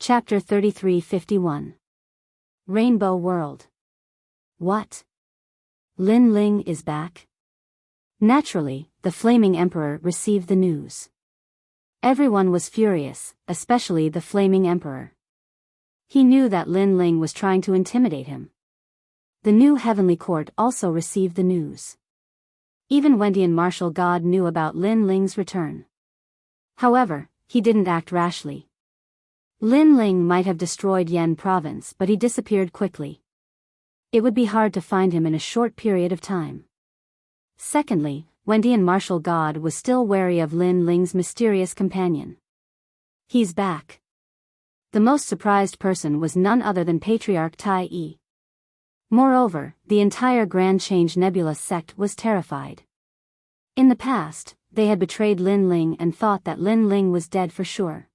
Chapter 3351. Rainbow World. What? Lin Ling is back? Naturally, the Flaming Emperor received the news. Everyone was furious, especially the Flaming Emperor. He knew that Lin Ling was trying to intimidate him. The new heavenly court also received the news. Even Wendian martial god knew about Lin Ling's return. However, he didn't act rashly. Lin Ling might have destroyed Yan province, but he disappeared quickly. It would be hard to find him in a short period of time. Secondly, Wendian martial god was still wary of Lin Ling's mysterious companion. He's back. The most surprised person was none other than Patriarch Tai Yi. Moreover, the entire Grand Change Nebula sect was terrified. In the past, they had betrayed Lin Ling and thought that Lin Ling was dead for sure.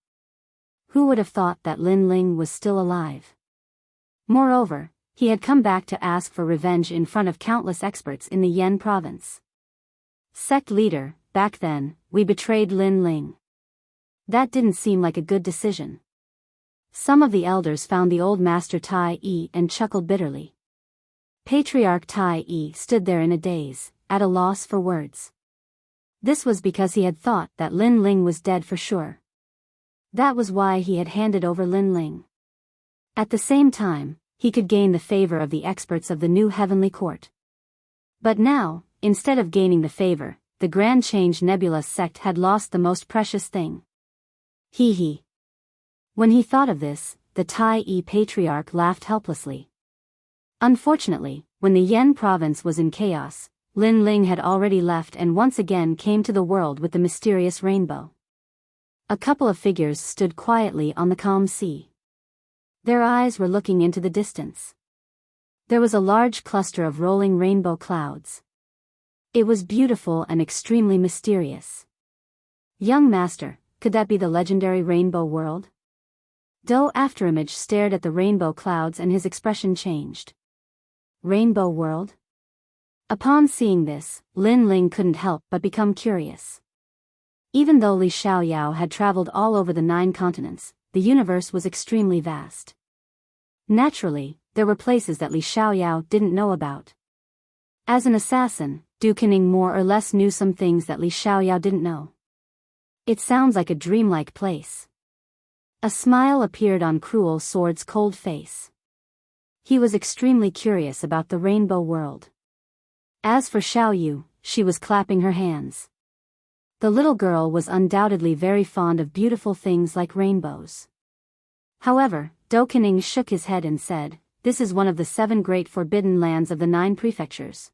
Who would have thought that Lin Ling was still alive? Moreover, he had come back to ask for revenge in front of countless experts in the Yan province. Sect leader, back then, we betrayed Lin Ling. That didn't seem like a good decision. Some of the elders found the old master Tai Yi and chuckled bitterly. Patriarch Tai Yi stood there in a daze, at a loss for words. This was because he had thought that Lin Ling was dead for sure. That was why he had handed over Lin Ling. At the same time, he could gain the favor of the experts of the new heavenly court. But now, instead of gaining the favor, the Grand Change Nebula sect had lost the most precious thing. He. When he thought of this, the Tai Yi Patriarch laughed helplessly. Unfortunately, when the Yan province was in chaos, Lin Ling had already left and once again came to the world with the mysterious rainbow. A couple of figures stood quietly on the calm sea. Their eyes were looking into the distance. There was a large cluster of rolling rainbow clouds. It was beautiful and extremely mysterious. Young master, could that be the legendary rainbow world? Do Afterimage stared at the rainbow clouds and his expression changed. Rainbow world? Upon seeing this, Lin Ling couldn't help but become curious. Even though Li Xiaoyao had traveled all over the 9 continents, the universe was extremely vast. Naturally, there were places that Li Xiaoyao didn't know about. As an assassin, Du Kening more or less knew some things that Li Xiaoyao didn't know. It sounds like a dreamlike place. A smile appeared on Cruel Sword's cold face. He was extremely curious about the rainbow world. As for Xiao Yu, she was clapping her hands. The little girl was undoubtedly very fond of beautiful things like rainbows. However, Do Kening shook his head and said, "This is one of the 7 great forbidden lands of the 9 prefectures.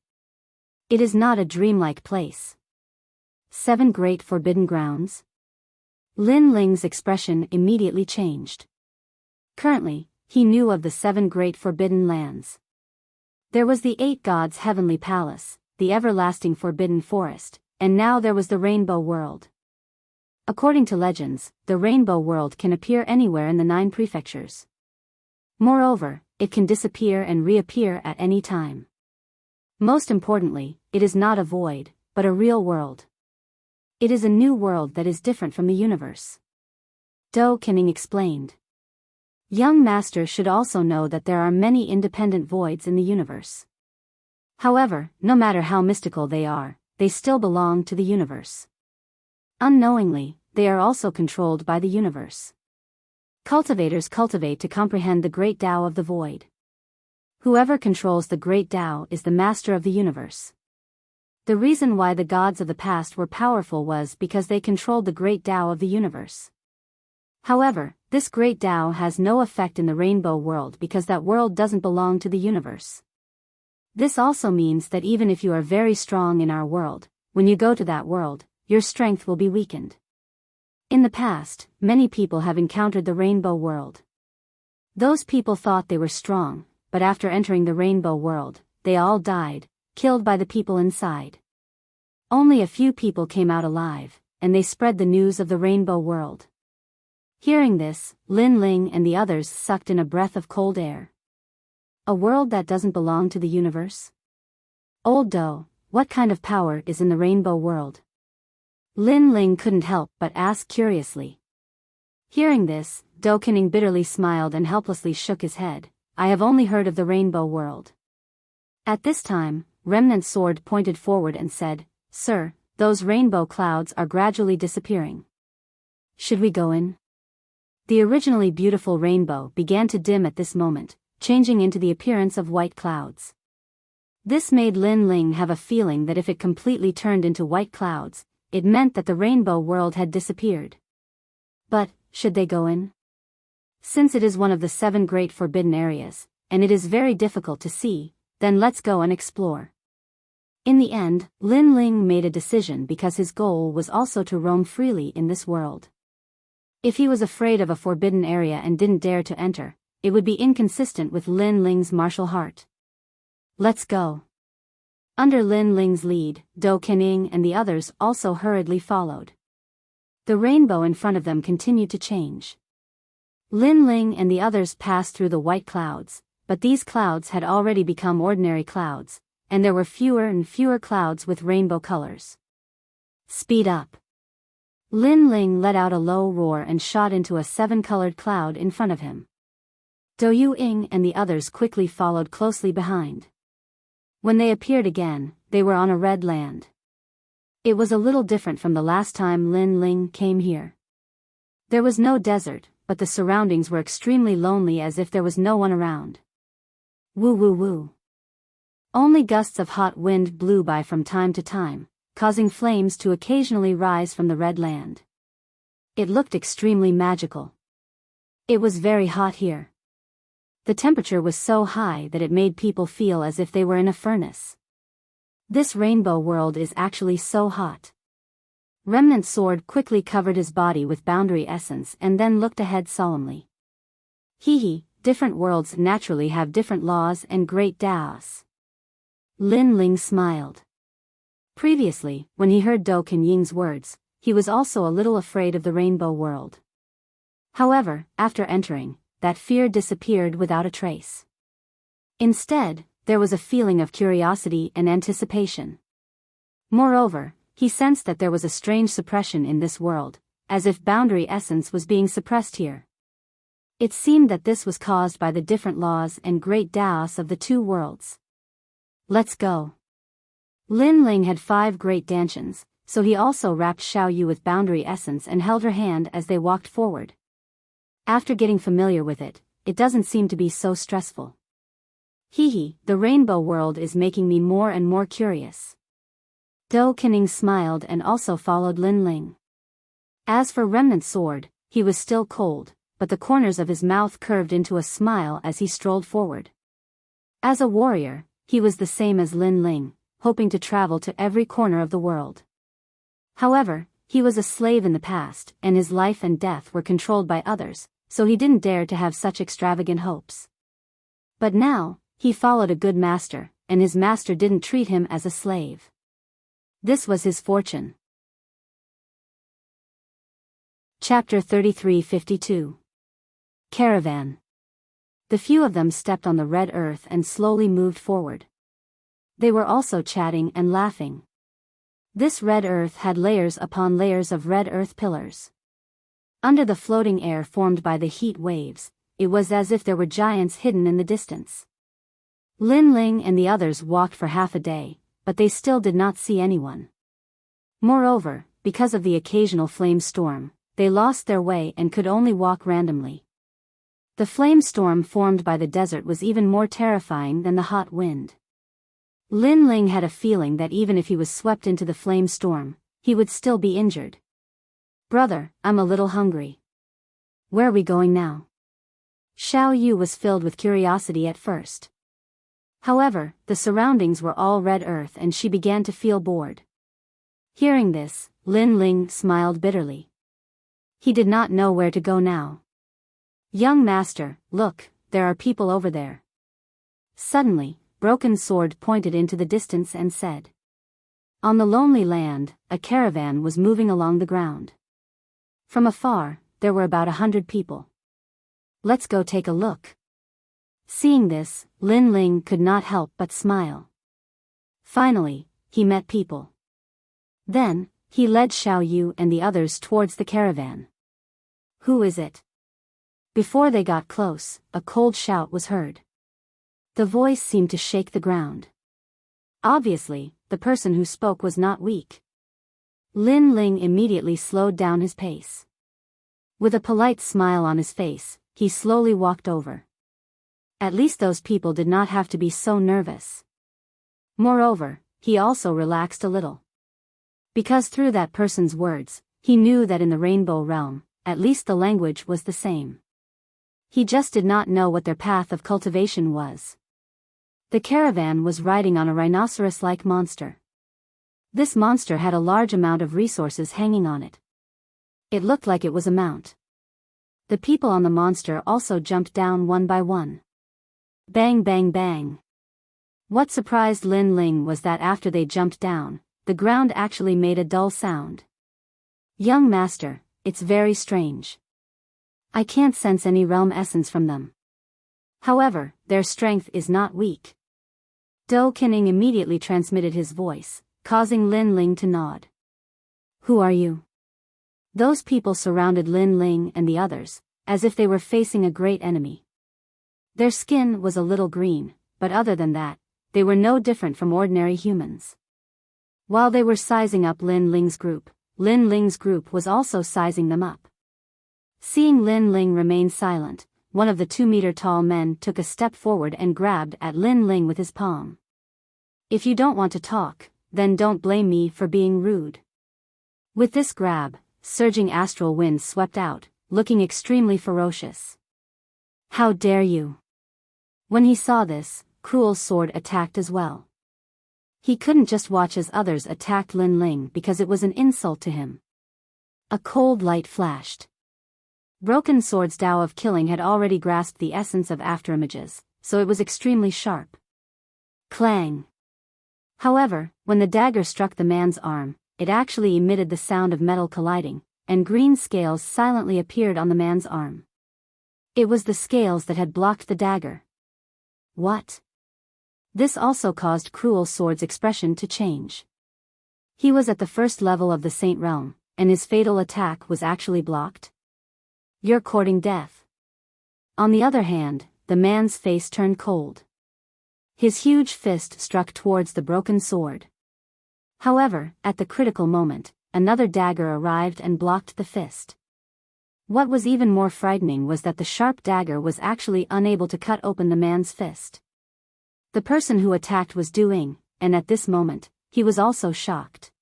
It is not a dreamlike place." 7 great forbidden grounds? Lin Ling's expression immediately changed. Currently, he knew of the 7 great forbidden lands. There was the 8 gods' heavenly palace, the everlasting forbidden forest, and now there was the rainbow world. According to legends, the rainbow world can appear anywhere in the 9 prefectures. Moreover, it can disappear and reappear at any time. Most importantly, it is not a void, but a real world. It is a new world that is different from the universe. Do Kening explained. Young master should also know that there are many independent voids in the universe. However, no matter how mystical they are, they still belong to the universe. Unknowingly, they are also controlled by the universe. Cultivators cultivate to comprehend the great Tao of the void. Whoever controls the great Tao is the master of the universe. The reason why the gods of the past were powerful was because they controlled the great Tao of the universe. However, this great Tao has no effect in the rainbow world because that world doesn't belong to the universe. This also means that even if you are very strong in our world, when you go to that world, your strength will be weakened. In the past, many people have encountered the rainbow world. Those people thought they were strong, but after entering the rainbow world, they all died, killed by the people inside. Only a few people came out alive, and they spread the news of the rainbow world. Hearing this, Lin Ling and the others sucked in a breath of cold air. A world that doesn't belong to the universe? Old Do, what kind of power is in the rainbow world? Lin Ling couldn't help but ask curiously. Hearing this, Do Kening bitterly smiled and helplessly shook his head. I have only heard of the rainbow world. At this time, Remnant Sword pointed forward and said, Sir, those rainbow clouds are gradually disappearing. Should we go in? The originally beautiful rainbow began to dim at this moment, changing into the appearance of white clouds. This made Lin Ling have a feeling that if it completely turned into white clouds, it meant that the rainbow world had disappeared. But, should they go in? Since it is one of the 7 great forbidden areas, and it is very difficult to see, then let's go and explore. In the end, Lin Ling made a decision because his goal was also to roam freely in this world. If he was afraid of a forbidden area and didn't dare to enter, it would be inconsistent with Lin Ling's martial heart. Let's go. Under Lin Ling's lead, Do Kening and the others also hurriedly followed. The rainbow in front of them continued to change. Lin Ling and the others passed through the white clouds, but these clouds had already become ordinary clouds, and there were fewer and fewer clouds with rainbow colors. Speed up. Lin Ling let out a low roar and shot into a 7-colored cloud in front of him. Do Ying and the others quickly followed closely behind. When they appeared again, they were on a red land. It was a little different from the last time Lin Ling came here. There was no desert, but the surroundings were extremely lonely, as if there was no one around. Woo woo woo. Only gusts of hot wind blew by from time to time, causing flames to occasionally rise from the red land. It looked extremely magical. It was very hot here. The temperature was so high that it made people feel as if they were in a furnace. This rainbow world is actually so hot. Remnant Sword quickly covered his body with boundary essence and then looked ahead solemnly. Hee, different worlds naturally have different laws and great Daos. Lin Ling smiled. Previously, when he heard Do Kenying's words, he was also a little afraid of the rainbow world. However, after entering, that fear disappeared without a trace. Instead, there was a feeling of curiosity and anticipation. Moreover, he sensed that there was a strange suppression in this world, as if boundary essence was being suppressed here. It seemed that this was caused by the different laws and great Daos of the 2 worlds. Let's go. Lin Ling had 5 great dantians, so he also wrapped Xiao Yu with boundary essence and held her hand as they walked forward. After getting familiar with it, it doesn't seem to be so stressful. The rainbow world is making me more and more curious. Do Kening smiled and also followed Lin Ling. As for Remnant Sword, he was still cold, but the corners of his mouth curved into a smile as he strolled forward. As a warrior, he was the same as Lin Ling, hoping to travel to every corner of the world. However, he was a slave in the past, and his life and death were controlled by others, so he didn't dare to have such extravagant hopes. But now, he followed a good master, and his master didn't treat him as a slave. This was his fortune. Chapter 33-52. Caravan. The few of them stepped on the red earth and slowly moved forward. They were also chatting and laughing. This red earth had layers upon layers of red earth pillars. Under the floating air formed by the heat waves, it was as if there were giants hidden in the distance. Lin Ling and the others walked for half a day, but they still did not see anyone. Moreover, because of the occasional flame storm, they lost their way and could only walk randomly. The flame storm formed by the desert was even more terrifying than the hot wind. Lin Ling had a feeling that even if he was swept into the flame storm, he would still be injured. Brother, I'm a little hungry. Where are we going now? Xiao Yu was filled with curiosity at first. However, the surroundings were all red earth and she began to feel bored. Hearing this, Lin Ling smiled bitterly. He did not know where to go now. Young master, look, there are people over there. Suddenly, Broken Sword pointed into the distance and said. On the lonely land, a caravan was moving along the ground. From afar, there were about 100 people. Let's go take a look. Seeing this, Lin Ling could not help but smile. Finally, he met people. Then, he led Xiao Yu and the others towards the caravan. Who is it? Before they got close, a cold shout was heard. The voice seemed to shake the ground. Obviously, the person who spoke was not weak. Lin Ling immediately slowed down his pace. With a polite smile on his face, he slowly walked over. At least those people did not have to be so nervous. Moreover, he also relaxed a little. Because through that person's words, he knew that in the Rainbow Realm, at least the language was the same. He just did not know what their path of cultivation was. The caravan was riding on a rhinoceros-like monster. This monster had a large amount of resources hanging on it. It looked like it was a mount. The people on the monster also jumped down one by one. Bang bang bang. What surprised Lin Ling was that after they jumped down, the ground actually made a dull sound. Young master, it's very strange. I can't sense any realm essence from them. However, their strength is not weak. Do Kinning immediately transmitted his voice, causing Lin Ling to nod. Who are you? Those people surrounded Lin Ling and the others, as if they were facing a great enemy. Their skin was a little green, but other than that, they were no different from ordinary humans. While they were sizing up Lin Ling's group was also sizing them up. Seeing Lin Ling remain silent, one of the 2-meter-tall men took a step forward and grabbed at Lin Ling with his palm. If you don't want to talk, then don't blame me for being rude. With this grab, surging astral winds swept out, looking extremely ferocious. How dare you? When he saw this, Cruel Sword attacked as well. He couldn't just watch as others attacked Lin Ling because it was an insult to him. A cold light flashed. Broken Sword's Tao of Killing had already grasped the essence of afterimages, so it was extremely sharp. Clang! However, when the dagger struck the man's arm, it actually emitted the sound of metal colliding, and green scales silently appeared on the man's arm. It was the scales that had blocked the dagger. What? This also caused Cruel Sword's expression to change. He was at the first level of the Saint Realm, and his fatal attack was actually blocked. You're courting death. On the other hand, the man's face turned cold. His huge fist struck towards the broken sword. However, at the critical moment, another dagger arrived and blocked the fist. What was even more frightening was that the sharp dagger was actually unable to cut open the man's fist. The person who attacked was doing, and at this moment, he was also shocked.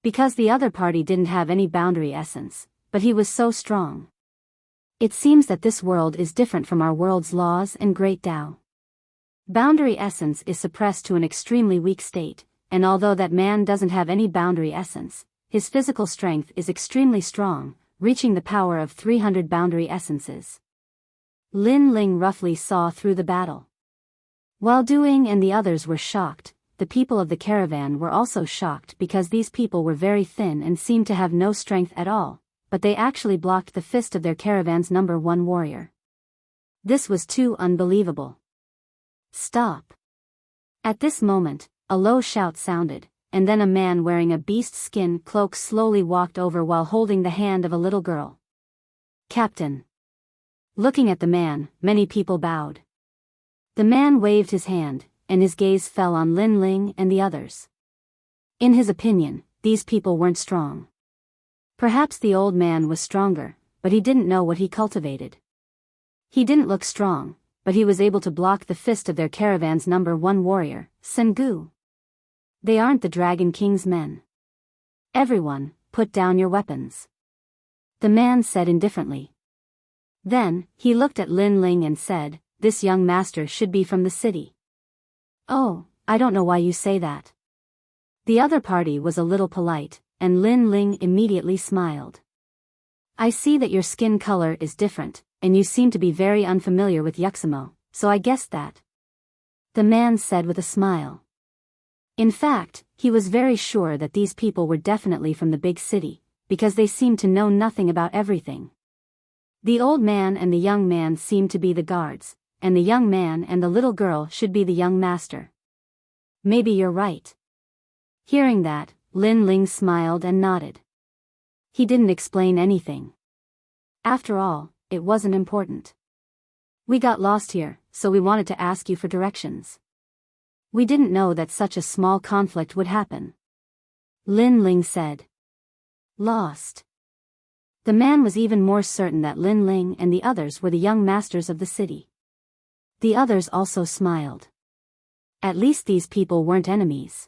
Because the other party didn't have any boundary essence, but he was so strong. It seems that this world is different from our world's laws and great Tao. Boundary essence is suppressed to an extremely weak state, and although that man doesn't have any boundary essence, his physical strength is extremely strong, reaching the power of 300 boundary essences. Lin Ling roughly saw through the battle. While Doing and the others were shocked, the people of the caravan were also shocked because these people were very thin and seemed to have no strength at all, but they actually blocked the fist of their caravan's number 1 warrior. This was too unbelievable. Stop! At this moment, a low shout sounded, and then a man wearing a beast skin cloak slowly walked over while holding the hand of a little girl. Captain! Looking at the man, many people bowed. The man waved his hand, and his gaze fell on Lin Ling and the others. In his opinion, these people weren't strong. Perhaps the old man was stronger, but he didn't know what he cultivated. He didn't look strong, but he was able to block the fist of their caravan's number 1 warrior, Sengu. They aren't the Dragon King's men. Everyone, put down your weapons. The man said indifferently. Then, he looked at Lin Ling and said, this young master should be from the city. Oh, I don't know why you say that. The other party was a little polite, and Lin Ling immediately smiled. I see that your skin color is different, and you seem to be very unfamiliar with Yuxamo, so I guessed that. The man said with a smile. In fact, he was very sure that these people were definitely from the big city, because they seemed to know nothing about everything. The old man and the young man seemed to be the guards, and the young man and the little girl should be the young master. Maybe you're right. Hearing that, Lin Ling smiled and nodded. He didn't explain anything. After all, it wasn't important. We got lost here, so we wanted to ask you for directions. We didn't know that such a small conflict would happen. Lin Ling said. Lost. The man was even more certain that Lin Ling and the others were the young masters of the city. The others also smiled. At least these people weren't enemies.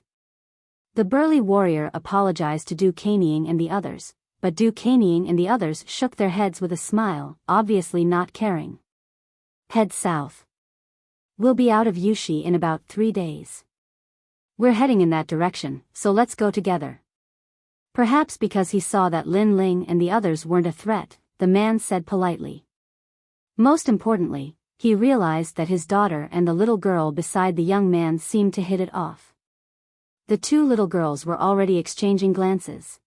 The burly warrior apologized to Du Caneying and the others, but Du Caneying and the others shook their heads with a smile, obviously not caring. Head south. We'll be out of Yushi in about 3 days. We're heading in that direction, so let's go together. Perhaps because he saw that Lin Ling and the others weren't a threat, the man said politely. Most importantly, he realized that his daughter and the little girl beside the young man seemed to hit it off. The two little girls were already exchanging glances.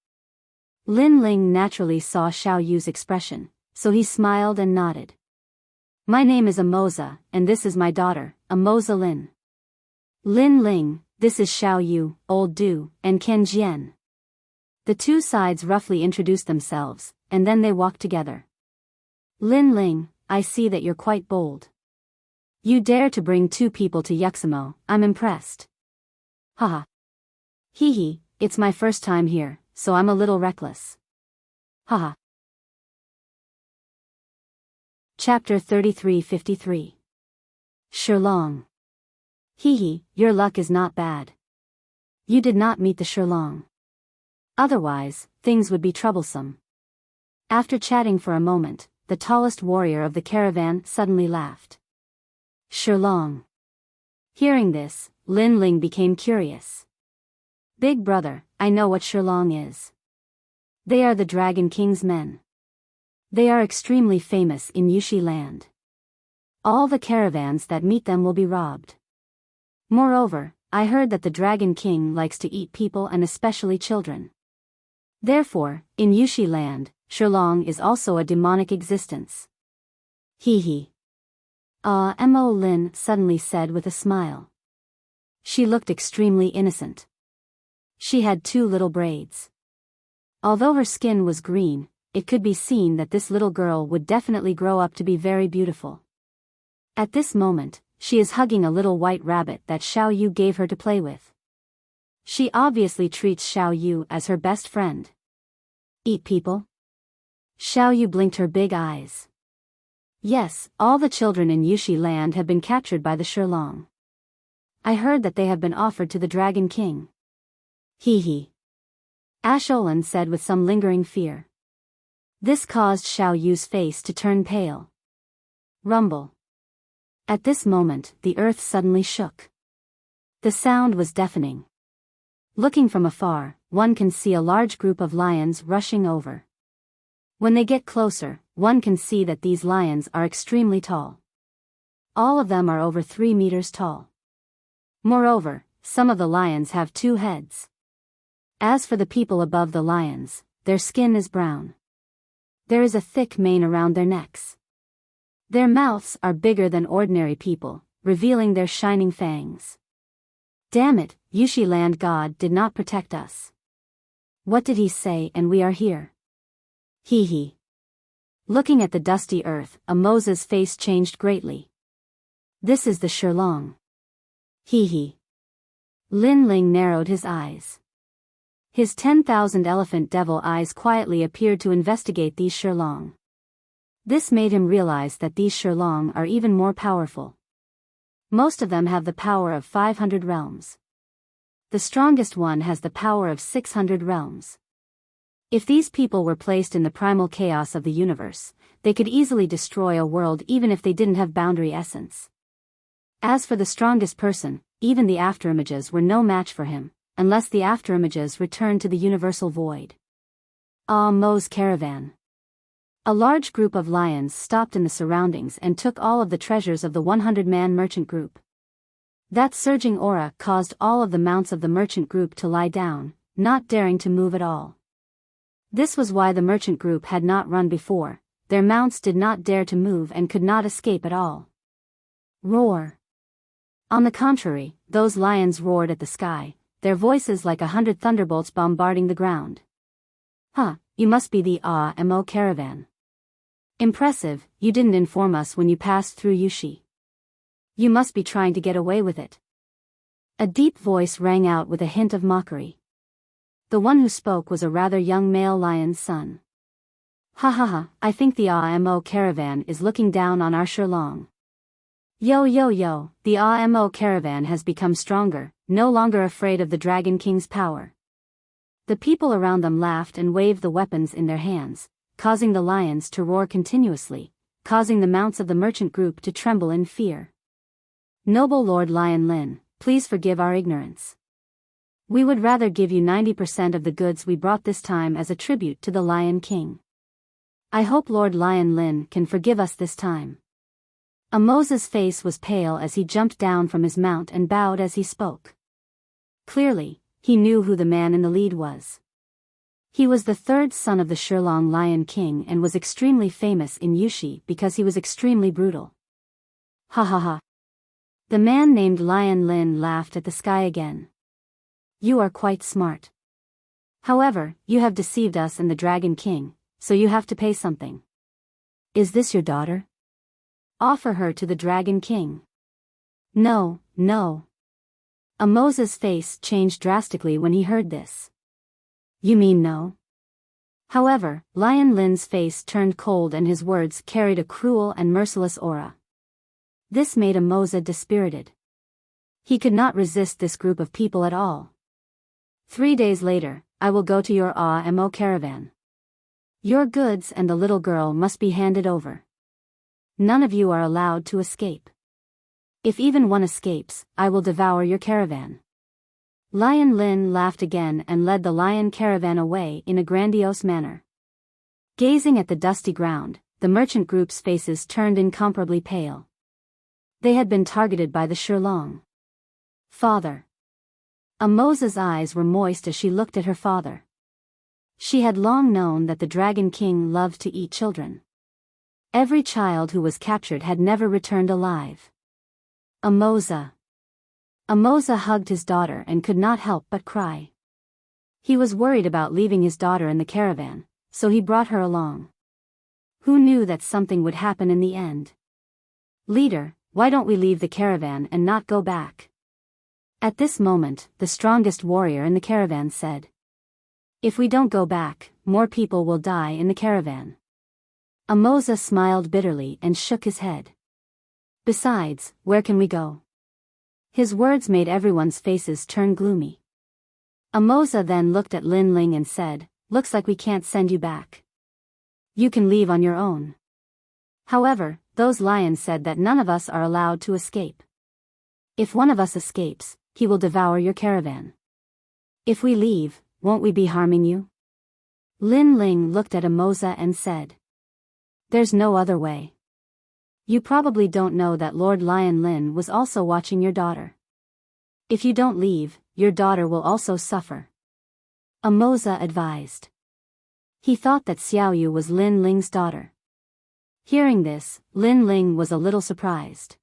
Lin Ling naturally saw Xiao Yu's expression, so he smiled and nodded. My name is Amoza, and this is my daughter, Amoza Lin. Lin Ling, this is Xiao Yu, Old Du, and Ken Jian. The two sides roughly introduced themselves, and then they walked together. Lin Ling, I see that you're quite bold. You dare to bring 2 people to Yuxamo, I'm impressed. Haha. Hee hee, it's my first time here, so I'm a little reckless. Haha. Chapter 3353. Shilong. Hee hee, your luck is not bad. You did not meet the Shilong. Otherwise, things would be troublesome. After chatting for a moment, the tallest warrior of the caravan suddenly laughed. Shilong. Hearing this, Lin Ling became curious. Big brother, I know what Shilong is. They are the Dragon King's men. They are extremely famous in Yushi land. All the caravans that meet them will be robbed. Moreover, I heard that the Dragon King likes to eat people and especially children. Therefore, in Yushi land, Shilong is also a demonic existence. Hee hee. Mo Lin suddenly said with a smile. She looked extremely innocent. She had 2 little braids. Although her skin was green, it could be seen that this little girl would definitely grow up to be very beautiful. At this moment, she is hugging a little white rabbit that Xiao Yu gave her to play with. She obviously treats Xiao Yu as her best friend. Eat people? Xiao Yu blinked her big eyes. Yes, all the children in Yushi land have been captured by the Shilong. I heard that they have been offered to the Dragon King. Hee hee. Asholin said with some lingering fear. This caused Xiao Yu's face to turn pale. Rumble. At this moment, the earth suddenly shook. The sound was deafening. Looking from afar, one can see a large group of lions rushing over. When they get closer, one can see that these lions are extremely tall. All of them are over 3 meters tall. Moreover, some of the lions have 2 heads. As for the people above the lions, their skin is brown. There is a thick mane around their necks. Their mouths are bigger than ordinary people, revealing their shining fangs. Damn it, Yushi land god did not protect us. What did he say and we are here? Hee hee. Looking at the dusty earth, Amoza's face changed greatly. This is the Shilong. Hee hee. Lin Ling narrowed his eyes. His 10,000 elephant devil eyes quietly appeared to investigate these Shilong. This made him realize that these Shilong are even more powerful. Most of them have the power of 500 realms. The strongest one has the power of 600 realms. If these people were placed in the primal chaos of the universe, they could easily destroy a world even if they didn't have boundary essence. As for the strongest person, even the afterimages were no match for him, unless the afterimages returned to the universal void. Mo's caravan. A large group of lions stopped in the surroundings and took all of the treasures of the 100-man merchant group. That surging aura caused all of the mounts of the merchant group to lie down, not daring to move at all. This was why the merchant group had not run before. Their mounts did not dare to move and could not escape at all. Roar. On the contrary, those lions roared at the sky, their voices like 100 thunderbolts bombarding the ground. You must be the Mo caravan. Impressive, you didn't inform us when you passed through Yushi. You must be trying to get away with it. A deep voice rang out with a hint of mockery. The one who spoke was a rather young male lion's son. Ha ha ha, I think the AMO caravan is looking down on our Shilong. Yo yo yo, the AMO caravan has become stronger, no longer afraid of the Dragon King's power. The people around them laughed and waved the weapons in their hands, causing the lions to roar continuously, causing the mounts of the merchant group to tremble in fear. Noble Lord Lion Lin, please forgive our ignorance. We would rather give you 90% of the goods we brought this time as a tribute to the Lion King. I hope Lord Lion Lin can forgive us this time. Amoza's face was pale as he jumped down from his mount and bowed as he spoke. Clearly, he knew who the man in the lead was. He was the third son of the Shilong Lion King and was extremely famous in Yushi because he was extremely brutal. Ha ha ha. The man named Lion Lin laughed at the sky again. You are quite smart. However, you have deceived us and the Dragon King, so you have to pay something. Is this your daughter? Offer her to the Dragon King. No, no. Amoza's face changed drastically when he heard this. You mean no? However, Lion Lin's face turned cold and his words carried a cruel and merciless aura. This made Amoza dispirited. He could not resist this group of people at all. 3 days later, I will go to your AMO caravan. Your goods and the little girl must be handed over. None of you are allowed to escape. If even one escapes, I will devour your caravan. Lion Lin laughed again and led the lion caravan away in a grandiose manner. Gazing at the dusty ground, the merchant group's faces turned incomparably pale. They had been targeted by the Shilong. Father. Amoza's eyes were moist as she looked at her father. She had long known that the Dragon King loved to eat children. Every child who was captured had never returned alive. Amoza. Amoza hugged his daughter and could not help but cry. He was worried about leaving his daughter in the caravan, so he brought her along. Who knew that something would happen in the end? Leader, why don't we leave the caravan and not go back? At this moment, the strongest warrior in the caravan said. If we don't go back, more people will die in the caravan. Amoza smiled bitterly and shook his head. Besides, where can we go? His words made everyone's faces turn gloomy. Amoza then looked at Lin Ling and said, looks like we can't send you back. You can leave on your own. However, those lions said that none of us are allowed to escape. If one of us escapes, he will devour your caravan. If we leave, won't we be harming you? Lin Ling looked at Amoza and said. There's no other way. You probably don't know that Lord Lion Lin was also watching your daughter. If you don't leave, your daughter will also suffer. Amoza advised. He thought that Xiaoyu was Lin Ling's daughter. Hearing this, Lin Ling was a little surprised.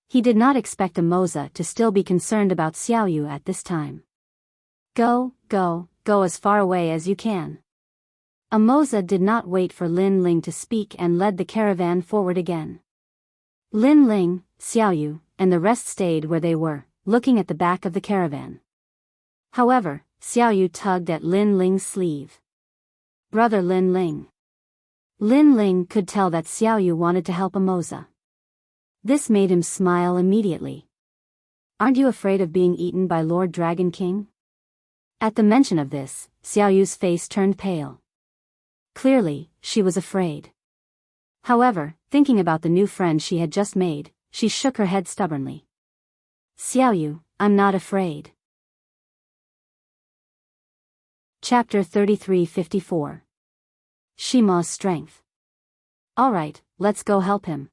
He did not expect Amoza to still be concerned about Xiaoyu at this time. Go, go, go as far away as you can. Amoza did not wait for Lin Ling to speak and led the caravan forward again. Lin Ling, Xiaoyu, and the rest stayed where they were, looking at the back of the caravan. However, Xiaoyu tugged at Lin Ling's sleeve. Brother Lin Ling. Lin Ling could tell that Xiaoyu wanted to help Amoza. This made him smile immediately. Aren't you afraid of being eaten by Lord Dragon King? At the mention of this, Xiaoyu's face turned pale. Clearly, she was afraid. However, thinking about the new friend she had just made, she shook her head stubbornly. Xiaoyu, I'm not afraid. Chapter 3354. Shima's Strength. Alright, let's go help him.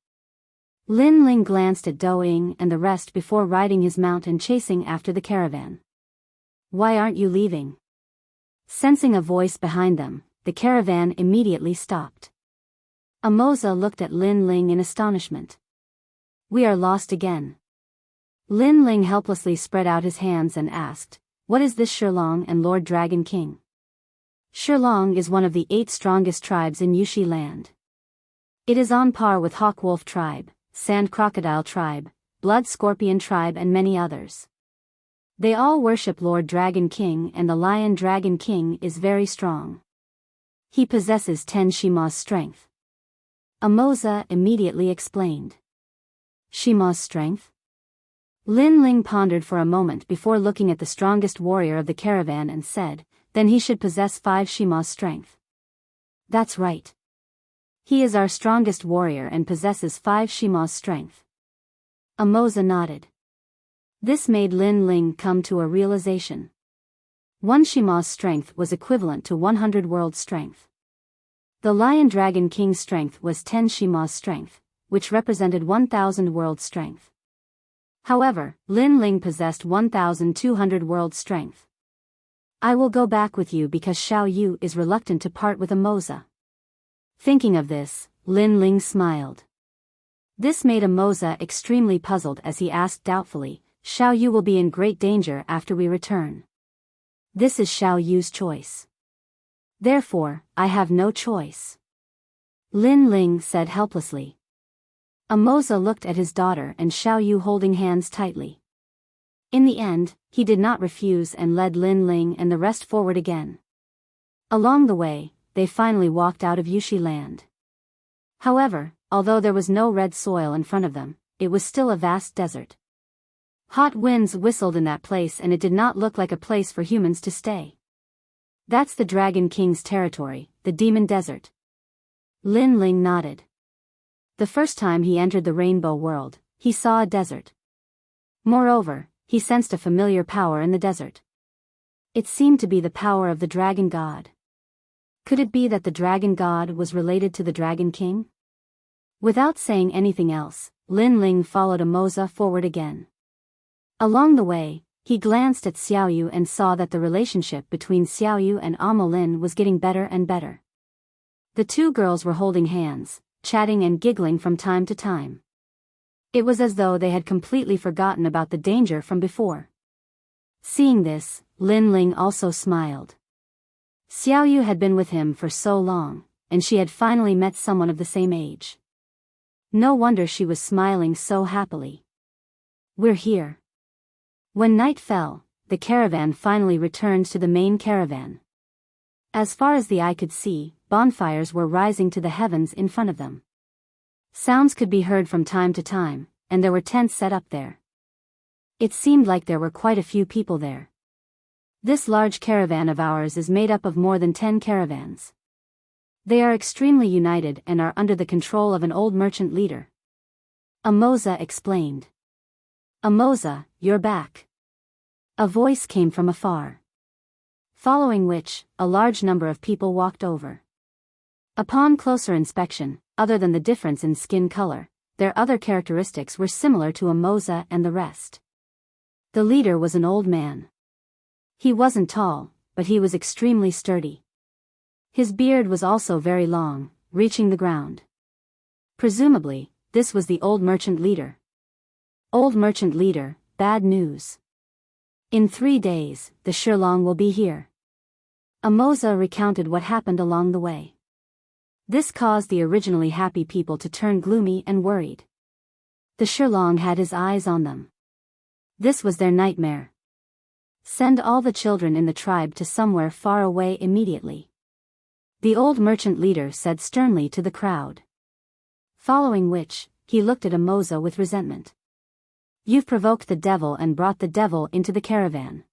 Lin Ling glanced at Doing and the rest before riding his mount and chasing after the caravan. Why aren't you leaving? Sensing a voice behind them, the caravan immediately stopped. Amoza looked at Lin Ling in astonishment. We are lost again. Lin Ling helplessly spread out his hands and asked, what is this Shilong and Lord Dragon King? Shilong is one of the 8 strongest tribes in Yushi land. It is on par with Hawk Wolf Tribe, Sand Crocodile Tribe, Blood Scorpion Tribe and many others. They all worship Lord Dragon King, and the Lion Dragon King is very strong. He possesses 10 Shima's strength. Amoza immediately explained. Shima's strength? Lin Ling pondered for a moment before looking at the strongest warrior of the caravan and said, then he should possess 5 Shima's strength. That's right. He is our strongest warrior and possesses 5 Shima's strength. Amoza nodded. This made Lin Ling come to a realization. 1 Shima's strength was equivalent to 100 world strength. The Lion Dragon King's strength was 10 Shima's strength, which represented 1,000 world strength. However, Lin Ling possessed 1,200 world strength. I will go back with you because Xiao Yu is reluctant to part with Amoza. Thinking of this, Lin Ling smiled. This made Amoza extremely puzzled as he asked doubtfully, Xiao Yu will be in great danger after we return. This is Xiao Yu's choice. Therefore, I have no choice. Lin Ling said helplessly. Amoza looked at his daughter and Xiao Yu holding hands tightly. In the end, he did not refuse and led Lin Ling and the rest forward again. Along the way, they finally walked out of Yushi land. However, although there was no red soil in front of them, it was still a vast desert. Hot winds whistled in that place and it did not look like a place for humans to stay. That's the Dragon King's territory, the Demon Desert. Lin Ling nodded. The first time he entered the Rainbow World, he saw a desert. Moreover, he sensed a familiar power in the desert. It seemed to be the power of the Dragon God. Could it be that the Dragon God was related to the Dragon King? Without saying anything else, Lin Ling followed Amoza forward again. Along the way, he glanced at Xiao Yu and saw that the relationship between Xiao Yu and Amo Lin was getting better and better. The two girls were holding hands, chatting and giggling from time to time. It was as though they had completely forgotten about the danger from before. Seeing this, Lin Ling also smiled. Xiao Yu had been with him for so long, and she had finally met someone of the same age. No wonder she was smiling so happily. We're here. When night fell, the caravan finally returned to the main caravan. As far as the eye could see, bonfires were rising to the heavens in front of them. Sounds could be heard from time to time, and there were tents set up there. It seemed like there were quite a few people there. This large caravan of ours is made up of more than 10 caravans. They are extremely united and are under the control of an old merchant leader. Amoza explained. Amoza, you're back. A voice came from afar. Following which, a large number of people walked over. Upon closer inspection, other than the difference in skin color, their other characteristics were similar to Amoza and the rest. The leader was an old man. He wasn't tall, but he was extremely sturdy. His beard was also very long, reaching the ground. Presumably, this was the old merchant leader. Old merchant leader, bad news. In 3 days, the Shilong will be here. Amoza recounted what happened along the way. This caused the originally happy people to turn gloomy and worried. The Shilong had his eyes on them. This was their nightmare. Send all the children in the tribe to somewhere far away immediately. The old merchant leader said sternly to the crowd. Following which, he looked at Amoza with resentment. You've provoked the devil and brought the devil into the caravan.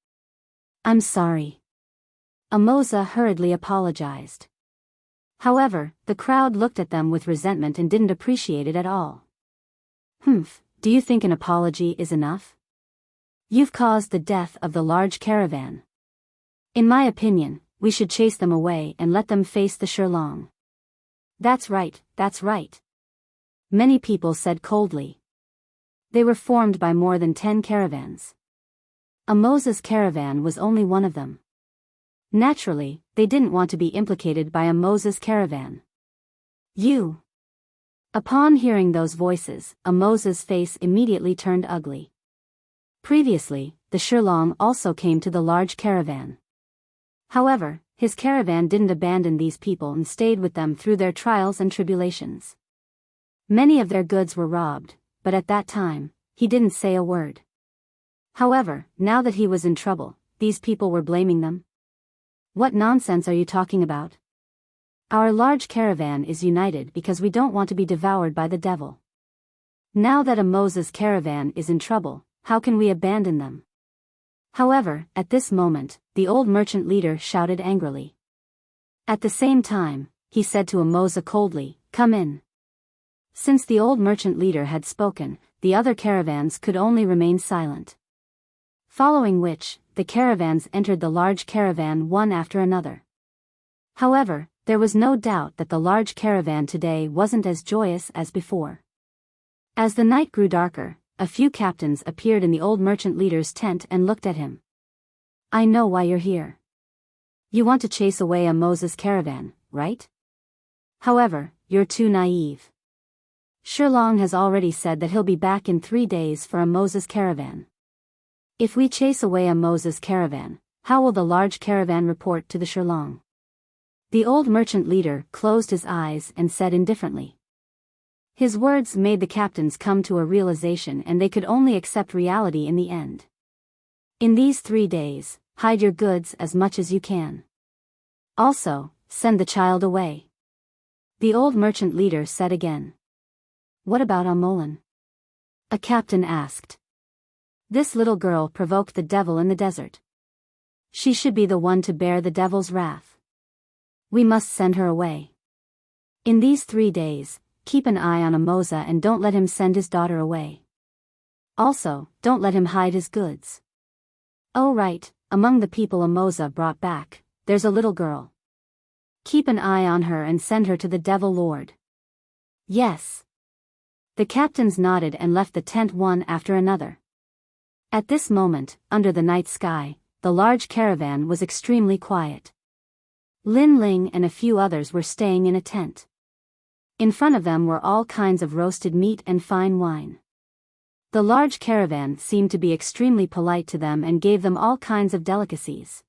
I'm sorry. Amoza hurriedly apologized. However, the crowd looked at them with resentment and didn't appreciate it at all. Do you think an apology is enough? You've caused the death of the large caravan. In my opinion, we should chase them away and let them face the Shilong. That's right, that's right. Many people said coldly. They were formed by more than 10 caravans. Amoza's caravan was only one of them. Naturally, they didn't want to be implicated by Amoza's caravan. You. Upon hearing those voices, Amoza's face immediately turned ugly. Previously, the Shilong also came to the large caravan. However, his caravan didn't abandon these people and stayed with them through their trials and tribulations. Many of their goods were robbed, but at that time, he didn't say a word. However, now that he was in trouble, these people were blaming them. What nonsense are you talking about? Our large caravan is united because we don't want to be devoured by the devil. Now that a Moses caravan is in trouble, how can we abandon them? However, at this moment, the old merchant leader shouted angrily. At the same time, he said to Moses coldly, "Come in." Since the old merchant leader had spoken, the other caravans could only remain silent. Following which, the caravans entered the large caravan one after another. However, there was no doubt that the large caravan today wasn't as joyous as before. As the night grew darker, a few captains appeared in the old merchant leader's tent and looked at him. "I know why you're here. You want to chase away a Moses caravan, right? However, you're too naive. Shilong has already said that he'll be back in 3 days for a Moses caravan. If we chase away a Moses caravan, how will the large caravan report to the Shilong?" The old merchant leader closed his eyes and said indifferently. His words made the captains come to a realization, and they could only accept reality in the end. "In these 3 days, hide your goods as much as you can. Also, send the child away," the old merchant leader said again. "What about Amolin?" a captain asked. "This little girl provoked the devil in the desert. She should be the one to bear the devil's wrath. We must send her away. In these 3 days, keep an eye on Amoza and don't let him send his daughter away. Also, don't let him hide his goods." "Oh right, among the people Amoza brought back, there's a little girl. Keep an eye on her and send her to the Devil Lord." "Yes." The captains nodded and left the tent one after another. At this moment, under the night sky, the large caravan was extremely quiet. Lin Ling and a few others were staying in a tent. In front of them were all kinds of roasted meat and fine wine. The large caravan seemed to be extremely polite to them and gave them all kinds of delicacies.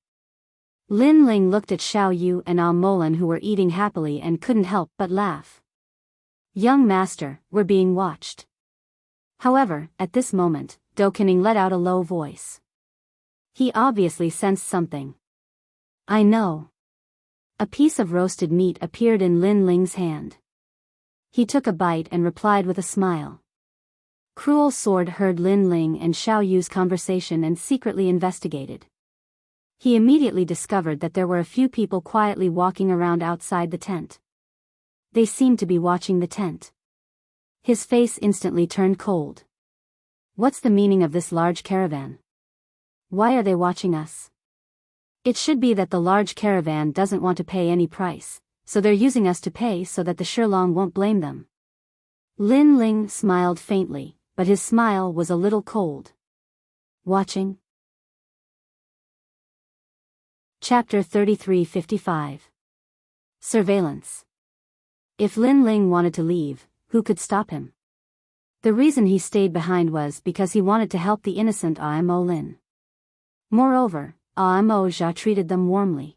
Lin Ling looked at Xiao Yu and Ah Molan, who were eating happily and couldn't help but laugh. "Young master, we're being watched." However, at this moment, Do Kening let out a low voice. He obviously sensed something. "I know." A piece of roasted meat appeared in Lin Ling's hand. He took a bite and replied with a smile. Cruel Sword heard Lin Ling and Xiao Yu's conversation and secretly investigated. He immediately discovered that there were a few people quietly walking around outside the tent. They seemed to be watching the tent. His face instantly turned cold. What's the meaning of this large caravan? Why are they watching us? It should be that the large caravan doesn't want to pay any price, so they're using us to pay so that the Shilong won't blame them. Lin Ling smiled faintly, but his smile was a little cold. Watching? Chapter 3355. Surveillance. If Lin Ling wanted to leave, who could stop him? The reason he stayed behind was because he wanted to help the innocent Imo Lin. Moreover, Imo Jia treated them warmly.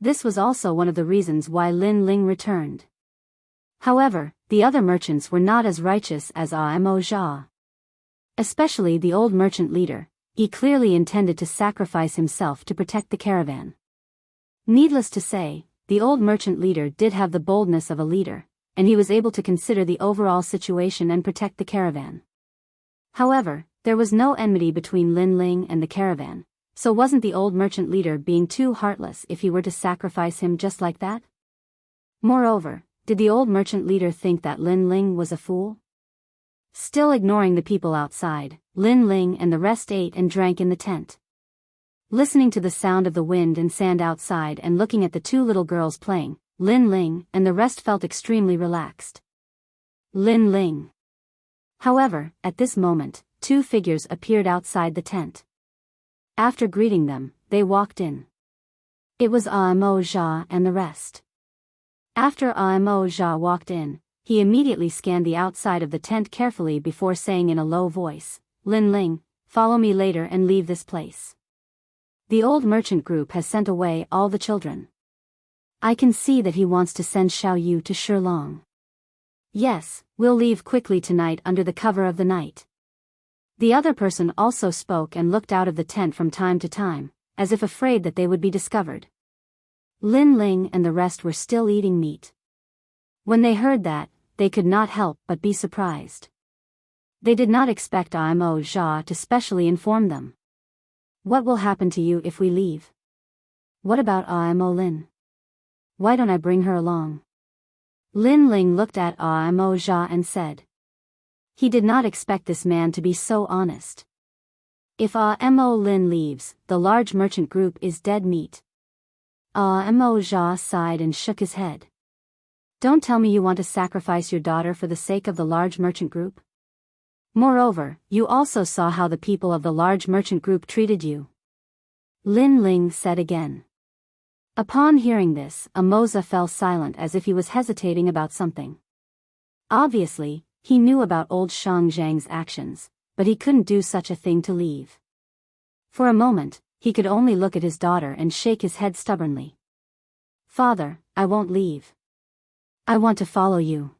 This was also one of the reasons why Lin Ling returned. However, the other merchants were not as righteous as Imo Jia. Especially the old merchant leader, he clearly intended to sacrifice himself to protect the caravan. Needless to say, the old merchant leader did have the boldness of a leader, and he was able to consider the overall situation and protect the caravan. However, there was no enmity between Lin Ling and the caravan, so wasn't the old merchant leader being too heartless if he were to sacrifice him just like that? Moreover, did the old merchant leader think that Lin Ling was a fool? Still ignoring the people outside, Lin Ling and the rest ate and drank in the tent. Listening to the sound of the wind and sand outside and looking at the two little girls playing, Lin Ling and the rest felt extremely relaxed. Lin Ling. However, at this moment, 2 figures appeared outside the tent. After greeting them, they walked in. It was Imo Jia and the rest. After Imo Jia walked in, he immediately scanned the outside of the tent carefully before saying in a low voice, "Lin Ling, follow me later and leave this place. The old merchant group has sent away all the children. I can see that he wants to send Xiao Yu to Shilong. Yes, we'll leave quickly tonight under the cover of the night. The other person also spoke and looked out of the tent from time to time, as if afraid that they would be discovered. Lin Ling and the rest were still eating meat. When they heard that, they could not help but be surprised. They did not expect Imo Jia to specially inform them. What will happen to you if we leave? What about Imo Lin? Why don't I bring her along? Lin Ling looked at Imo Jia and said. He did not expect this man to be so honest. If Imo Lin leaves, the large merchant group is dead meat. Imo Jia sighed and shook his head. Don't tell me you want to sacrifice your daughter for the sake of the large merchant group. Moreover, you also saw how the people of the large merchant group treated you. Lin Ling said again. Upon hearing this, Amoza fell silent as if he was hesitating about something. Obviously, he knew about old Shang Zhang's actions, but he couldn't do such a thing to leave. For a moment, he could only look at his daughter and shake his head stubbornly. Father, I won't leave. I want to follow you.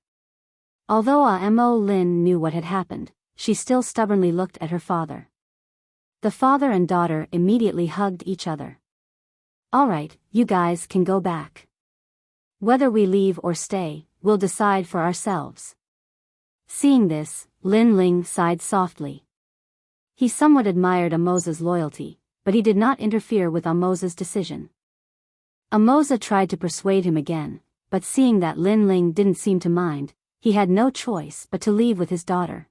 Although Imo Lin knew what had happened, she still stubbornly looked at her father. The father and daughter immediately hugged each other. All right, you guys can go back. Whether we leave or stay, we'll decide for ourselves. Seeing this, Lin Ling sighed softly. He somewhat admired Amoza's loyalty, but he did not interfere with Amoza's decision. Amoza tried to persuade him again, but seeing that Lin Ling didn't seem to mind, he had no choice but to leave with his daughter.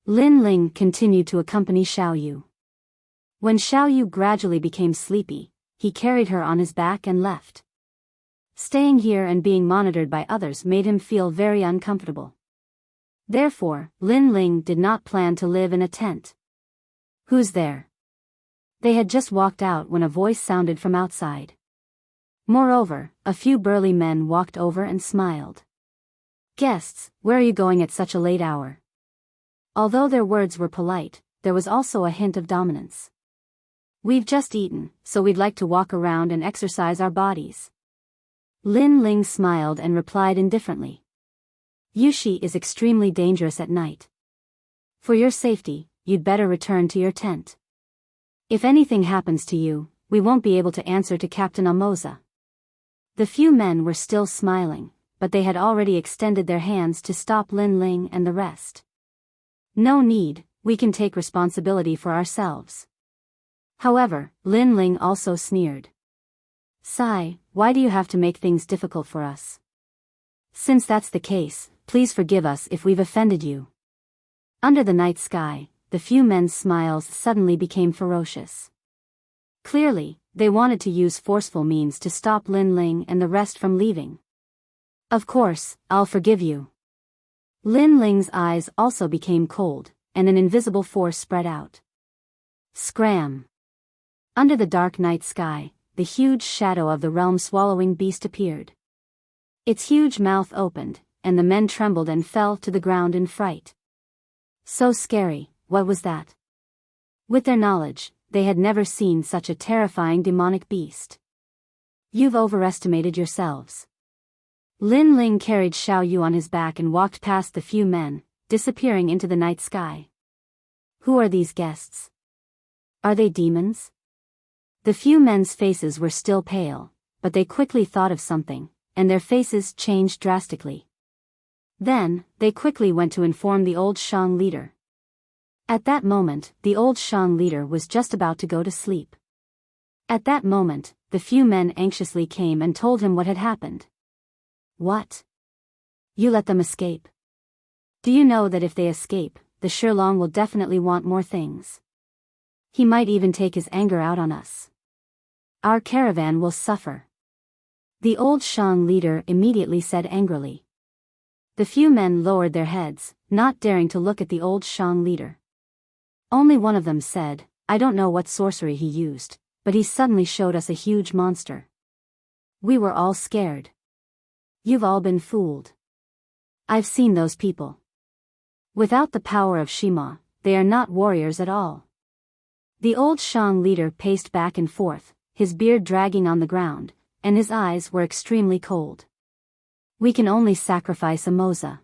Lin Ling continued to accompany Xiaoyu. When Xiaoyu gradually became sleepy, he carried her on his back and left. Staying here and being monitored by others made him feel very uncomfortable. Therefore, Lin Ling did not plan to live in a tent. Who's there? They had just walked out when a voice sounded from outside. Moreover, a few burly men walked over and smiled. Guests, where are you going at such a late hour? Although their words were polite, there was also a hint of dominance. We've just eaten, so we'd like to walk around and exercise our bodies. Lin Ling smiled and replied indifferently. Yushi is extremely dangerous at night. For your safety, you'd better return to your tent. If anything happens to you, we won't be able to answer to Captain Amoza. The few men were still smiling, but they had already extended their hands to stop Lin Ling and the rest. No need, we can take responsibility for ourselves. However, Lin Ling also sneered. Sai, why do you have to make things difficult for us? Since that's the case, please forgive us if we've offended you. Under the night sky, the few men's smiles suddenly became ferocious. Clearly, they wanted to use forceful means to stop Lin Ling and the rest from leaving. Of course, I'll forgive you. Lin Ling's eyes also became cold, and an invisible force spread out. Scram! Under the dark night sky, the huge shadow of the realm-swallowing beast appeared. Its huge mouth opened, and the men trembled and fell to the ground in fright. So scary, what was that? With their knowledge, they had never seen such a terrifying demonic beast. You've overestimated yourselves. Lin Ling carried Xiaoyu on his back and walked past the few men, disappearing into the night sky. Who are these guests? Are they demons? The few men's faces were still pale, but they quickly thought of something, and their faces changed drastically. Then, they quickly went to inform the old Shang leader. At that moment, the old Shang leader was just about to go to sleep. At that moment, the few men anxiously came and told him what had happened. What? You let them escape? Do you know that if they escape, the Shilong will definitely want more things? He might even take his anger out on us. Our caravan will suffer. The old Shang leader immediately said angrily. The few men lowered their heads, not daring to look at the old Shang leader. Only one of them said, I don't know what sorcery he used, but he suddenly showed us a huge monster. We were all scared. You've all been fooled. I've seen those people. Without the power of Shima, they are not warriors at all. The old Shang leader paced back and forth, his beard dragging on the ground, and his eyes were extremely cold. We can only sacrifice Amoza.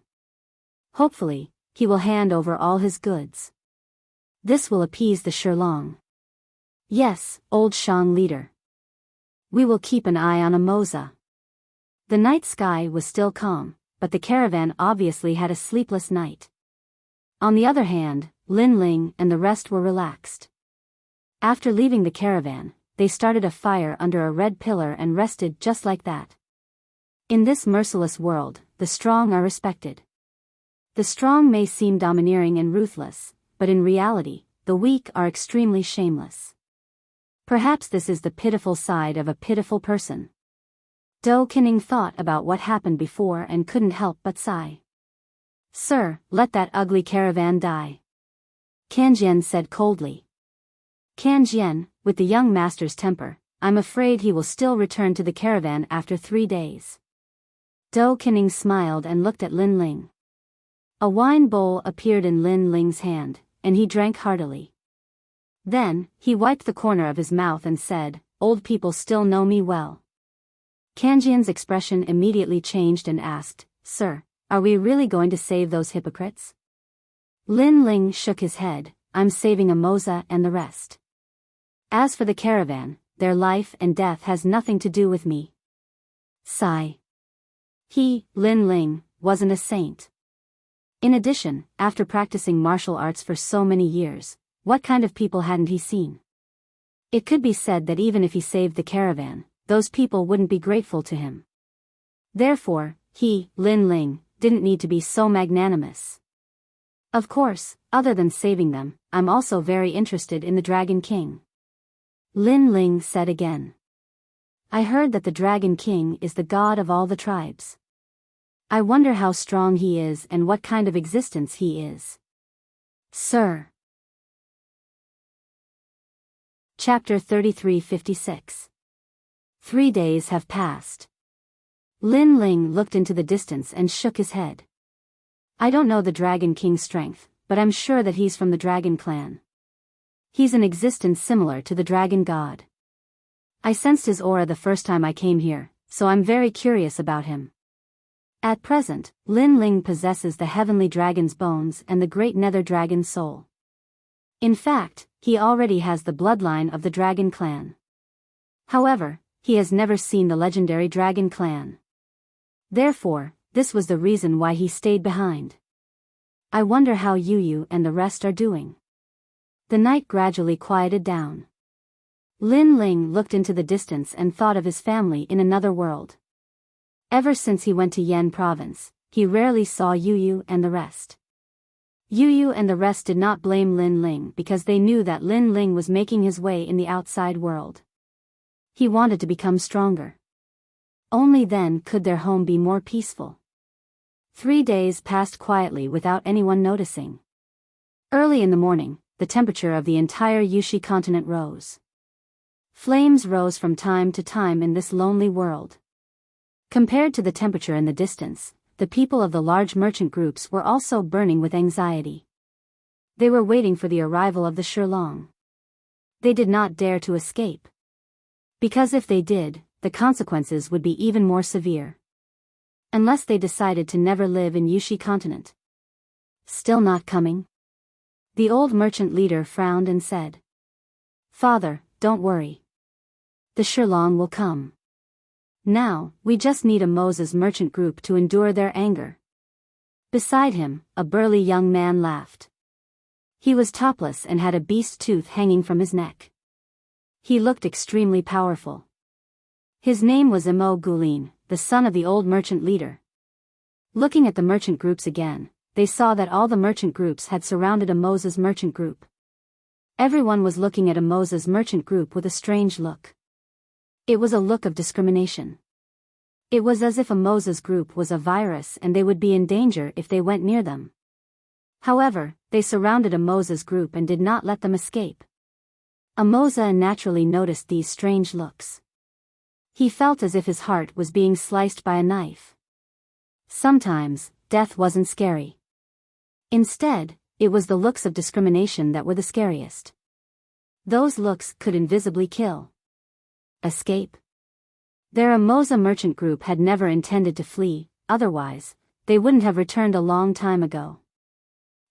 Hopefully, he will hand over all his goods. This will appease the Shirlong. Yes, old Shang leader. We will keep an eye on Amoza. The night sky was still calm, but the caravan obviously had a sleepless night. On the other hand, Lin Ling and the rest were relaxed. After leaving the caravan, they started a fire under a red pillar and rested just like that. In this merciless world, the strong are respected. The strong may seem domineering and ruthless, but in reality, the weak are extremely shameless. Perhaps this is the pitiful side of a pitiful person. Do Qining thought about what happened before and couldn't help but sigh. Sir, let that ugly caravan die. Kanjian said coldly. Kanjian, with the young master's temper, I'm afraid he will still return to the caravan after 3 days. Do Qining smiled and looked at Lin Ling. A wine bowl appeared in Lin Ling's hand, and he drank heartily. Then, he wiped the corner of his mouth and said, Old people still know me well. Kanjian's expression immediately changed and asked, Sir, are we really going to save those hypocrites? Lin Ling shook his head, I'm saving Amoza and the rest. As for the caravan, their life and death has nothing to do with me. Sigh. He, Lin Ling, wasn't a saint. In addition, after practicing martial arts for so many years, what kind of people hadn't he seen? It could be said that even if he saved the caravan, those people wouldn't be grateful to him. Therefore, he, Lin Ling, didn't need to be so magnanimous. Of course, other than saving them, I'm also very interested in the Dragon King. Lin Ling said again. I heard that the Dragon King is the god of all the tribes. I wonder how strong he is and what kind of existence he is. Sir. Chapter 3356. 3 days have passed. Lin Ling looked into the distance and shook his head. I don't know the Dragon King's strength, but I'm sure that he's from the Dragon Clan. He's an existence similar to the Dragon God. I sensed his aura the first time I came here, so I'm very curious about him. At present, Lin Ling possesses the Heavenly Dragon's bones and the Great Nether Dragon's soul. In fact, he already has the bloodline of the Dragon Clan. However, he has never seen the legendary Dragon Clan. Therefore, this was the reason why he stayed behind. I wonder how Yu and the rest are doing. The night gradually quieted down. Lin Ling looked into the distance and thought of his family in another world. Ever since he went to Yen province, he rarely saw Yu and the rest. Yu and the rest did not blame Lin Ling because they knew that Lin Ling was making his way in the outside world. He wanted to become stronger. Only then could their home be more peaceful. 3 days passed quietly without anyone noticing. Early in the morning, the temperature of the entire Yushi continent rose. Flames rose from time to time in this lonely world. Compared to the temperature in the distance, the people of the large merchant groups were also burning with anxiety. They were waiting for the arrival of the Shirlong. They did not dare to escape. Because if they did, the consequences would be even more severe. Unless they decided to never live in Yushi continent. Still not coming? The old merchant leader frowned and said. Father, don't worry. The Shirlong will come. Now, we just need a Moses merchant group to endure their anger. Beside him, a burly young man laughed. He was topless and had a beast tooth hanging from his neck. He looked extremely powerful. His name was Imo Gulin, the son of the old merchant leader. Looking at the merchant groups again, they saw that all the merchant groups had surrounded a Moses merchant group. Everyone was looking at a Moses merchant group with a strange look. It was a look of discrimination. It was as if a Moses group was a virus and they would be in danger if they went near them. However, they surrounded a Moses group and did not let them escape. Amoza naturally noticed these strange looks. He felt as if his heart was being sliced by a knife. Sometimes, death wasn't scary. Instead, it was the looks of discrimination that were the scariest. Those looks could invisibly kill. Escape? Their Amoza merchant group had never intended to flee, otherwise, they wouldn't have returned a long time ago.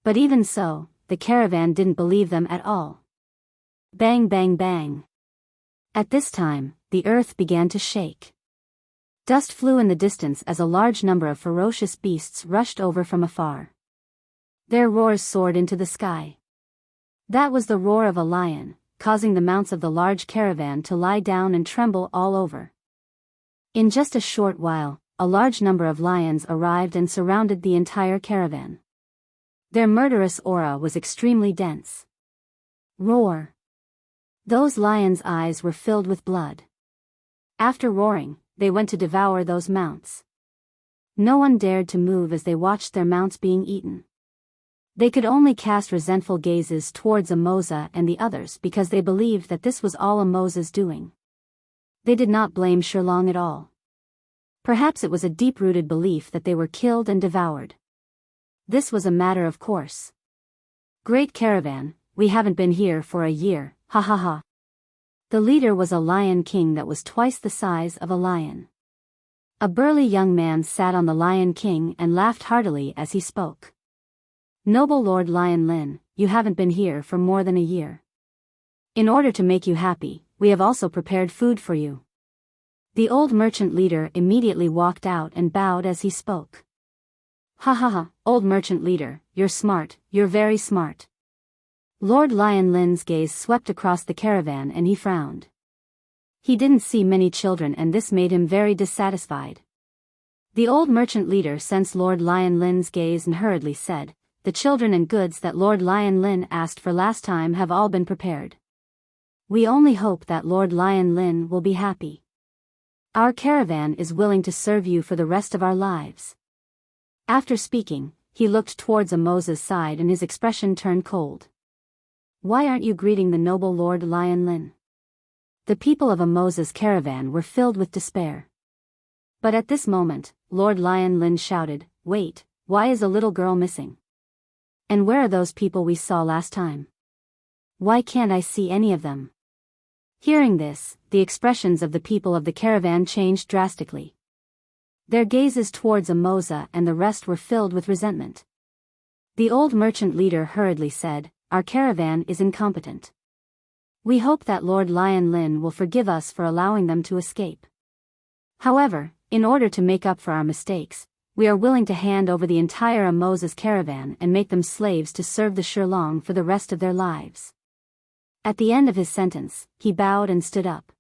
But even so, the caravan didn't believe them at all. Bang bang bang. At this time, the earth began to shake. Dust flew in the distance as a large number of ferocious beasts rushed over from afar. Their roars soared into the sky. That was the roar of a lion, causing the mounts of the large caravan to lie down and tremble all over. In just a short while, a large number of lions arrived and surrounded the entire caravan. Their murderous aura was extremely dense. Roar. Those lions' eyes were filled with blood. After roaring, they went to devour those mounts. No one dared to move as they watched their mounts being eaten. They could only cast resentful gazes towards Amoza and the others because they believed that this was all Amoza's doing. They did not blame Shirlong at all. Perhaps it was a deep-rooted belief that they were killed and devoured. This was a matter of course. Great caravan, we haven't been here for a year, ha ha ha. The leader was a lion king that was twice the size of a lion. A burly young man sat on the lion king and laughed heartily as he spoke. Noble Lord Lion Lin, you haven't been here for more than a year. In order to make you happy, we have also prepared food for you. The old merchant leader immediately walked out and bowed as he spoke. Ha ha ha, old merchant leader, you're smart, you're very smart. Lord Lion Lin's gaze swept across the caravan and he frowned. He didn't see many children and this made him very dissatisfied. The old merchant leader sensed Lord Lion Lin's gaze and hurriedly said, the children and goods that Lord Lion Lin asked for last time have all been prepared. We only hope that Lord Lion Lin will be happy. Our caravan is willing to serve you for the rest of our lives. After speaking, he looked towards Amoza's side and his expression turned cold. Why aren't you greeting the noble Lord Lion Lin? The people of Amoza's caravan were filled with despair. But at this moment, Lord Lion Lin shouted, wait, why is a little girl missing? And where are those people we saw last time? Why can't I see any of them? Hearing this, the expressions of the people of the caravan changed drastically. Their gazes towards Amoza and the rest were filled with resentment. The old merchant leader hurriedly said, our caravan is incompetent. We hope that Lord Lion Lin will forgive us for allowing them to escape. However, in order to make up for our mistakes, we are willing to hand over the entire Amoza's caravan and make them slaves to serve the Shirlong for the rest of their lives. At the end of his sentence, he bowed and stood up.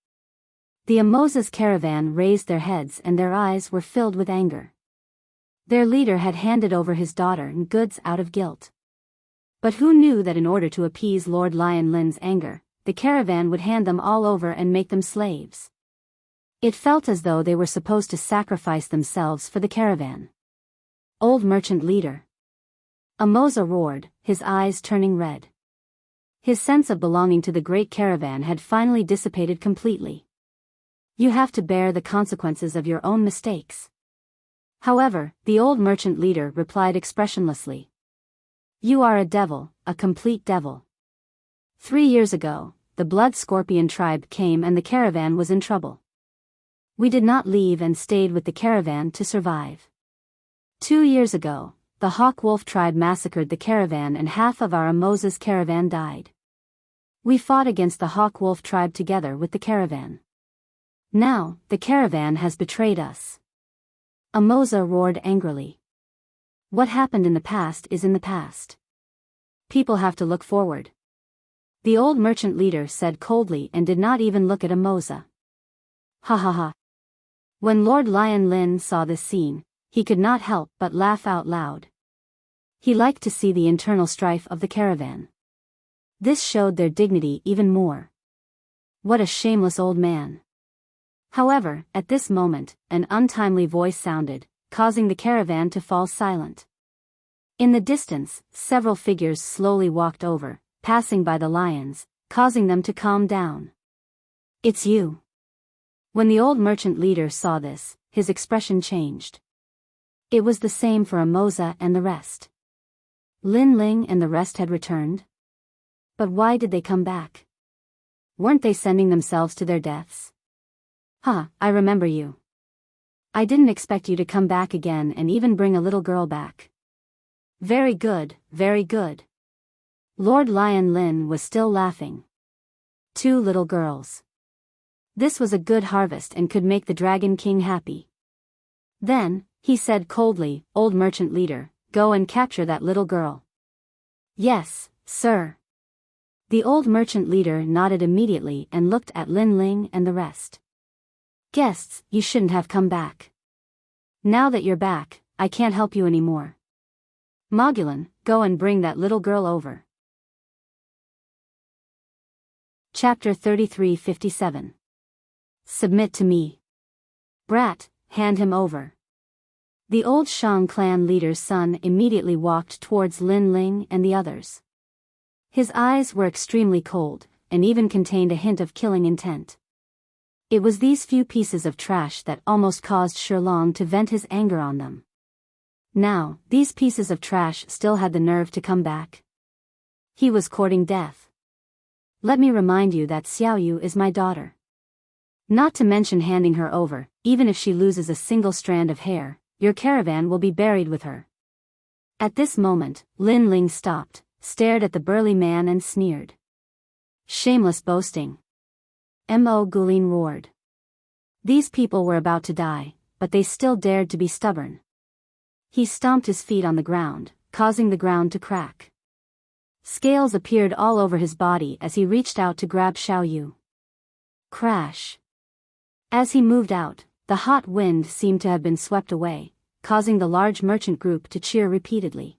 The Amoza's caravan raised their heads and their eyes were filled with anger. Their leader had handed over his daughter and goods out of guilt. But who knew that in order to appease Lord Lion Lin's anger, the caravan would hand them all over and make them slaves? It felt as though they were supposed to sacrifice themselves for the caravan. Old merchant leader. Amoza roared, his eyes turning red. His sense of belonging to the great caravan had finally dissipated completely. You have to bear the consequences of your own mistakes. However, the old merchant leader replied expressionlessly. You are a devil, a complete devil. 3 years ago, the Blood Scorpion tribe came and the caravan was in trouble. We did not leave and stayed with the caravan to survive. 2 years ago, the Hawk Wolf tribe massacred the caravan and half of our Amoza's caravan died. We fought against the Hawk Wolf tribe together with the caravan. Now, the caravan has betrayed us. Amoza roared angrily. What happened in the past is in the past. People have to look forward. The old merchant leader said coldly and did not even look at Amoza. Ha ha ha. When Lord Lion Lin saw this scene, he could not help but laugh out loud. He liked to see the internal strife of the caravan. This showed their dignity even more. What a shameless old man. However, at this moment, an untimely voice sounded, causing the caravan to fall silent. In the distance, several figures slowly walked over, passing by the lions, causing them to calm down. It's you. When the old merchant leader saw this, his expression changed. It was the same for Amoza and the rest. Lin Ling and the rest had returned. But why did they come back? Weren't they sending themselves to their deaths? I remember you. I didn't expect you to come back again and even bring a little girl back. Very good, very good. Lord Lion Lin was still laughing. 2 little girls. This was a good harvest and could make the Dragon King happy. Then, he said coldly, Old merchant leader, go and capture that little girl. Yes, sir. The old merchant leader nodded immediately and looked at Lin Ling and the rest. Guests, you shouldn't have come back. Now that you're back, I can't help you anymore. Mogulin, go and bring that little girl over. Chapter 3357. Submit to me. Brat, hand him over. The old Shang clan leader's son immediately walked towards Lin Ling and the others. His eyes were extremely cold, and even contained a hint of killing intent. It was these few pieces of trash that almost caused Shilong to vent his anger on them. Now, these pieces of trash still had the nerve to come back. He was courting death. Let me remind you that Xiaoyu is my daughter. Not to mention handing her over, even if she loses a single strand of hair, your caravan will be buried with her. At this moment, Lin Ling stopped, stared at the burly man and sneered. Shameless boasting. Mo Gulin roared. These people were about to die, but they still dared to be stubborn. He stomped his feet on the ground, causing the ground to crack. Scales appeared all over his body as he reached out to grab Xiaoyu. Crash. As he moved out, the hot wind seemed to have been swept away, causing the large merchant group to cheer repeatedly.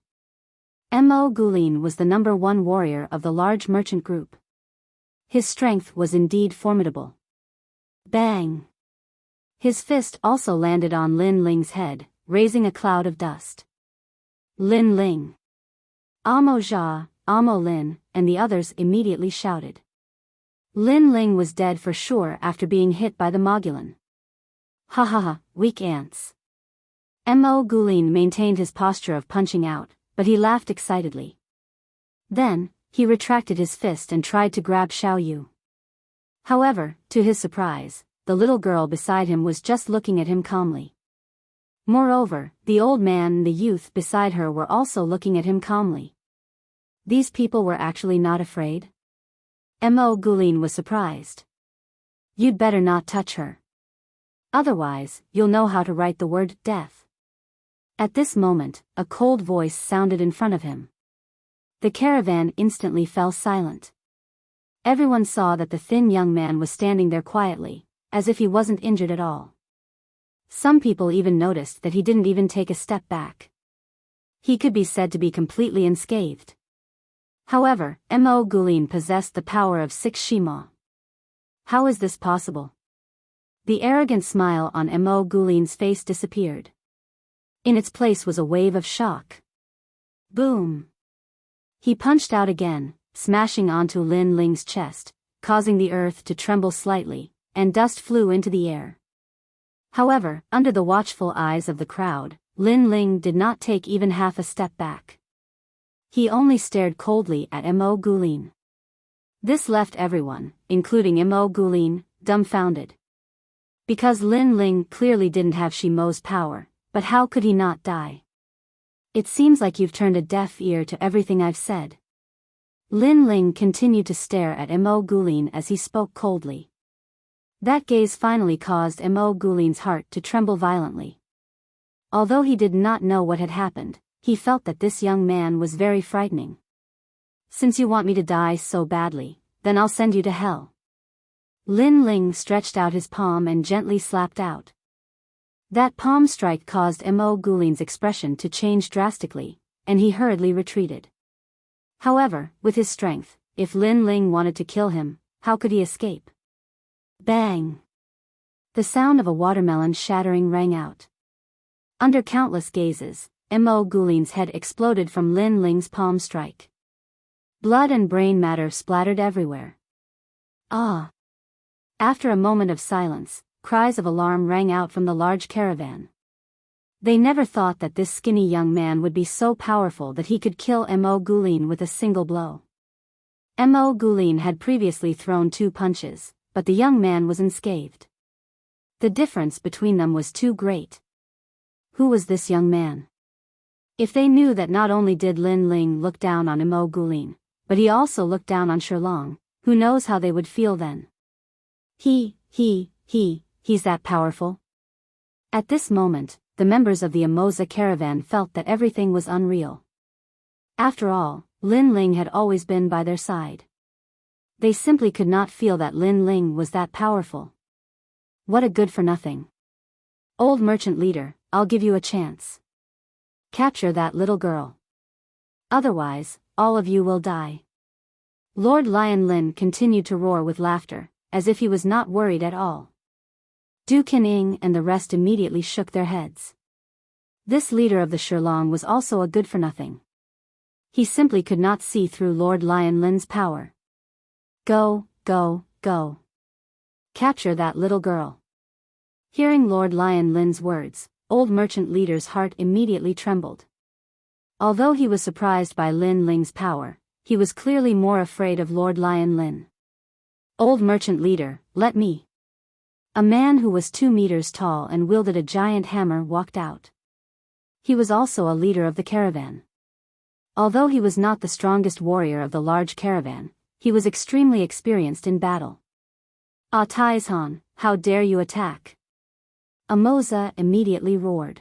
Mo Gulin was the #1 warrior of the large merchant group. His strength was indeed formidable. Bang! His fist also landed on Lin Ling's head, raising a cloud of dust. Lin Ling! Amo Jia, Amo Lin, and the others immediately shouted. Lin Ling was dead for sure after being hit by the Mogulin. Ha ha ha, weak ants. Mo Gulin maintained his posture of punching out, but he laughed excitedly. Then, he retracted his fist and tried to grab Xiaoyu. However, to his surprise, the little girl beside him was just looking at him calmly. Moreover, the old man and the youth beside her were also looking at him calmly. These people were actually not afraid? Mo Gulin was surprised. You'd better not touch her. Otherwise, you'll know how to write the word death. At this moment, a cold voice sounded in front of him. The caravan instantly fell silent. Everyone saw that the thin young man was standing there quietly, as if he wasn't injured at all. Some people even noticed that he didn't even take a step back. He could be said to be completely unscathed. However, Mo Gulin possessed the power of 6 Shima. How is this possible? The arrogant smile on Mo Gulin's face disappeared. In its place was a wave of shock. Boom! He punched out again, smashing onto Lin Ling's chest, causing the earth to tremble slightly, and dust flew into the air. However, under the watchful eyes of the crowd, Lin Ling did not take even half a step back. He only stared coldly at Mo Gulin. This left everyone, including Mo Gulin, dumbfounded. Because Lin Ling clearly didn't have Shimo's power, but how could he not die? It seems like you've turned a deaf ear to everything I've said. Lin Ling continued to stare at Mo Gulin as he spoke coldly. That gaze finally caused Mo Gulin's heart to tremble violently. Although he did not know what had happened, he felt that this young man was very frightening. Since you want me to die so badly, then I'll send you to hell. Lin Ling stretched out his palm and gently slapped out. That palm strike caused Mo Gulin's expression to change drastically, and he hurriedly retreated. However, with his strength, if Lin Ling wanted to kill him, how could he escape? Bang! The sound of a watermelon shattering rang out. Under countless gazes, Mo Gulin's head exploded from Lin Ling's palm strike. Blood and brain matter splattered everywhere. Ah! After a moment of silence, cries of alarm rang out from the large caravan. They never thought that this skinny young man would be so powerful that he could kill Mo Gulin with a single blow. Mo Gulin had previously thrown 2 punches, but the young man was unscathed. The difference between them was too great. Who was this young man? If they knew that not only did Lin Ling look down on Imo Gulin, but he also looked down on Shirlong, who knows how they would feel then? He's that powerful? At this moment, the members of the Emoza caravan felt that everything was unreal. After all, Lin Ling had always been by their side. They simply could not feel that Lin Ling was that powerful. What a good-for-nothing. Old merchant leader, I'll give you a chance. Capture that little girl. Otherwise, all of you will die. Lord Lion Lin continued to roar with laughter, as if he was not worried at all. Du Kening and the rest immediately shook their heads. This leader of the Shirlong was also a good-for-nothing. He simply could not see through Lord Lion Lin's power. Go. Capture that little girl. Hearing Lord Lion Lin's words, old merchant leader's heart immediately trembled. Although he was surprised by Lin Ling's power, he was clearly more afraid of Lord Lion Lin. Old merchant leader, let me. A man who was 2 meters tall and wielded a giant hammer walked out. He was also a leader of the caravan. Although he was not the strongest warrior of the large caravan, he was extremely experienced in battle. Taizhan, how dare you attack? Emoza immediately roared.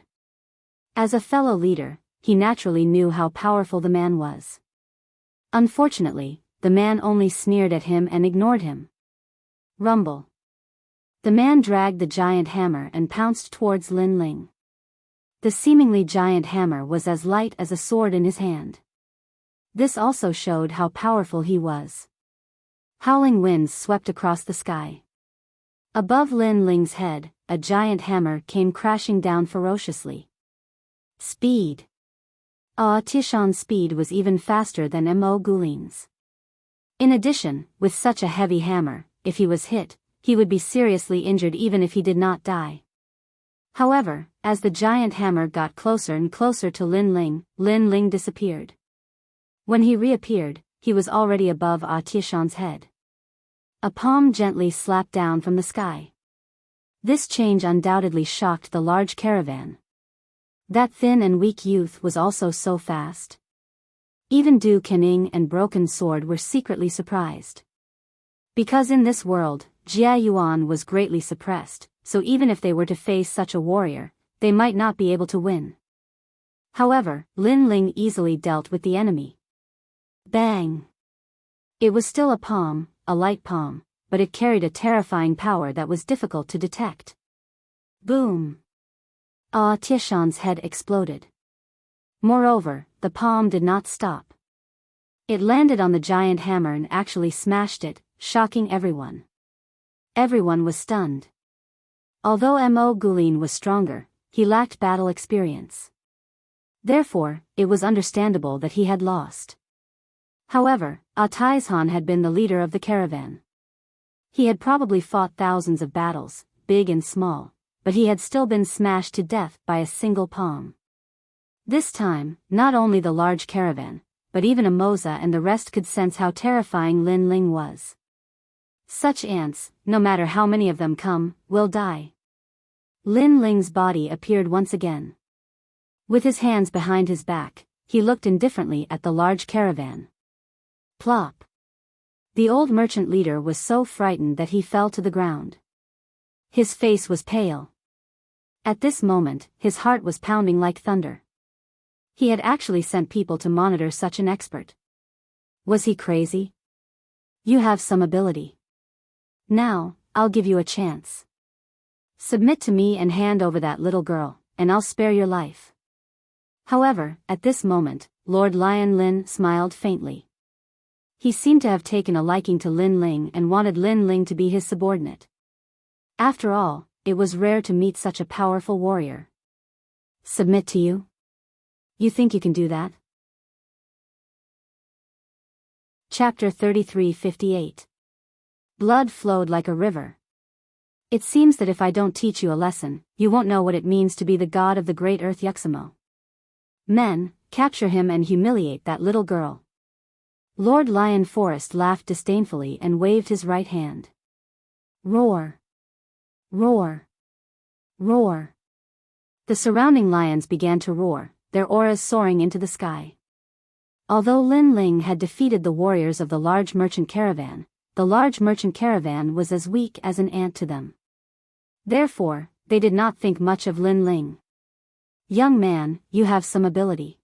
As a fellow leader, he naturally knew how powerful the man was. Unfortunately, the man only sneered at him and ignored him. Rumble. The man dragged the giant hammer and pounced towards Lin Ling. The seemingly giant hammer was as light as a sword in his hand. This also showed how powerful he was. Howling winds swept across the sky. Above Lin Ling's head, a giant hammer came crashing down ferociously. Speed. Tishan's speed was even faster than Mo Gulin's. In addition, with such a heavy hammer, if he was hit, he would be seriously injured even if he did not die. However, as the giant hammer got closer and closer to Lin Ling disappeared. When he reappeared, he was already above Tishan's head. A palm gently slapped down from the sky. This change undoubtedly shocked the large caravan. That thin and weak youth was also so fast. Even Du Kening and Broken Sword were secretly surprised. Because in this world, Jia Yuan was greatly suppressed, so even if they were to face such a warrior, they might not be able to win. However, Lin Ling easily dealt with the enemy. Bang! It was still a light palm, but it carried a terrifying power that was difficult to detect. Boom! Tishan's head exploded. Moreover, the palm did not stop. It landed on the giant hammer and actually smashed it, shocking everyone. Everyone was stunned. Although Mo Gulin was stronger, he lacked battle experience. Therefore, it was understandable that he had lost. However, Taizhan had been the leader of the caravan. He had probably fought thousands of battles, big and small, but he had still been smashed to death by a single palm. This time, not only the large caravan, but even Emoza and the rest could sense how terrifying Lin Ling was. Such ants, no matter how many of them come, will die. Lin Ling's body appeared once again. With his hands behind his back, he looked indifferently at the large caravan. Plop. The old merchant leader was so frightened that he fell to the ground. His face was pale. At this moment, his heart was pounding like thunder. He had actually sent people to monitor such an expert. Was he crazy? You have some ability. Now, I'll give you a chance. Submit to me and hand over that little girl, and I'll spare your life. However, at this moment, Lord Lion Lin smiled faintly. He seemed to have taken a liking to Lin Ling and wanted Lin Ling to be his subordinate. After all, it was rare to meet such a powerful warrior. Submit to you? You think you can do that? Chapter 33:58. Blood flowed like a river. It seems that if I don't teach you a lesson, you won't know what it means to be the god of the great earth Yuxamo. Men, capture him and humiliate that little girl. Lord Lion Forest laughed disdainfully and waved his right hand. Roar! Roar! Roar. The surrounding lions began to roar, their auras soaring into the sky. Although Lin Ling had defeated the warriors of the large merchant caravan, the large merchant caravan was as weak as an ant to them. Therefore, they did not think much of Lin Ling. Young man, you have some ability.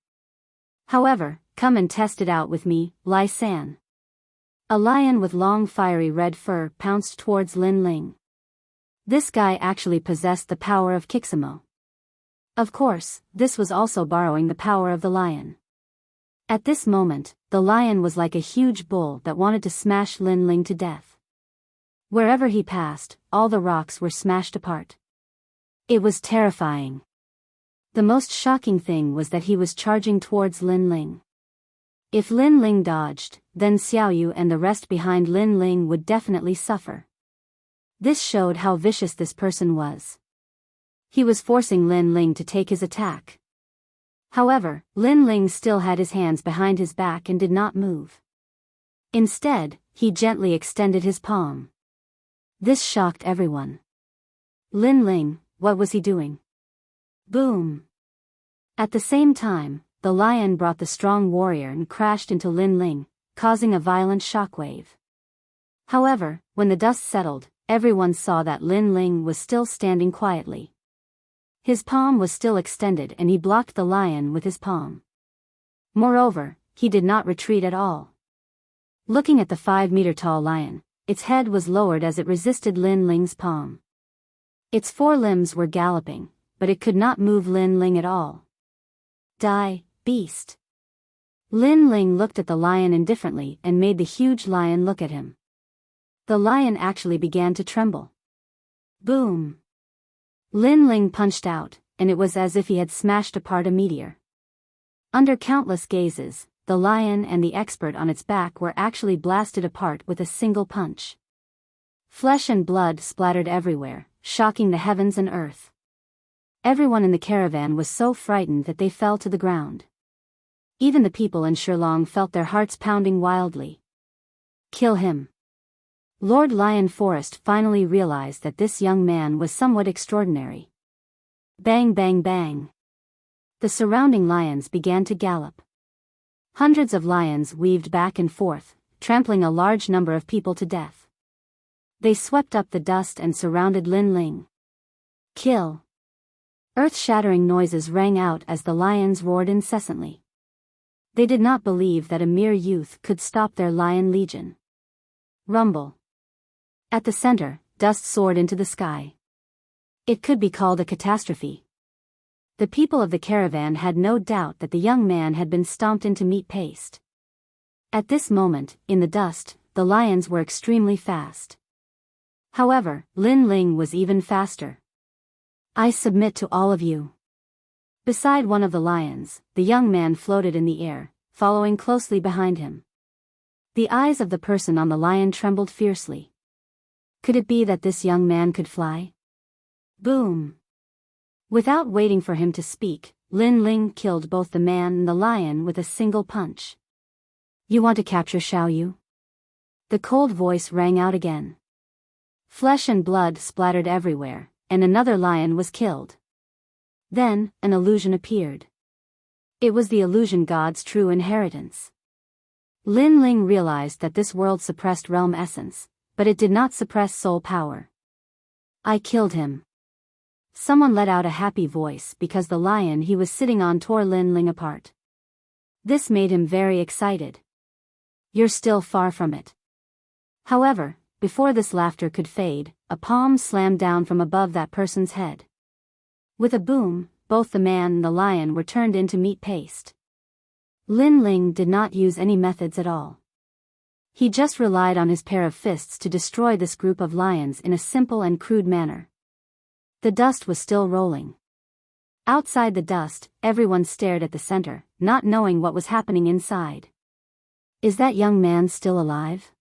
However, come and test it out with me, Lai San. A lion with long fiery red fur pounced towards Lin Ling. This guy actually possessed the power of Kixamo. Of course, this was also borrowing the power of the lion. At this moment, the lion was like a huge bull that wanted to smash Lin Ling to death. Wherever he passed, all the rocks were smashed apart. It was terrifying. The most shocking thing was that he was charging towards Lin Ling. If Lin Ling dodged, then Xiaoyu and the rest behind Lin Ling would definitely suffer. This showed how vicious this person was. He was forcing Lin Ling to take his attack. However, Lin Ling still had his hands behind his back and did not move. Instead, he gently extended his palm. This shocked everyone. Lin Ling, what was he doing? Boom! At the same time, the lion brought the strong warrior and crashed into Lin Ling, causing a violent shockwave. However, when the dust settled, everyone saw that Lin Ling was still standing quietly. His palm was still extended and he blocked the lion with his palm. Moreover, he did not retreat at all. Looking at the 5-meter-tall lion, its head was lowered as it resisted Lin Ling's palm. Its 4 limbs were galloping, but it could not move Lin Ling at all. Die, beast. Lin Ling looked at the lion indifferently and made the huge lion look at him. The lion actually began to tremble. Boom! Lin Ling punched out, and it was as if he had smashed apart a meteor. Under countless gazes, the lion and the expert on its back were actually blasted apart with a single punch. Flesh and blood splattered everywhere, shocking the heavens and earth. Everyone in the caravan was so frightened that they fell to the ground. Even the people in Shilong felt their hearts pounding wildly. Kill him. Lord Lion Forest finally realized that this young man was somewhat extraordinary. Bang bang bang. The surrounding lions began to gallop. Hundreds of lions weaved back and forth, trampling a large number of people to death. They swept up the dust and surrounded Lin Ling. Kill. Earth-shattering noises rang out as the lions roared incessantly. They did not believe that a mere youth could stop their lion legion. Rumble. At the center, dust soared into the sky. It could be called a catastrophe. The people of the caravan had no doubt that the young man had been stomped into meat paste. At this moment, in the dust, the lions were extremely fast. However, Lin Ling was even faster. I submit to all of you. Beside one of the lions, the young man floated in the air, following closely behind him. The eyes of the person on the lion trembled fiercely. Could it be that this young man could fly? Boom! Without waiting for him to speak, Lin Ling killed both the man and the lion with a single punch. You want to capture Xiaoyu? The cold voice rang out again. Flesh and blood splattered everywhere, and another lion was killed. Then, an illusion appeared. It was the illusion god's true inheritance. Lin Ling realized that this world suppressed realm essence, but it did not suppress soul power. I killed him. Someone let out a happy voice because the lion he was sitting on tore Lin Ling apart. This made him very excited. You're still far from it. However, before this laughter could fade, a palm slammed down from above that person's head. With a boom, both the man and the lion were turned into meat paste. Lin Ling did not use any methods at all. He just relied on his pair of fists to destroy this group of lions in a simple and crude manner. The dust was still rolling. Outside the dust, everyone stared at the center, not knowing what was happening inside. Is that young man still alive?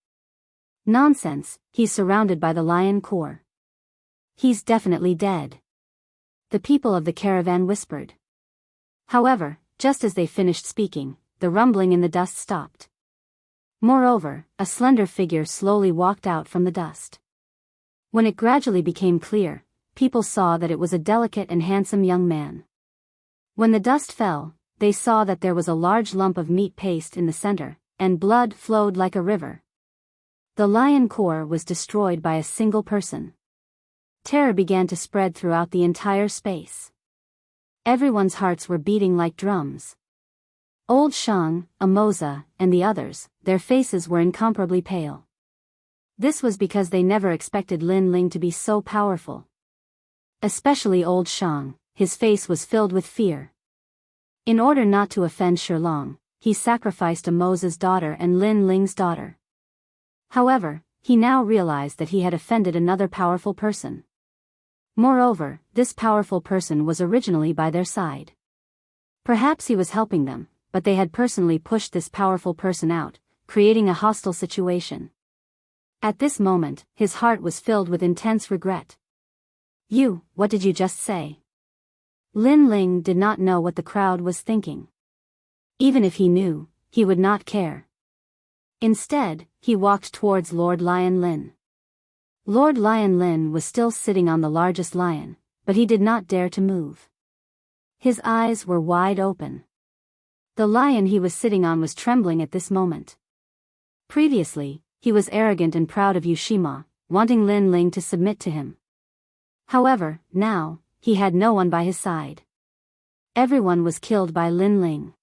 Nonsense, he's surrounded by the lion core. He's definitely dead. The people of the caravan whispered. However, just as they finished speaking, the rumbling in the dust stopped. Moreover, a slender figure slowly walked out from the dust. When it gradually became clear, people saw that it was a delicate and handsome young man. When the dust fell, they saw that there was a large lump of meat paste in the center, and blood flowed like a river. The lion core was destroyed by a single person. Terror began to spread throughout the entire space. Everyone's hearts were beating like drums. Old Shang, Amoza, and the others, their faces were incomparably pale. This was because they never expected Lin Ling to be so powerful. Especially old Shang, his face was filled with fear. In order not to offend Shilong, he sacrificed Amoza's daughter and Lin Ling's daughter. However, he now realized that he had offended another powerful person. Moreover, this powerful person was originally by their side. Perhaps he was helping them, but they had personally pushed this powerful person out, creating a hostile situation. At this moment, his heart was filled with intense regret. What did you just say? Lin Ling did not know what the crowd was thinking. Even if he knew, he would not care. Instead, he walked towards Lord Lion Lin. Lord Lion Lin was still sitting on the largest lion, but he did not dare to move. His eyes were wide open. The lion he was sitting on was trembling at this moment. Previously, he was arrogant and proud of Yushima, wanting Lin Ling to submit to him. However, now, he had no one by his side. Everyone was killed by Lin Ling.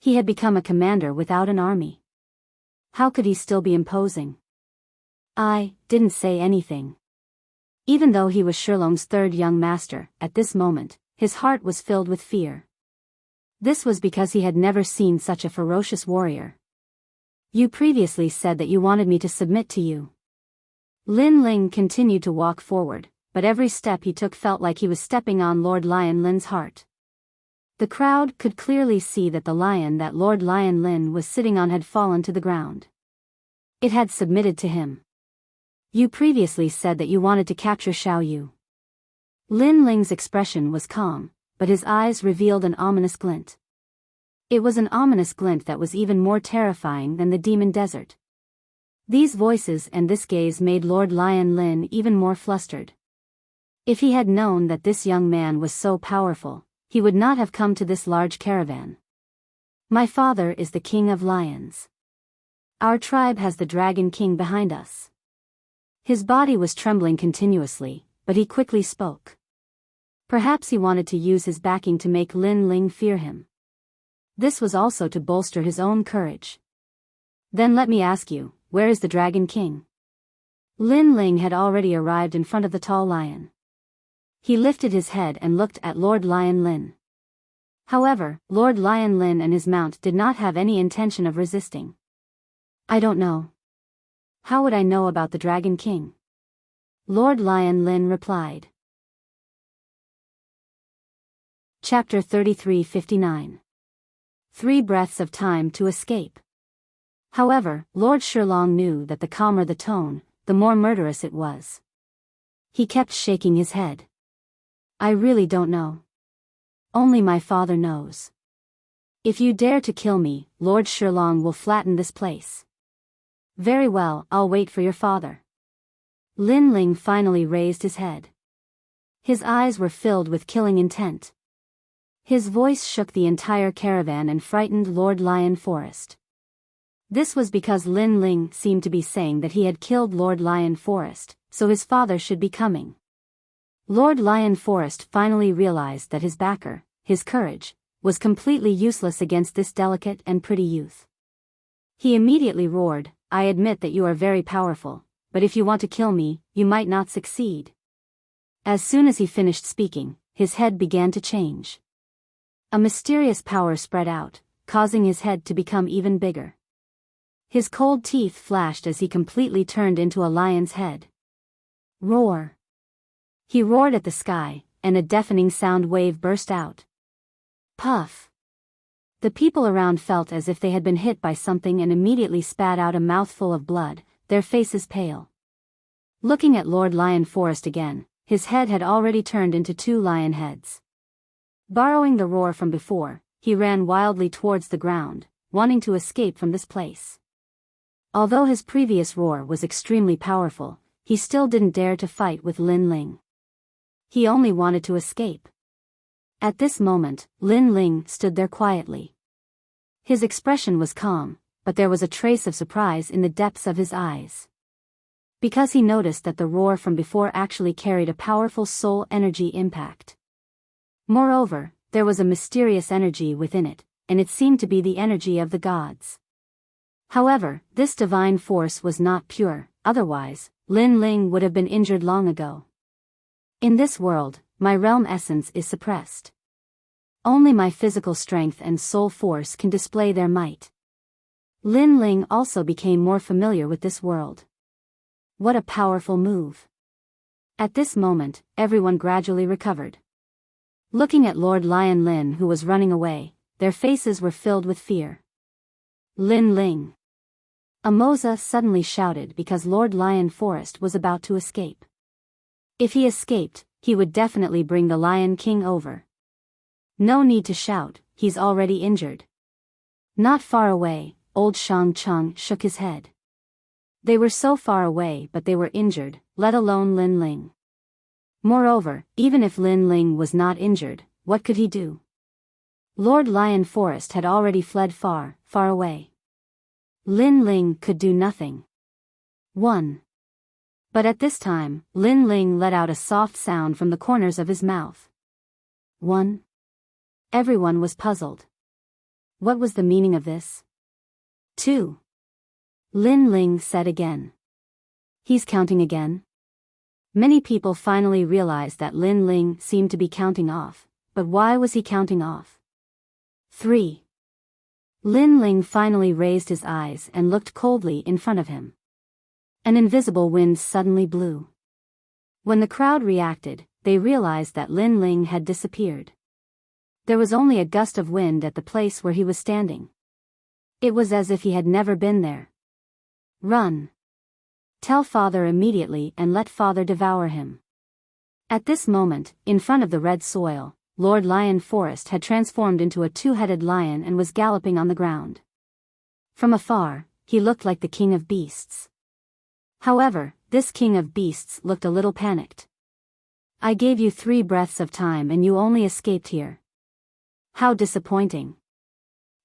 He had become a commander without an army. How could he still be imposing? I didn't say anything. Even though he was Shilong's third young master, at this moment, his heart was filled with fear. This was because he had never seen such a ferocious warrior. You previously said that you wanted me to submit to you. Lin Ling continued to walk forward, but every step he took felt like he was stepping on Lord Lion Lin's heart. The crowd could clearly see that the lion that Lord Lion Lin was sitting on had fallen to the ground. It had submitted to him. You previously said that you wanted to capture Xiao Yu. Lin Ling's expression was calm, but his eyes revealed an ominous glint. It was an ominous glint that was even more terrifying than the demon desert. These voices and this gaze made Lord Lion Lin even more flustered. If he had known that this young man was so powerful, he would not have come to this large caravan. My father is the king of lions. Our tribe has the Dragon King behind us. His body was trembling continuously, but he quickly spoke. Perhaps he wanted to use his backing to make Lin Ling fear him. This was also to bolster his own courage. Then let me ask you, where is the Dragon King? Lin Ling had already arrived in front of the tall lion. He lifted his head and looked at Lord Lion Lin. However, Lord Lion Lin and his mount did not have any intention of resisting. I don't know. How would I know about the Dragon King? Lord Lion Lin replied. Chapter 33:59. 3 breaths of time to escape. However, Lord Shilong knew that the calmer the tone, the more murderous it was. He kept shaking his head. I really don't know. Only my father knows. If you dare to kill me, Lord Shilong will flatten this place. Very well, I'll wait for your father. Lin Ling finally raised his head. His eyes were filled with killing intent. His voice shook the entire caravan and frightened Lord Lion Forest. This was because Lin Ling seemed to be saying that he had killed Lord Lion Forest, so his father should be coming. Lord Lion Forest finally realized that his backer, his courage, was completely useless against this delicate and pretty youth. He immediately roared, I admit that you are very powerful, but if you want to kill me, you might not succeed. As soon as he finished speaking, his head began to change. A mysterious power spread out, causing his head to become even bigger. His cold teeth flashed as he completely turned into a lion's head. Roar! He roared at the sky, and a deafening sound wave burst out. Puff! The people around felt as if they had been hit by something and immediately spat out a mouthful of blood, their faces pale. Looking at Lord Lion Forest again, his head had already turned into 2 lion heads. Borrowing the roar from before, he ran wildly towards the ground, wanting to escape from this place. Although his previous roar was extremely powerful, he still didn't dare to fight with Lin Ling. He only wanted to escape. At this moment, Lin Ling stood there quietly. His expression was calm, but there was a trace of surprise in the depths of his eyes. Because he noticed that the roar from before actually carried a powerful soul energy impact. Moreover, there was a mysterious energy within it, and it seemed to be the energy of the gods. However, this divine force was not pure, otherwise, Lin Ling would have been injured long ago. In this world, my realm essence is suppressed. Only my physical strength and soul force can display their might. Lin Ling also became more familiar with this world. What a powerful move. At this moment, everyone gradually recovered. Looking at Lord Lion Lin who was running away, their faces were filled with fear. Lin Ling. Amoza suddenly shouted because Lord Lion Forest was about to escape. If he escaped, he would definitely bring the Lion King over. No need to shout, he's already injured. Not far away, old Shang Chung shook his head. They were so far away but they were injured, let alone Lin Ling. Moreover, even if Lin Ling was not injured, what could he do? Lord Lion Forest had already fled far, far away. Lin Ling could do nothing. 1. But at this time, Lin Ling let out a soft sound from the corners of his mouth. 1. Everyone was puzzled. What was the meaning of this? 2. Lin Ling said again. He's counting again? Many people finally realized that Lin Ling seemed to be counting off, but why was he counting off? 3. Lin Ling finally raised his eyes and looked coldly in front of him. An invisible wind suddenly blew. When the crowd reacted, they realized that Lin Ling had disappeared. There was only a gust of wind at the place where he was standing. It was as if he had never been there. Run. Tell father immediately and let father devour him. At this moment, in front of the red soil, Lord Lion Forest had transformed into a two-headed lion and was galloping on the ground. From afar, he looked like the king of beasts. However, this king of beasts looked a little panicked. I gave you 3 breaths of time and you only escaped here. How disappointing.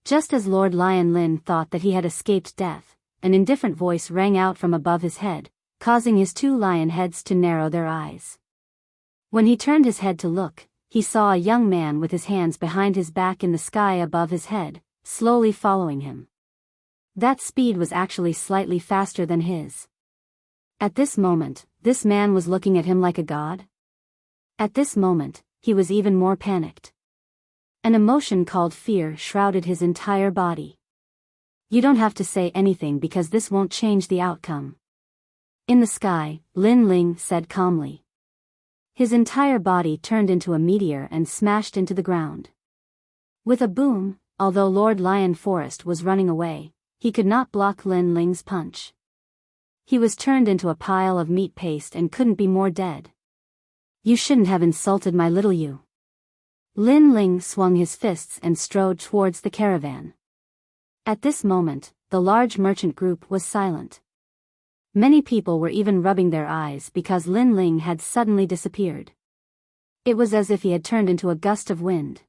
Just as Lord Lion Lin thought that he had escaped death, an indifferent voice rang out from above his head, causing his 2 lion heads to narrow their eyes. When he turned his head to look, he saw a young man with his hands behind his back in the sky above his head, slowly following him. That speed was actually slightly faster than his. At this moment, this man was looking at him like a god. At this moment, he was even more panicked. An emotion called fear shrouded his entire body. You don't have to say anything because this won't change the outcome. In the sky, Lin Ling said calmly. His entire body turned into a meteor and smashed into the ground. With a boom, although Lord Lion Forest was running away, he could not block Lin Ling's punch. He was turned into a pile of meat paste and couldn't be more dead. You shouldn't have insulted my little you. Lin Ling swung his fists and strode towards the caravan. At this moment, the large merchant group was silent. Many people were even rubbing their eyes because Lin Ling had suddenly disappeared. It was as if he had turned into a gust of wind.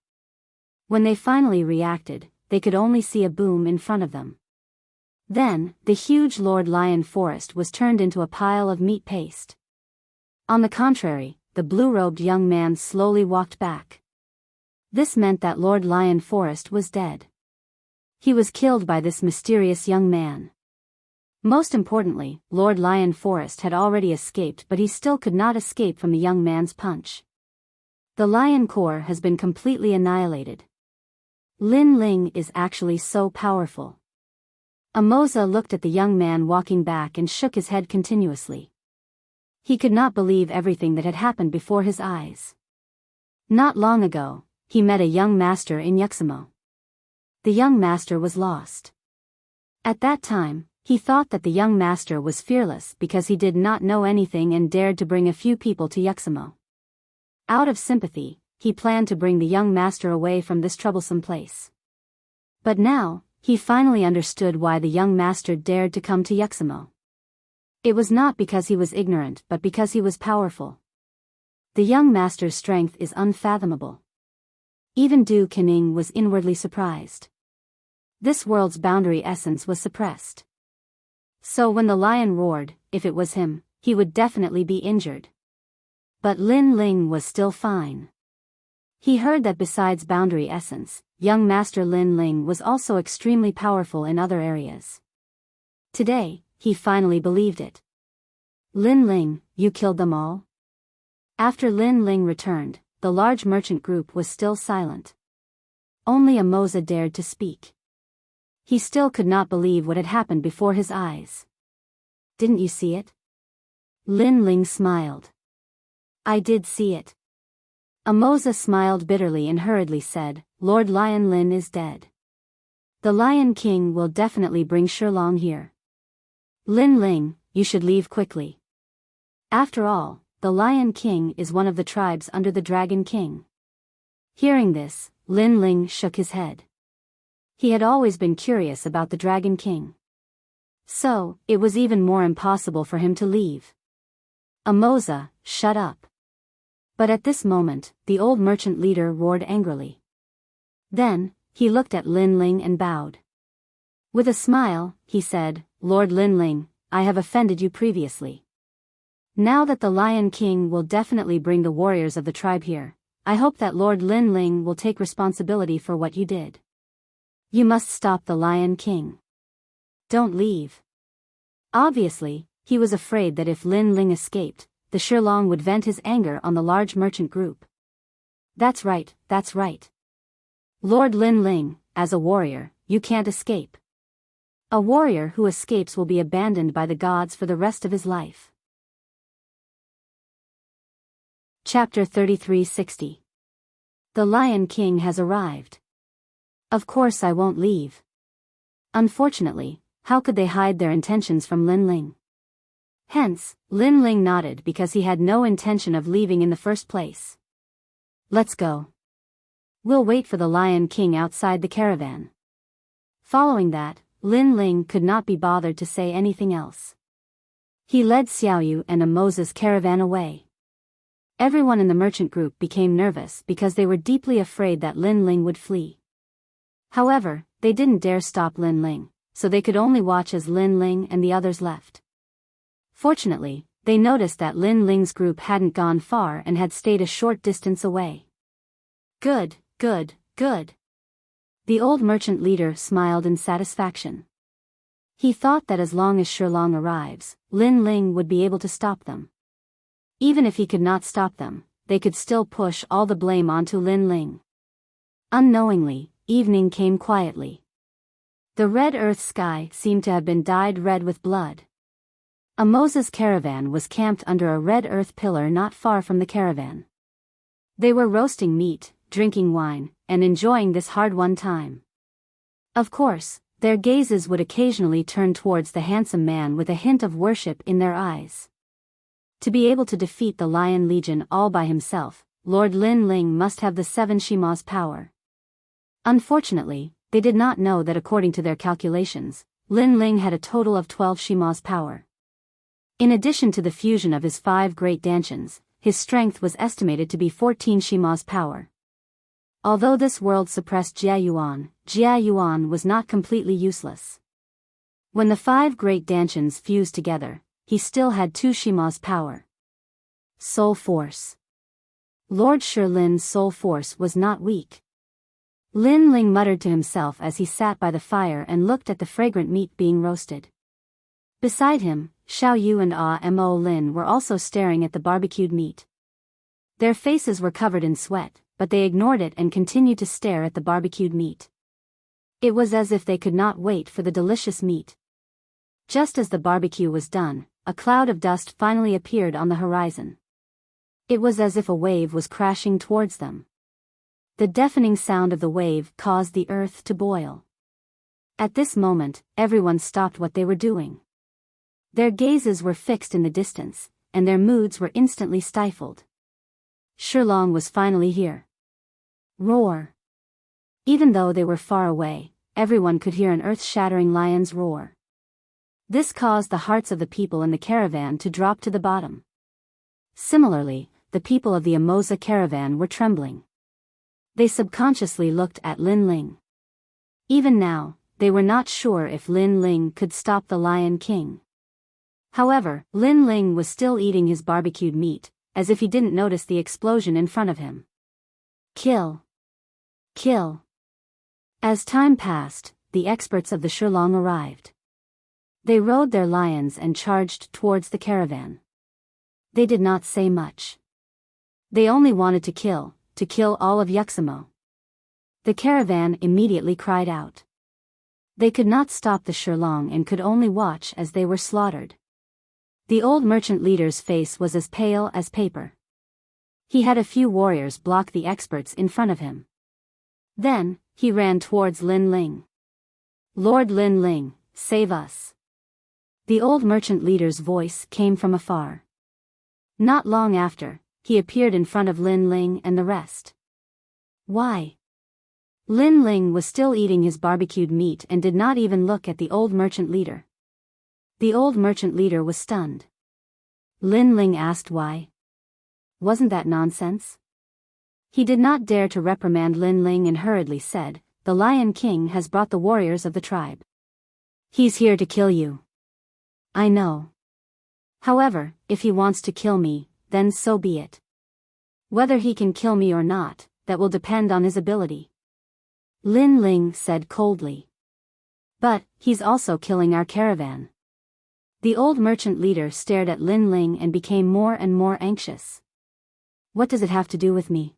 When they finally reacted, they could only see a boom in front of them. Then, the huge Lord Lion Forest was turned into a pile of meat paste. On the contrary, the blue-robed young man slowly walked back. This meant that Lord Lion Forest was dead. He was killed by this mysterious young man. Most importantly, Lord Lion Forest had already escaped, but he still could not escape from the young man's punch. The lion core has been completely annihilated. Lin Ling is actually so powerful. Amoza looked at the young man walking back and shook his head continuously. He could not believe everything that had happened before his eyes. Not long ago, he met a young master in Yuxamo. The young master was lost. At that time, he thought that the young master was fearless because he did not know anything and dared to bring a few people to Yuxamo. Out of sympathy, he planned to bring the young master away from this troublesome place. But now, he finally understood why the young master dared to come to Yuxamo. It was not because he was ignorant but because he was powerful. The young master's strength is unfathomable. Even Du Kening was inwardly surprised. This world's boundary essence was suppressed. So when the lion roared, if it was him, he would definitely be injured. But Lin Ling was still fine. He heard that besides boundary essence, young master Lin Ling was also extremely powerful in other areas. Today, he finally believed it. Lin Ling, you killed them all? After Lin Ling returned, the large merchant group was still silent. Only Amoza dared to speak. He still could not believe what had happened before his eyes. Didn't you see it? Lin Ling smiled. I did see it. Amoza smiled bitterly and hurriedly said, Lord Lion Lin is dead. The Lion King will definitely bring Shilong here. Lin Ling, you should leave quickly. After all, the Lion King is one of the tribes under the Dragon King. Hearing this, Lin Ling shook his head. He had always been curious about the Dragon King. So, it was even more impossible for him to leave. Amoza, shut up. But at this moment, the old merchant leader roared angrily. Then, he looked at Lin Ling and bowed. With a smile, he said, Lord Lin Ling, I have offended you previously. Now that the Lion King will definitely bring the warriors of the tribe here, I hope that Lord Lin Ling will take responsibility for what you did. You must stop the Lion King. Don't leave. Obviously, he was afraid that if Lin Ling escaped, the Shilong would vent his anger on the large merchant group. That's right, that's right. Lord Lin Ling, as a warrior, you can't escape. A warrior who escapes will be abandoned by the gods for the rest of his life. Chapter 3360. The Lion King has arrived. Of course I won't leave. Unfortunately, how could they hide their intentions from Lin Ling? Hence, Lin Ling nodded because he had no intention of leaving in the first place. Let's go. We'll wait for the Lion King outside the caravan. Following that, Lin Ling could not be bothered to say anything else. He led Xiaoyu and Amoza's caravan away. Everyone in the merchant group became nervous because they were deeply afraid that Lin Ling would flee. However, they didn't dare stop Lin Ling, so they could only watch as Lin Ling and the others left. Fortunately, they noticed that Lin Ling's group hadn't gone far and had stayed a short distance away. Good, good, good. The old merchant leader smiled in satisfaction. He thought that as long as Shilong arrives, Lin Ling would be able to stop them. Even if he could not stop them, they could still push all the blame onto Lin Ling. Unknowingly, evening came quietly. The red earth sky seemed to have been dyed red with blood. Amoza's caravan was camped under a red earth pillar not far from the caravan. They were roasting meat, drinking wine, and enjoying this hard-won time. Of course, their gazes would occasionally turn towards the handsome man with a hint of worship in their eyes. To be able to defeat the Lion Legion all by himself, Lord Lin Ling must have the 7 Shima's power. Unfortunately, they did not know that according to their calculations, Lin Ling had a total of 12 Shima's power. In addition to the fusion of his 5 great dantians, his strength was estimated to be 14 Shima's power. Although this world suppressed Jia Yuan was not completely useless. When the 5 great dantians fused together, he still had 2 Shima's power. Soul Force. Lord Shilin's soul force was not weak. Lin Ling muttered to himself as he sat by the fire and looked at the fragrant meat being roasted. Beside him, Xiao Yu and Mo Lin were also staring at the barbecued meat. Their faces were covered in sweat, but they ignored it and continued to stare at the barbecued meat. It was as if they could not wait for the delicious meat. Just as the barbecue was done, a cloud of dust finally appeared on the horizon. It was as if a wave was crashing towards them. The deafening sound of the wave caused the earth to boil. At this moment, everyone stopped what they were doing. Their gazes were fixed in the distance, and their moods were instantly stifled. Shilong was finally here. Roar. Even though they were far away, everyone could hear an earth-shattering lion's roar. This caused the hearts of the people in the caravan to drop to the bottom. Similarly, the people of the Emoza caravan were trembling. They subconsciously looked at Lin Ling. Even now, they were not sure if Lin Ling could stop the Lion King. However, Lin Ling was still eating his barbecued meat, as if he didn't notice the explosion in front of him. Kill! Kill! As time passed, the experts of the Shilong arrived. They rode their lions and charged towards the caravan. They did not say much. They only wanted to kill all of Yuxamo. The caravan immediately cried out. They could not stop the Shilong and could only watch as they were slaughtered. The old merchant leader's face was as pale as paper. He had a few warriors block the experts in front of him. Then, he ran towards Lin Ling. Lord Lin Ling, save us. The old merchant leader's voice came from afar. Not long after, he appeared in front of Lin Ling and the rest. Why? Lin Ling was still eating his barbecued meat and did not even look at the old merchant leader. The old merchant leader was stunned. Lin Ling asked why. Wasn't that nonsense? He did not dare to reprimand Lin Ling and hurriedly said, "The Lion King has brought the warriors of the tribe. He's here to kill you." "I know. However, if he wants to kill me, then so be it. Whether he can kill me or not, that will depend on his ability," Lin Ling said coldly. "But, he's also killing our caravan." The old merchant leader stared at Lin Ling and became more and more anxious. "What does it have to do with me?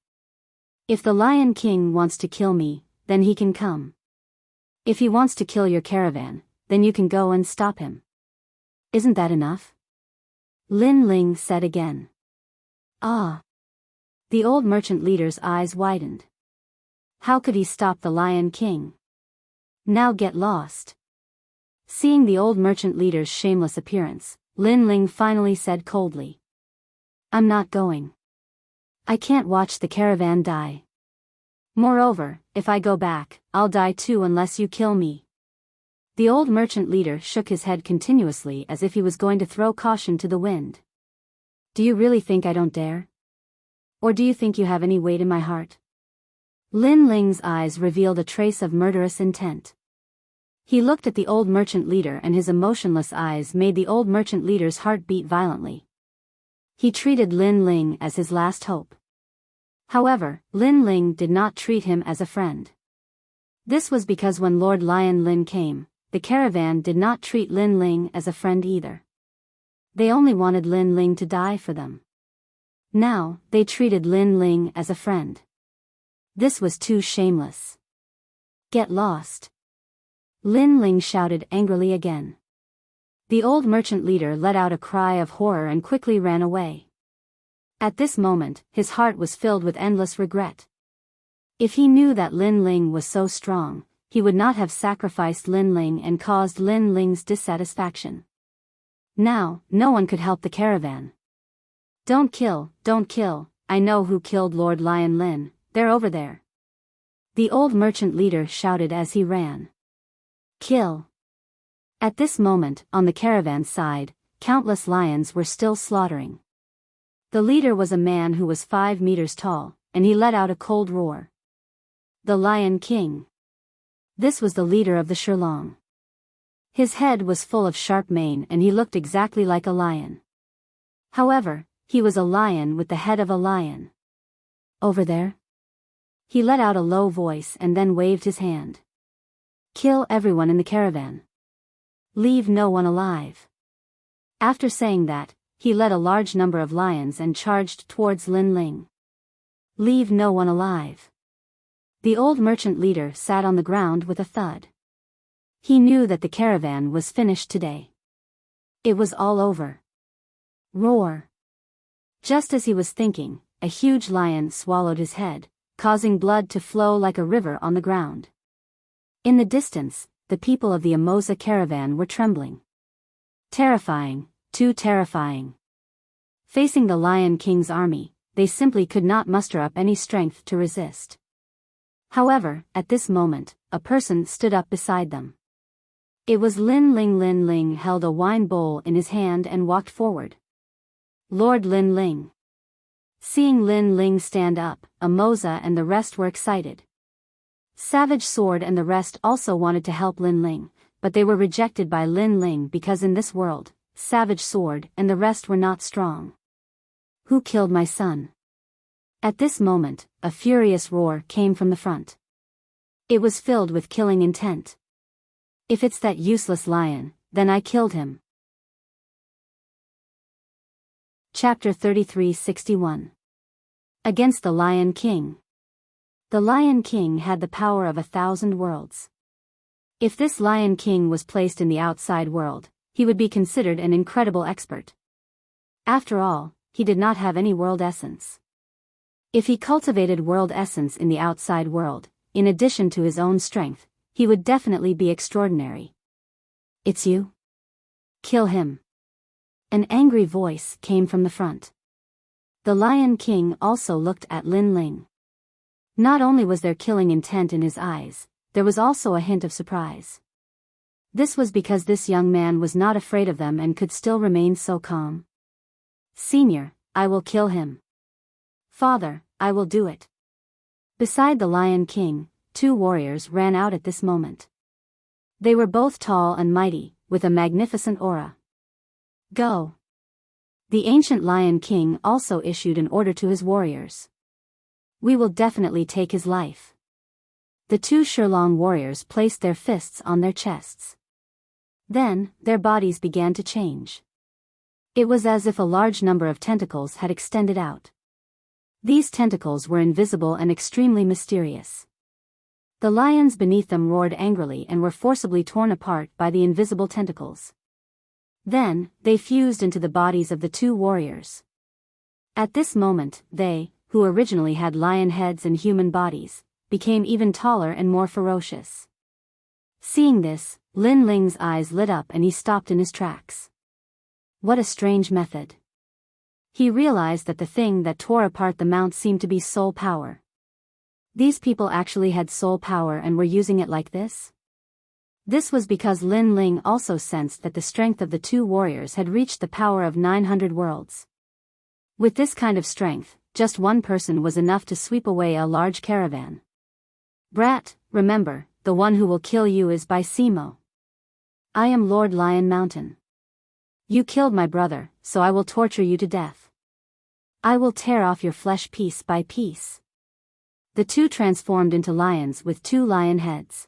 If the Lion King wants to kill me, then he can come. If he wants to kill your caravan, then you can go and stop him. Isn't that enough?" Lin Ling said again. "Ah." The old merchant leader's eyes widened. How could he stop the Lion King? Now get lost. Seeing the old merchant leader's shameless appearance, Lin Ling finally said coldly, "I'm not going. I can't watch the caravan die. Moreover, if I go back, I'll die too unless you kill me." The old merchant leader shook his head continuously as if he was going to throw caution to the wind. "Do you really think I don't dare? Or do you think you have any weight in my heart?" Lin Ling's eyes revealed a trace of murderous intent. He looked at the old merchant leader and his emotionless eyes made the old merchant leader's heart beat violently. He treated Lin Ling as his last hope. However, Lin Ling did not treat him as a friend. This was because when Lord Lion Lin came, the caravan did not treat Lin Ling as a friend either. They only wanted Lin Ling to die for them. Now, they treated Lin Ling as a friend. This was too shameless. "Get lost!" Lin Ling shouted angrily again. The old merchant leader let out a cry of horror and quickly ran away. At this moment, his heart was filled with endless regret. If he knew that Lin Ling was so strong, he would not have sacrificed Lin Ling and caused Lin Ling's dissatisfaction. Now, no one could help the caravan. Don't kill, I know who killed Lord Lion Lin, they're over there." The old merchant leader shouted as he ran. "Kill." At this moment, on the caravan side, countless lions were still slaughtering. The leader was a man who was 5 meters tall, and he let out a cold roar. The Lion King. This was the leader of the Shilong. His head was full of sharp mane and he looked exactly like a lion. However, he was a lion with the head of a lion. "Over there?" He let out a low voice and then waved his hand. "Kill everyone in the caravan. Leave no one alive." After saying that, he led a large number of lions and charged towards Lin Ling. "Leave no one alive." The old merchant leader sat on the ground with a thud. He knew that the caravan was finished today. It was all over. Roar. Just as he was thinking, a huge lion swallowed his head, causing blood to flow like a river on the ground. In the distance, the people of the Emoza caravan were trembling. Terrifying, too terrifying. Facing the Lion King's army, they simply could not muster up any strength to resist. However, at this moment, a person stood up beside them. It was Lin Ling. Lin Ling held a wine bowl in his hand and walked forward. "Lord Lin Ling." Seeing Lin Ling stand up, Amoza and the rest were excited. Savage Sword and the rest also wanted to help Lin Ling, but they were rejected by Lin Ling because in this world, Savage Sword and the rest were not strong. Who killed my son? At this moment, a furious roar came from the front. It was filled with killing intent. If it's that useless lion, then I killed him. Chapter 33:61. Against the Lion King. The Lion King had the power of 1,000 worlds. If this Lion King was placed in the outside world, he would be considered an incredible expert. After all, he did not have any world essence. If he cultivated world essence in the outside world, in addition to his own strength, he would definitely be extraordinary. It's you? Kill him. An angry voice came from the front. The Lion King also looked at Lin Ling. Not only was there killing intent in his eyes, there was also a hint of surprise. This was because this young man was not afraid of them and could still remain so calm. Senior, I will kill him. Father, I will do it. Beside the Lion King, 2 warriors ran out at this moment. They were both tall and mighty, with a magnificent aura. Go. The ancient Lion King also issued an order to his warriors. We will definitely take his life. The 2 Shurlong warriors placed their fists on their chests. Then, their bodies began to change. It was as if a large number of tentacles had extended out. These tentacles were invisible and extremely mysterious. The lions beneath them roared angrily and were forcibly torn apart by the invisible tentacles. Then, they fused into the bodies of the 2 warriors. At this moment, they, who originally had lion heads and human bodies, became even taller and more ferocious. Seeing this, Lin Ling's eyes lit up and he stopped in his tracks. What a strange method. He realized that the thing that tore apart the mount seemed to be soul power. These people actually had soul power and were using it like this? This was because Lin Ling also sensed that the strength of the 2 warriors had reached the power of 900 worlds. With this kind of strength, just one person was enough to sweep away a large caravan. Brat, remember, the one who will kill you is by Simo. I am Lord Lion Mountain. You killed my brother, so I will torture you to death. I will tear off your flesh piece by piece. The 2 transformed into lions with 2 lion heads.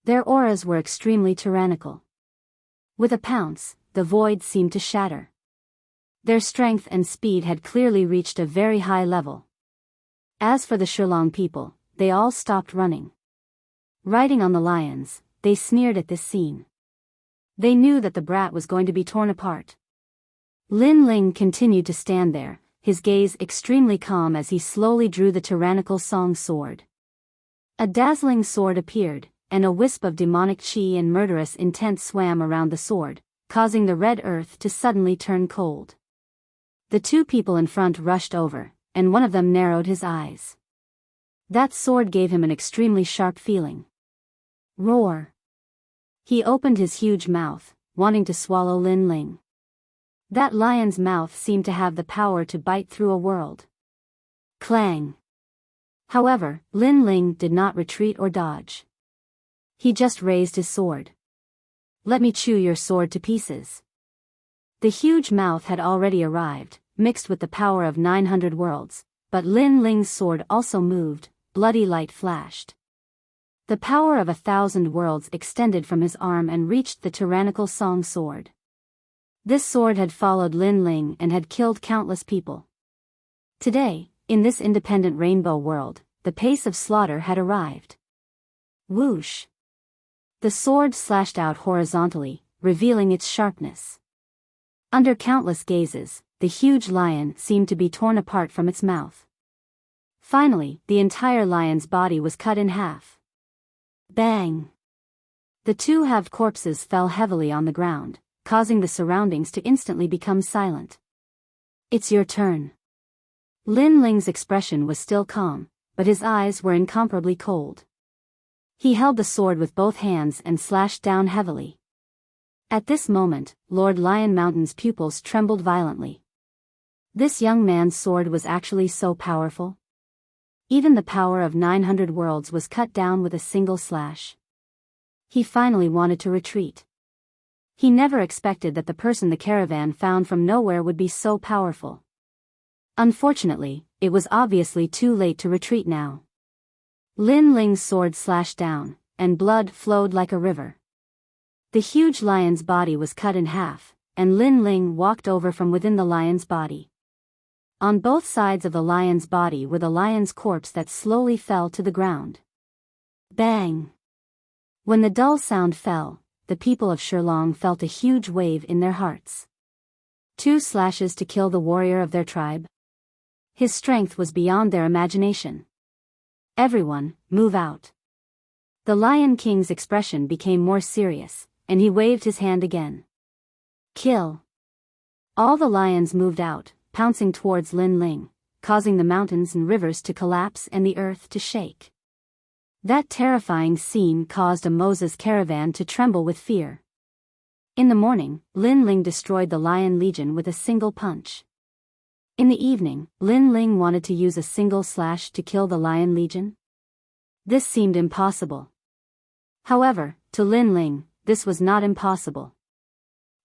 Their auras were extremely tyrannical. With a pounce, the void seemed to shatter. Their strength and speed had clearly reached a very high level. As for the Shurlong people, they all stopped running. Riding on the lions, they sneered at this scene. They knew that the brat was going to be torn apart. Lin Ling continued to stand there, his gaze extremely calm as he slowly drew the tyrannical song sword. A dazzling sword appeared, and a wisp of demonic chi and murderous intent swam around the sword, causing the red earth to suddenly turn cold. The 2 people in front rushed over, and one of them narrowed his eyes. That sword gave him an extremely sharp feeling. Roar. He opened his huge mouth, wanting to swallow Lin Ling. That lion's mouth seemed to have the power to bite through a world. Clang. However, Lin Ling did not retreat or dodge. He just raised his sword. Let me chew your sword to pieces. The huge mouth had already arrived, mixed with the power of 900 worlds, but Lin Ling's sword also moved, bloody light flashed. The power of 1,000 worlds extended from his arm and reached the tyrannical song sword. This sword had followed Lin Ling and had killed countless people. Today, in this independent rainbow world, the pace of slaughter had arrived. Whoosh! The sword slashed out horizontally, revealing its sharpness. Under countless gazes, the huge lion seemed to be torn apart from its mouth. Finally, the entire lion's body was cut in half. Bang! The 2 halved corpses fell heavily on the ground, causing the surroundings to instantly become silent. It's your turn. Lin Ling's expression was still calm, but his eyes were incomparably cold. He held the sword with both hands and slashed down heavily. At this moment, Lord Lion Mountain's pupils trembled violently. This young man's sword was actually so powerful. Even the power of 900 worlds was cut down with a single slash. He finally wanted to retreat. He never expected that the person the caravan found from nowhere would be so powerful. Unfortunately, it was obviously too late to retreat now. Lin Ling's sword slashed down, and blood flowed like a river. The huge lion's body was cut in half, and Lin Ling walked over from within the lion's body. On both sides of the lion's body were the lion's corpse that slowly fell to the ground. Bang! When the dull sound fell, the people of Shilong felt a huge wave in their hearts. 2 slashes to kill the warrior of their tribe. His strength was beyond their imagination. Everyone, move out. The Lion King's expression became more serious, and he waved his hand again. Kill. All the lions moved out, pouncing towards Lin Ling, causing the mountains and rivers to collapse and the earth to shake. That terrifying scene caused a Moses caravan to tremble with fear. In the morning, Lin Ling destroyed the Lion Legion with a single punch. In the evening, Lin Ling wanted to use a single slash to kill the Lion Legion. This seemed impossible. However, to Lin Ling, this was not impossible.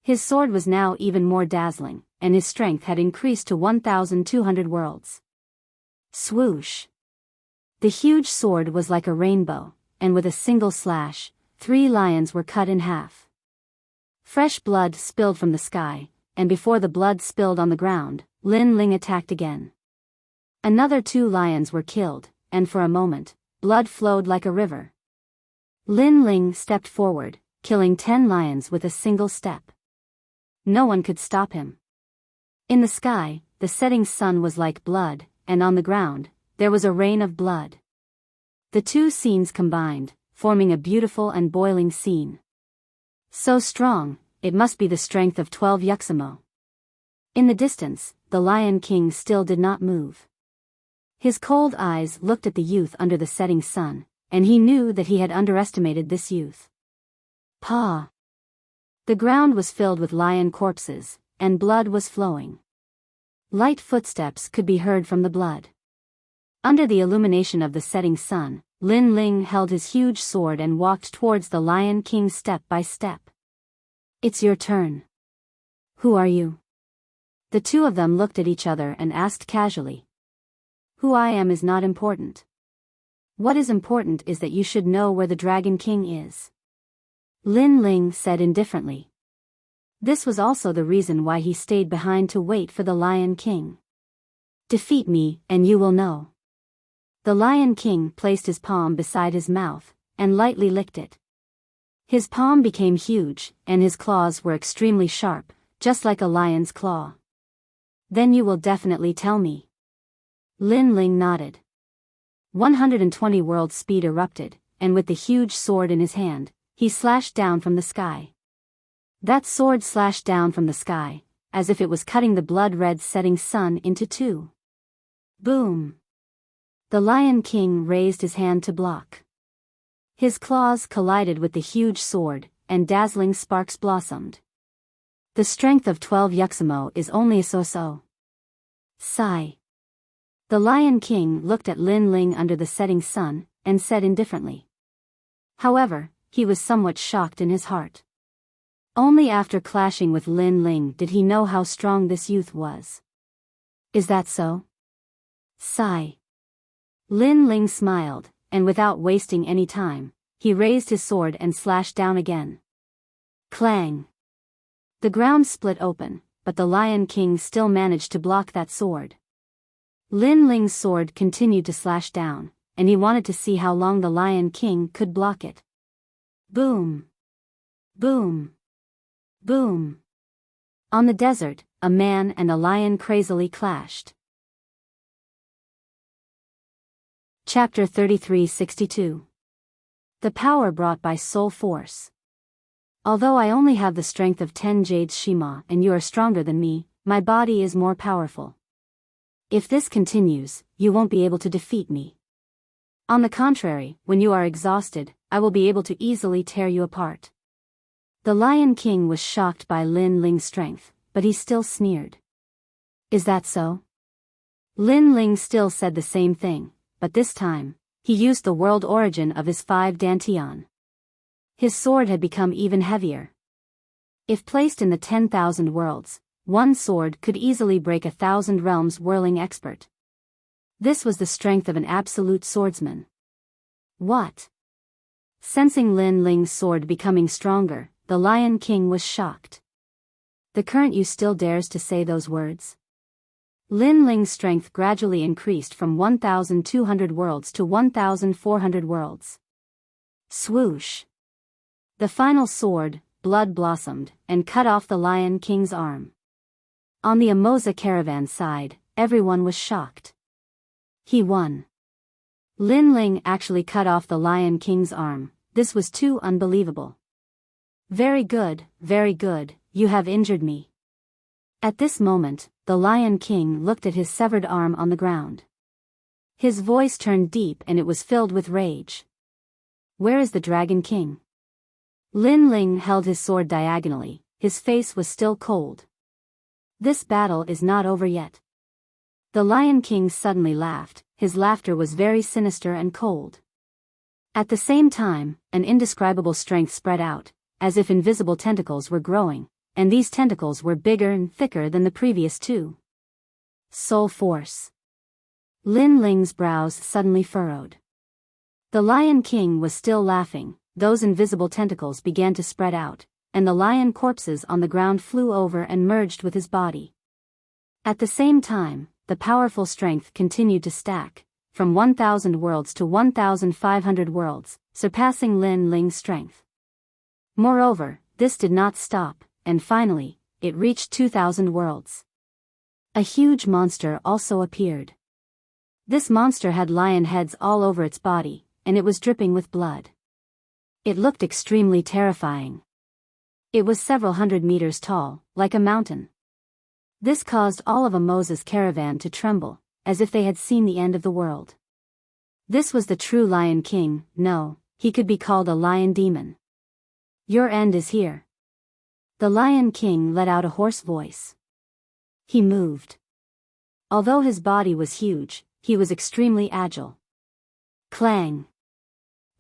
His sword was now even more dazzling, and his strength had increased to 1,200 worlds. Swoosh! The huge sword was like a rainbow, and with a single slash, 3 lions were cut in half. Fresh blood spilled from the sky, and before the blood spilled on the ground, Lin Ling attacked again. Another 2 lions were killed, and for a moment, blood flowed like a river. Lin Ling stepped forward, killing 10 lions with a single step. No one could stop him. In the sky, the setting sun was like blood, and on the ground, there was a rain of blood. The 2 scenes combined, forming a beautiful and boiling scene. So strong, it must be the strength of 12 Yuxamo. In the distance, the Lion King still did not move. His cold eyes looked at the youth under the setting sun, and he knew that he had underestimated this youth. Pa! The ground was filled with lion corpses, and blood was flowing. Light footsteps could be heard from the blood. Under the illumination of the setting sun, Lin Ling held his huge sword and walked towards the Lion King step by step. It's your turn. Who are you? The 2 of them looked at each other and asked casually. Who I am is not important. What is important is that you should know where the Dragon King is. Lin Ling said indifferently. This was also the reason why he stayed behind to wait for the Lion King. Defeat me, and you will know. The Lion King placed his palm beside his mouth, and lightly licked it. His palm became huge, and his claws were extremely sharp, just like a lion's claw. Then you will definitely tell me. Lin Ling nodded. 120 world speed erupted, and with the huge sword in his hand, he slashed down from the sky. That sword slashed down from the sky, as if it was cutting the blood-red setting sun into 2. Boom! The Lion King raised his hand to block. His claws collided with the huge sword, and dazzling sparks blossomed. The strength of 12 Yuxamo is only a so-so. Sigh. The Lion King looked at Lin Ling under the setting sun, and said indifferently. However, he was somewhat shocked in his heart. Only after clashing with Lin Ling did he know how strong this youth was. Is that so? Sigh. Lin Ling smiled, and without wasting any time, he raised his sword and slashed down again. Clang! The ground split open, but the Lion King still managed to block that sword. Lin Ling's sword continued to slash down, and he wanted to see how long the Lion King could block it. Boom! Boom! Boom! On the desert, a man and a lion crazily clashed. Chapter 3362. The power brought by soul force. Although I only have the strength of 10 Jades Shima and you are stronger than me, my body is more powerful. If this continues, you won't be able to defeat me. On the contrary, when you are exhausted, I will be able to easily tear you apart. The Lion King was shocked by Lin Ling's strength, but he still sneered. Is that so? Lin Ling still said the same thing, but this time, he used the world origin of his 5 dantian. His sword had become even heavier. If placed in the 10,000 worlds, one sword could easily break 1,000 realms whirling expert. This was the strength of an absolute swordsman. What? Sensing Lin Ling's sword becoming stronger, the Lion King was shocked. The current you still dares to say those words? Lin Ling's strength gradually increased from 1,200 worlds to 1,400 worlds. Swoosh! The final sword, blood blossomed, and cut off the Lion King's arm. On the Amoza caravan side, everyone was shocked. He won. Lin Ling actually cut off the Lion King's arm. This was too unbelievable. Very good, you have injured me. At this moment, the Lion King looked at his severed arm on the ground. His voice turned deep and it was filled with rage. Where is the Dragon King? Lin Ling held his sword diagonally, his face was still cold. This battle is not over yet. The Lion King suddenly laughed, his laughter was very sinister and cold. At the same time, an indescribable strength spread out, as if invisible tentacles were growing, and these tentacles were bigger and thicker than the previous 2. Soul Force. Lin Ling's brows suddenly furrowed. The Lion King was still laughing, those invisible tentacles began to spread out, and the lion corpses on the ground flew over and merged with his body. At the same time, the powerful strength continued to stack, from 1,000 worlds to 1,500 worlds, surpassing Lin Ling's strength. Moreover, this did not stop, and finally, it reached 2,000 worlds. A huge monster also appeared. This monster had lion heads all over its body, and it was dripping with blood. It looked extremely terrifying. It was several hundred meters tall, like a mountain. This caused all of Amoza's caravan to tremble, as if they had seen the end of the world. This was the true Lion King. No, he could be called a lion demon. Your end is here. The Lion King let out a hoarse voice. He moved. Although his body was huge, he was extremely agile. Clang!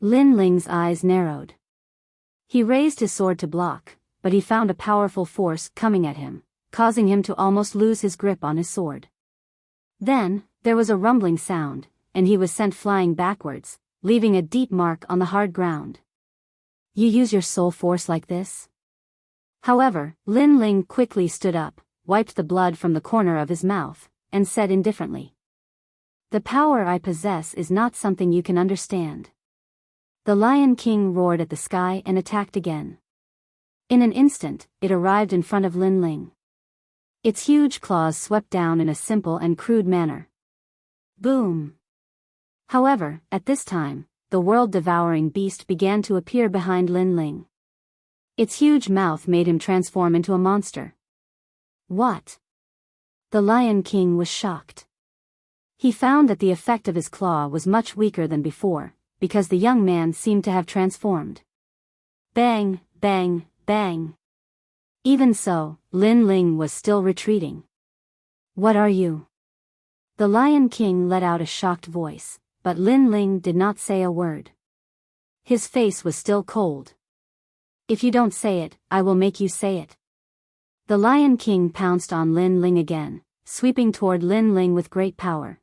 Lin Ling's eyes narrowed. He raised his sword to block, but he found a powerful force coming at him, causing him to almost lose his grip on his sword. Then, there was a rumbling sound, and he was sent flying backwards, leaving a deep mark on the hard ground. You use your soul force like this? However, Lin Ling quickly stood up, wiped the blood from the corner of his mouth, and said indifferently. The power I possess is not something you can understand. The Lion King roared at the sky and attacked again. In an instant, it arrived in front of Lin Ling. Its huge claws swept down in a simple and crude manner. Boom! However, at this time, the world-devouring beast began to appear behind Lin Ling. Its huge mouth made him transform into a monster. What? The Lion King was shocked. He found that the effect of his claw was much weaker than before, because the young man seemed to have transformed. Bang, bang, bang. Even so, Lin Ling was still retreating. What are you? The Lion King let out a shocked voice, but Lin Ling did not say a word. His face was still cold. If you don't say it, I will make you say it. The Lion King pounced on Lin Ling again, sweeping toward Lin Ling with great power.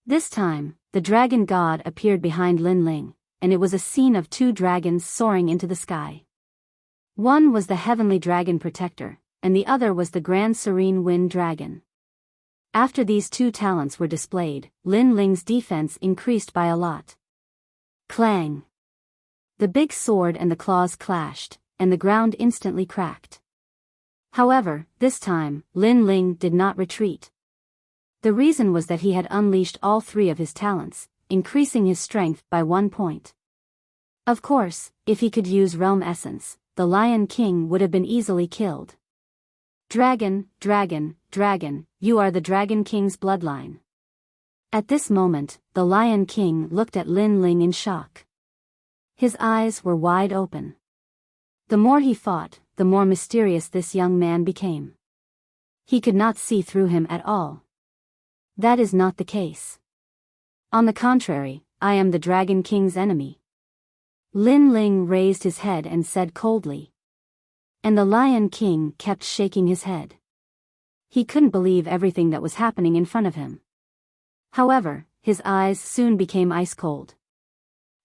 This time, the dragon god appeared behind Lin Ling, and it was a scene of 2 dragons soaring into the sky. One was the heavenly dragon protector, and the other was the grand serene wind dragon. After these 2 talents were displayed, Lin Ling's defense increased by a lot. Clang! The big sword and the claws clashed, and the ground instantly cracked. However, this time, Lin Ling did not retreat. The reason was that he had unleashed all 3 of his talents, increasing his strength by 1 point. Of course, if he could use realm essence, the Lion King would have been easily killed. Dragon, dragon, dragon, you are the Dragon King's bloodline. At this moment, the Lion King looked at Lin Ling in shock. His eyes were wide open. The more he fought, the more mysterious this young man became. He could not see through him at all. That is not the case. On the contrary, I am the Dragon King's enemy. Lin Ling raised his head and said coldly. And the Lion King kept shaking his head. He couldn't believe everything that was happening in front of him. However, his eyes soon became ice cold.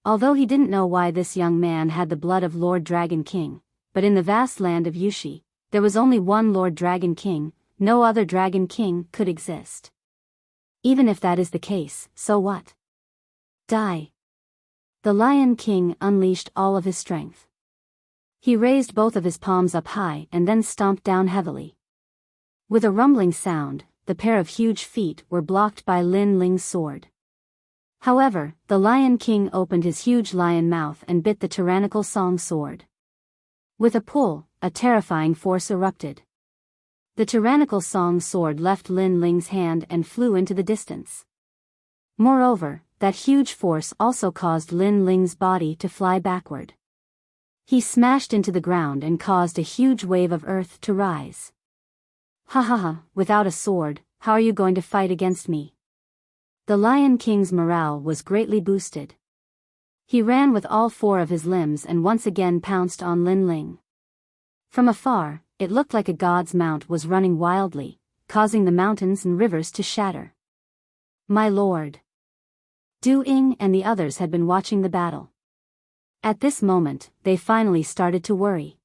Although he didn't know why this young man had the blood of Lord Dragon King, but in the vast land of Yushi, there was only one Lord Dragon King, no other Dragon King could exist. Even if that is the case, so what? Die. The Lion King unleashed all of his strength. He raised both of his palms up high and then stomped down heavily. With a rumbling sound, the pair of huge feet were blocked by Lin Ling's sword. However, the Lion King opened his huge lion mouth and bit the tyrannical song sword. With a pull, a terrifying force erupted. The tyrannical song sword left Lin Ling's hand and flew into the distance. Moreover, that huge force also caused Lin Ling's body to fly backward. He smashed into the ground and caused a huge wave of earth to rise. Ha ha ha, without a sword, how are you going to fight against me? The Lion King's morale was greatly boosted. He ran with all four of his limbs and once again pounced on Lin Ling. From afar, it looked like a god's mount was running wildly, causing the mountains and rivers to shatter. My lord. Du Ying and the others had been watching the battle. At this moment, they finally started to worry.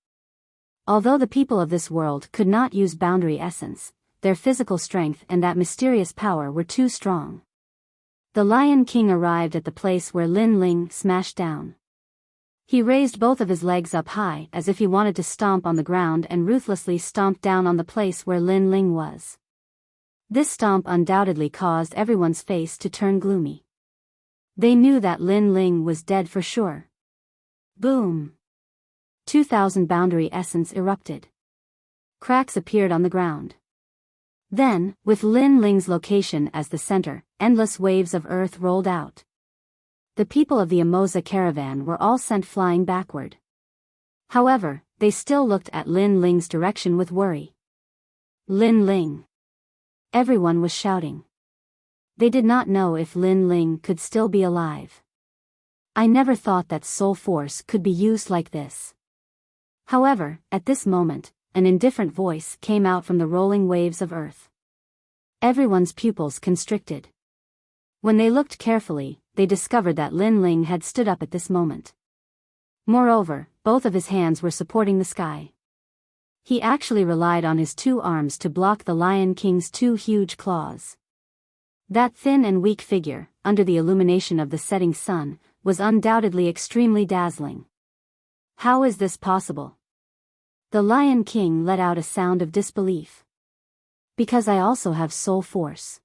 Although the people of this world could not use boundary essence, their physical strength and that mysterious power were too strong. The Lion King arrived at the place where Lin Ling smashed down. He raised both of his legs up high as if he wanted to stomp on the ground and ruthlessly stomped down on the place where Lin Ling was. This stomp undoubtedly caused everyone's face to turn gloomy. They knew that Lin Ling was dead for sure. Boom! 2,000 boundary essence erupted. Cracks appeared on the ground. Then, with Lin Ling's location as the center, endless waves of earth rolled out. The people of the Emoza caravan were all sent flying backward. However, they still looked at Lin Ling's direction with worry. Lin Ling! Everyone was shouting. They did not know if Lin Ling could still be alive. I never thought that soul force could be used like this. However, at this moment, an indifferent voice came out from the rolling waves of earth. Everyone's pupils constricted. When they looked carefully, they discovered that Lin Ling had stood up at this moment. Moreover, both of his hands were supporting the sky. He actually relied on his two arms to block the Lion King's two huge claws. That thin and weak figure, under the illumination of the setting sun, was undoubtedly extremely dazzling. How is this possible? The Lion King let out a sound of disbelief. Because I also have soul force.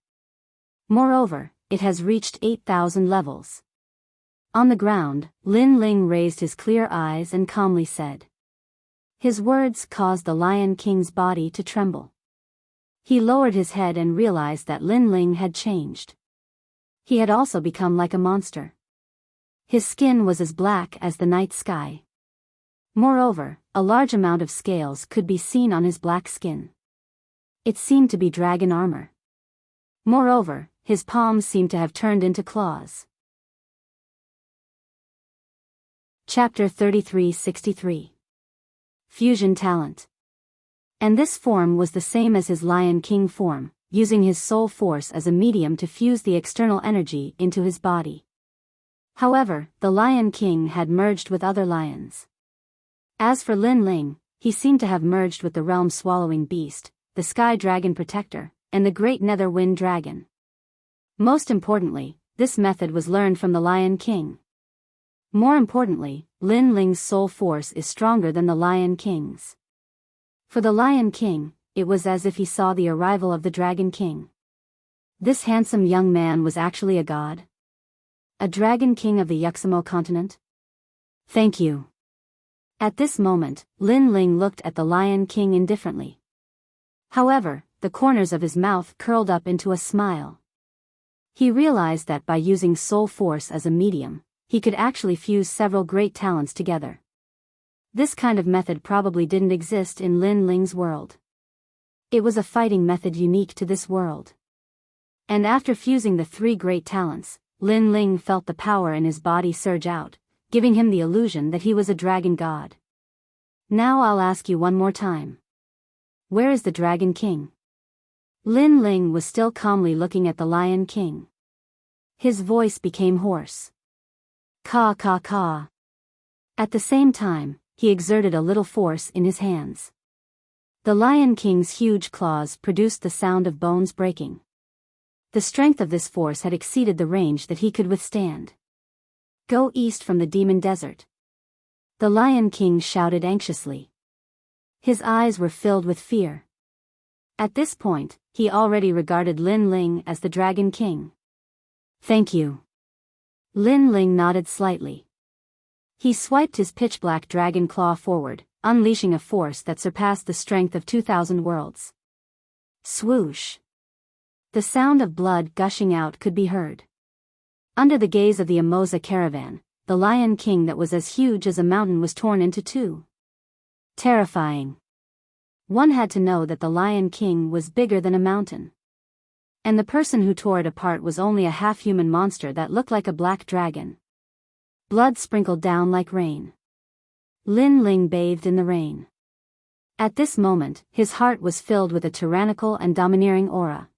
Moreover, it has reached 8,000 levels. On the ground, Lin Ling raised his clear eyes and calmly said. His words caused the Lion King's body to tremble. He lowered his head and realized that Lin Ling had changed. He had also become like a monster. His skin was as black as the night sky. Moreover, a large amount of scales could be seen on his black skin. It seemed to be dragon armor. Moreover, his palms seemed to have turned into claws. Chapter 3363. Fusion Talent. And this form was the same as his Lion King form, using his soul force as a medium to fuse the external energy into his body. However, the Lion King had merged with other lions. As for Lin Ling, he seemed to have merged with the realm-swallowing beast, the Sky Dragon Protector, and the Great Nether Wind Dragon. Most importantly, this method was learned from the Lion King. More importantly, Lin Ling's soul force is stronger than the Lion King's. For the Lion King, it was as if he saw the arrival of the Dragon King. This handsome young man was actually a god? A Dragon King of the Yuxamo continent? Thank you. At this moment, Lin Ling looked at the Lion King indifferently. However, the corners of his mouth curled up into a smile. He realized that by using soul force as a medium, he could actually fuse several great talents together. This kind of method probably didn't exist in Lin Ling's world. It was a fighting method unique to this world. And after fusing the three great talents, Lin Ling felt the power in his body surge out, giving him the illusion that he was a dragon god. Now I'll ask you one more time. Where is the Dragon King? Lin Ling was still calmly looking at the Lion King. His voice became hoarse. Caw caw caw. At the same time, he exerted a little force in his hands. The Lion King's huge claws produced the sound of bones breaking. The strength of this force had exceeded the range that he could withstand. Go east from the Demon Desert. The Lion King shouted anxiously. His eyes were filled with fear. At this point, he already regarded Lin Ling as the Dragon King. Thank you. Lin Ling nodded slightly. He swiped his pitch-black dragon claw forward, unleashing a force that surpassed the strength of 2,000 worlds. Swoosh! The sound of blood gushing out could be heard. Under the gaze of the Emoza caravan, the Lion King that was as huge as a mountain was torn into two. Terrifying. One had to know that the Lion King was bigger than a mountain. And the person who tore it apart was only a half-human monster that looked like a black dragon. Blood sprinkled down like rain. Lin Ling bathed in the rain. At this moment, his heart was filled with a tyrannical and domineering aura.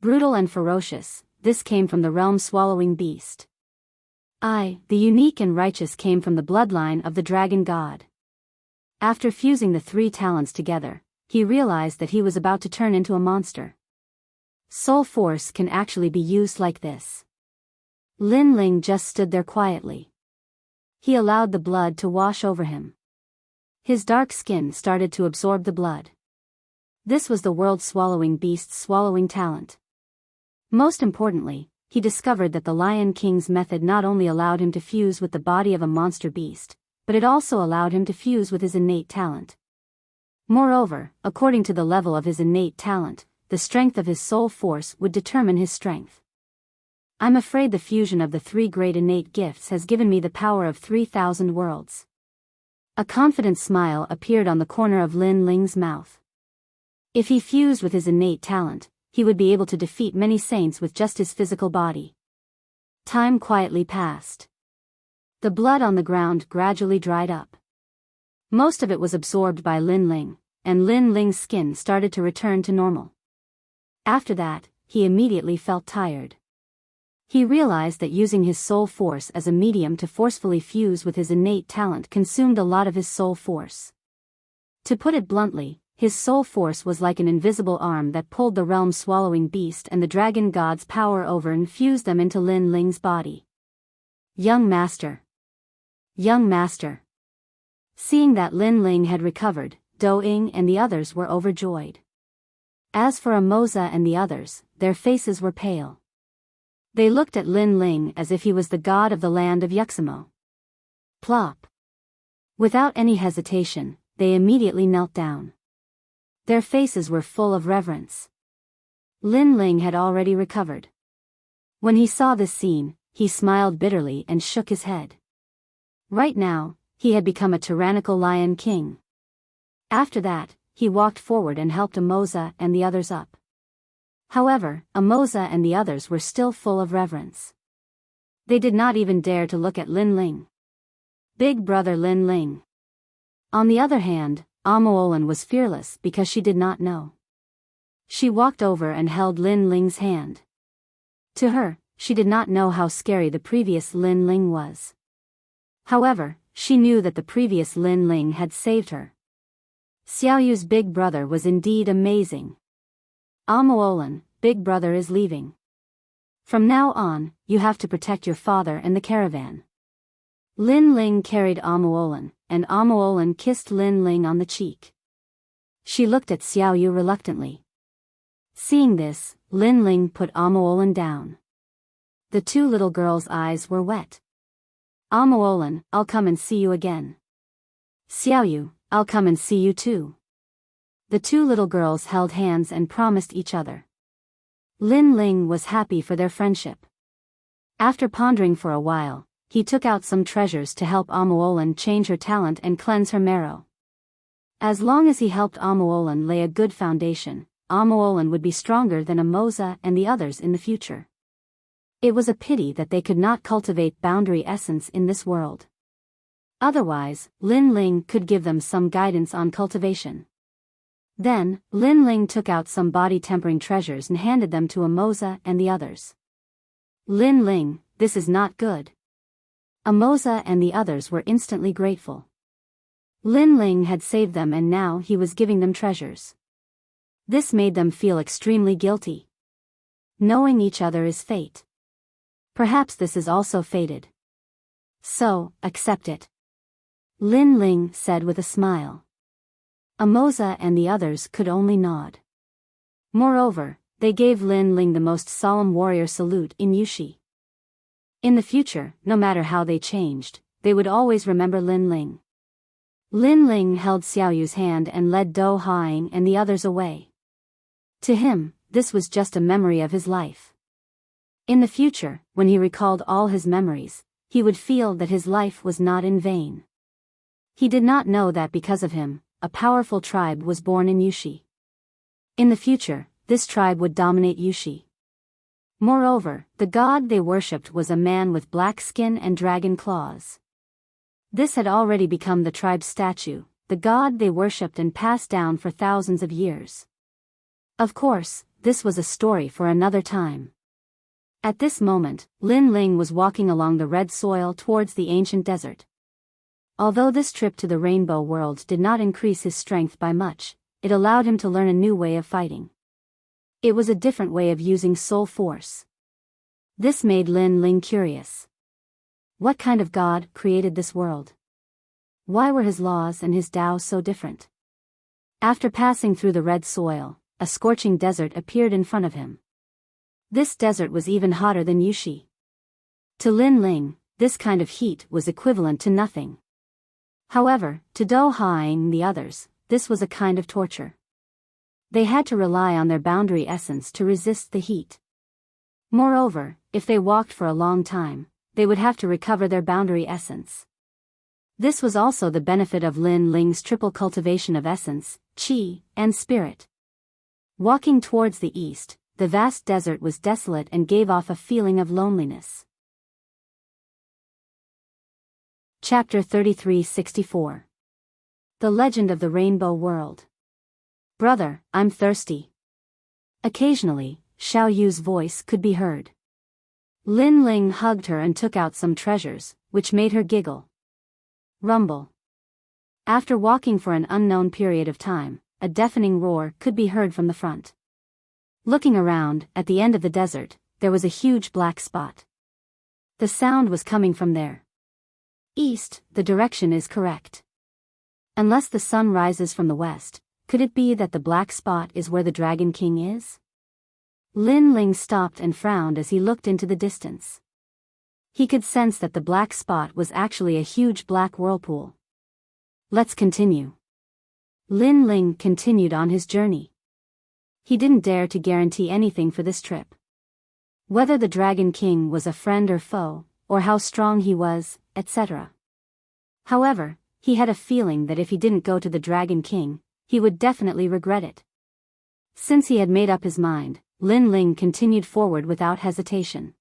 Brutal and ferocious, this came from the realm-swallowing beast. The unique and righteous came from the bloodline of the dragon god. After fusing the three talents together, he realized that he was about to turn into a monster. Soul force can actually be used like this. Lin Ling just stood there quietly. He allowed the blood to wash over him. His dark skin started to absorb the blood. This was the world-swallowing beast's swallowing talent. Most importantly, he discovered that the Lion King's method not only allowed him to fuse with the body of a monster beast, but it also allowed him to fuse with his innate talent. Moreover, according to the level of his innate talent, the strength of his soul force would determine his strength. I'm afraid the fusion of the three great innate gifts has given me the power of 3,000 worlds. A confident smile appeared on the corner of Lin Ling's mouth. If he fused with his innate talent, he would be able to defeat many saints with just his physical body. Time quietly passed. The blood on the ground gradually dried up. Most of it was absorbed by Lin Ling, and Lin Ling's skin started to return to normal. After that, he immediately felt tired. He realized that using his soul force as a medium to forcefully fuse with his innate talent consumed a lot of his soul force. To put it bluntly, his soul force was like an invisible arm that pulled the realm-swallowing beast and the dragon god's power over and fused them into Lin Ling's body. Young Master. Young Master. Seeing that Lin Ling had recovered, Do Ying and the others were overjoyed. As for Emoza and the others, their faces were pale. They looked at Lin Ling as if he was the god of the land of Yuximo. Plop. Without any hesitation, they immediately knelt down. Their faces were full of reverence. Lin Ling had already recovered. When he saw this scene, he smiled bitterly and shook his head. Right now, he had become a tyrannical Lion King. After that, he walked forward and helped Emoza and the others up. However, Emoza and the others were still full of reverence. They did not even dare to look at Lin Ling. Big brother Lin Ling. On the other hand, Amoolin was fearless because she did not know. She walked over and held Lin Ling's hand. To her, she did not know how scary the previous Lin Ling was. However, she knew that the previous Lin Ling had saved her. Xiaoyu's big brother was indeed amazing. Amoolin, big brother is leaving. From now on, you have to protect your father and the caravan. Lin Ling carried Amoolin, and Amoolin kissed Lin Ling on the cheek. She looked at Xiaoyu reluctantly. Seeing this, Lin Ling put Amoolin down. The two little girls' eyes were wet. Amoolin, I'll come and see you again. Xiaoyu, I'll come and see you too. The two little girls held hands and promised each other. Lin Ling was happy for their friendship. After pondering for a while, he took out some treasures to help Amoolin change her talent and cleanse her marrow. As long as he helped Amolan lay a good foundation, Amolan would be stronger than Amoza and the others in the future. It was a pity that they could not cultivate boundary essence in this world. Otherwise, Lin Ling could give them some guidance on cultivation. Then, Lin Ling took out some body-tempering treasures and handed them to Amoza and the others. Lin Ling, this is not good. Amoza and the others were instantly grateful. Lin Ling had saved them and now he was giving them treasures. This made them feel extremely guilty. Knowing each other is fate. Perhaps this is also fated. So, accept it. Lin Ling said with a smile. Amoza and the others could only nod. Moreover, they gave Lin Ling the most solemn warrior salute in Yushi. In the future, no matter how they changed, they would always remember Lin Ling. Lin Ling held Xiaoyu's hand and led Dou Haing and the others away. To him, this was just a memory of his life. In the future, when he recalled all his memories, he would feel that his life was not in vain. He did not know that because of him, a powerful tribe was born in Yushi. In the future, this tribe would dominate Yushi. Moreover, the god they worshipped was a man with black skin and dragon claws. This had already become the tribe's statue, the god they worshipped and passed down for thousands of years. Of course, this was a story for another time. At this moment, Lin Ling was walking along the red soil towards the ancient desert. Although this trip to the Rainbow World did not increase his strength by much, it allowed him to learn a new way of fighting. It was a different way of using soul force. This made Lin Ling curious. What kind of god created this world? Why were his laws and his Tao so different? After passing through the red soil, a scorching desert appeared in front of him. This desert was even hotter than Yushi. To Lin Ling, this kind of heat was equivalent to nothing. However, to Dou Haing and the others, this was a kind of torture. They had to rely on their boundary essence to resist the heat. Moreover, if they walked for a long time, they would have to recover their boundary essence. This was also the benefit of Lin Ling's triple cultivation of essence, qi, and spirit. Walking towards the east, the vast desert was desolate and gave off a feeling of loneliness. Chapter 33-64. The Legend of the Rainbow World. Brother, I'm thirsty. Occasionally, Xiao Yu's voice could be heard. Lin Ling hugged her and took out some treasures, which made her giggle. Rumble. After walking for an unknown period of time, a deafening roar could be heard from the front. Looking around, at the end of the desert, there was a huge black spot. The sound was coming from there. East, the direction is correct. Unless the sun rises from the west, could it be that the black spot is where the Dragon King is? Lin Ling stopped and frowned as he looked into the distance. He could sense that the black spot was actually a huge black whirlpool. Let's continue. Lin Ling continued on his journey. He didn't dare to guarantee anything for this trip. Whether the Dragon King was a friend or foe, or how strong he was, etc. However, he had a feeling that if he didn't go to the Dragon King, he would definitely regret it. Since he had made up his mind, Lin Ling continued forward without hesitation.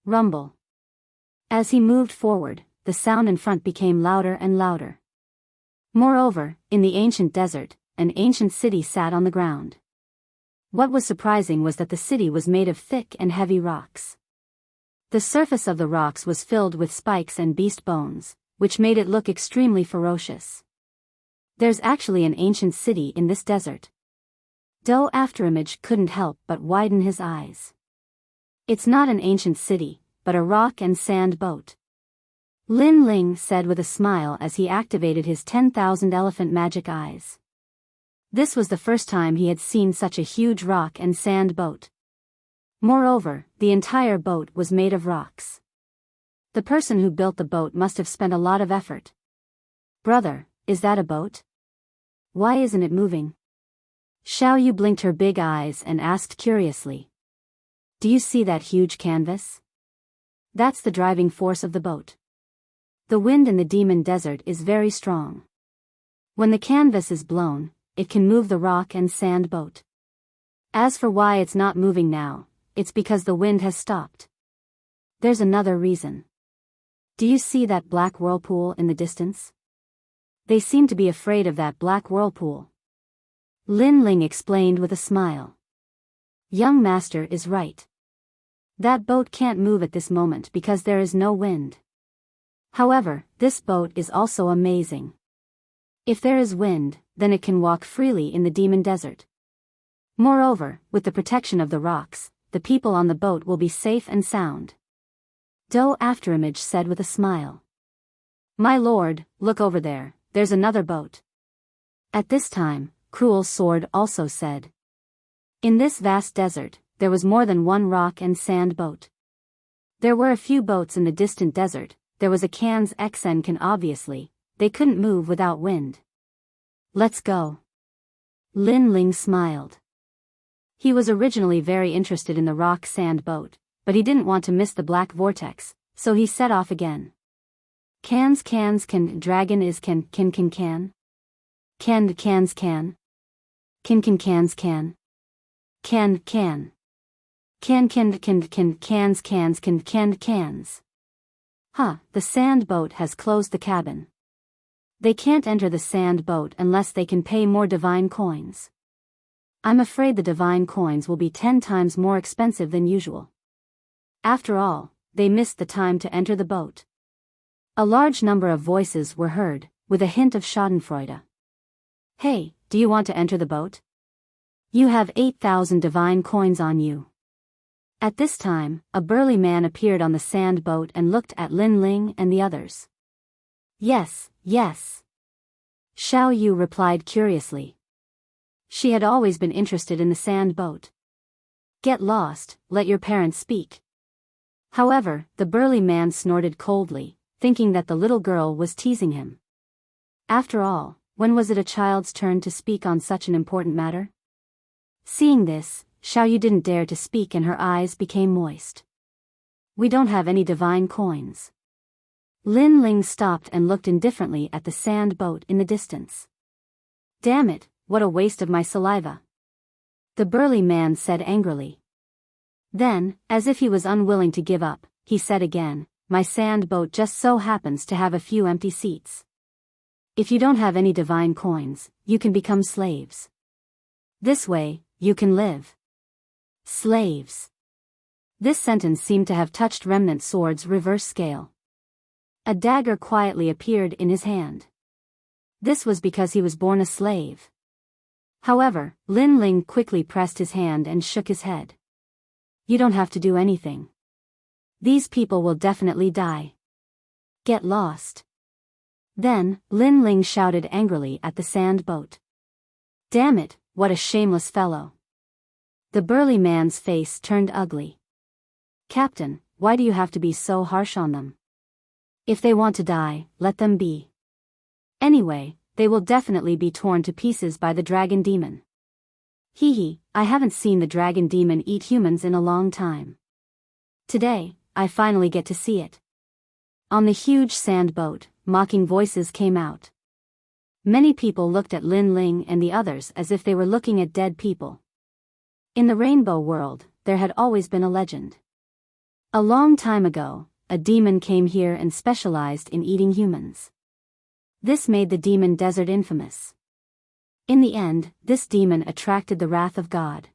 Rumble. As he moved forward, the sound in front became louder and louder. Moreover, in the ancient desert, an ancient city sat on the ground. What was surprising was that the city was made of thick and heavy rocks. The surface of the rocks was filled with spikes and beast bones, which made it look extremely ferocious. There's actually an ancient city in this desert. Dou Afterimage couldn't help but widen his eyes. It's not an ancient city, but a rock and sand boat. Lin Ling said with a smile as he activated his 10,000 elephant magic eyes. This was the first time he had seen such a huge rock and sand boat. Moreover, the entire boat was made of rocks. The person who built the boat must have spent a lot of effort. Brother, is that a boat? Why isn't it moving? Xiao Yu blinked her big eyes and asked curiously. Do you see that huge canvas? That's the driving force of the boat. The wind in the demon desert is very strong. When the canvas is blown, it can move the rock and sand boat. As for why it's not moving now, it's because the wind has stopped. There's another reason. Do you see that black whirlpool in the distance? They seem to be afraid of that black whirlpool. Lin Ling explained with a smile. Young master is right. That boat can't move at this moment because there is no wind. However, this boat is also amazing. If there is wind, then it can walk freely in the demon desert. Moreover, with the protection of the rocks, the people on the boat will be safe and sound. Do Afterimage said with a smile. My lord, look over there, there's another boat. At this time, Cruel Sword also said. In this vast desert, there was more than one rock and sand boat. There were a few boats in the distant desert, there was a Can's XN can obviously, they couldn't move without wind. Let's go. Lin Ling smiled. He was originally very interested in the rock sand boat, but he didn't want to miss the black vortex, so he set off again. Cans can dragon is can. Cans can. Cans can cans can. Cans. Huh, the sand boat has closed the cabin. They can't enter the sand boat unless they can pay more divine coins. I'm afraid the divine coins will be 10 times more expensive than usual. After all, they missed the time to enter the boat. A large number of voices were heard, with a hint of schadenfreude. Hey, do you want to enter the boat? You have 8,000 divine coins on you. At this time, a burly man appeared on the sand boat and looked at Lin Ling and the others. Yes, yes. Xiao Yu replied curiously. She had always been interested in the sand boat. Get lost, let your parents speak. However, the burly man snorted coldly, thinking that the little girl was teasing him. After all, when was it a child's turn to speak on such an important matter? Seeing this, Xiao Yu didn't dare to speak and her eyes became moist. We don't have any divine coins. Lin Ling stopped and looked indifferently at the sand boat in the distance. Damn it, what a waste of my saliva. The burly man said angrily. Then, as if he was unwilling to give up, he said again, my sand boat just so happens to have a few empty seats. If you don't have any divine coins, you can become slaves. This way, you can live. Slaves. This sentence seemed to have touched Remnant Sword's reverse scale. A dagger quietly appeared in his hand. This was because he was born a slave. However, Lin Ling quickly pressed his hand and shook his head. You don't have to do anything. These people will definitely die. Get lost. Then, Lin Ling shouted angrily at the sand boat. Damn it, what a shameless fellow. The burly man's face turned ugly. Captain, why do you have to be so harsh on them? If they want to die, let them be. Anyway, they will definitely be torn to pieces by the dragon demon. Hee hee, I haven't seen the dragon demon eat humans in a long time. Today, I finally get to see it. On the huge sand boat, mocking voices came out. Many people looked at Lin Ling and the others as if they were looking at dead people. In the rainbow world, there had always been a legend. A long time ago, a demon came here and specialized in eating humans. This made the demon desert infamous. In the end, this demon attracted the wrath of God.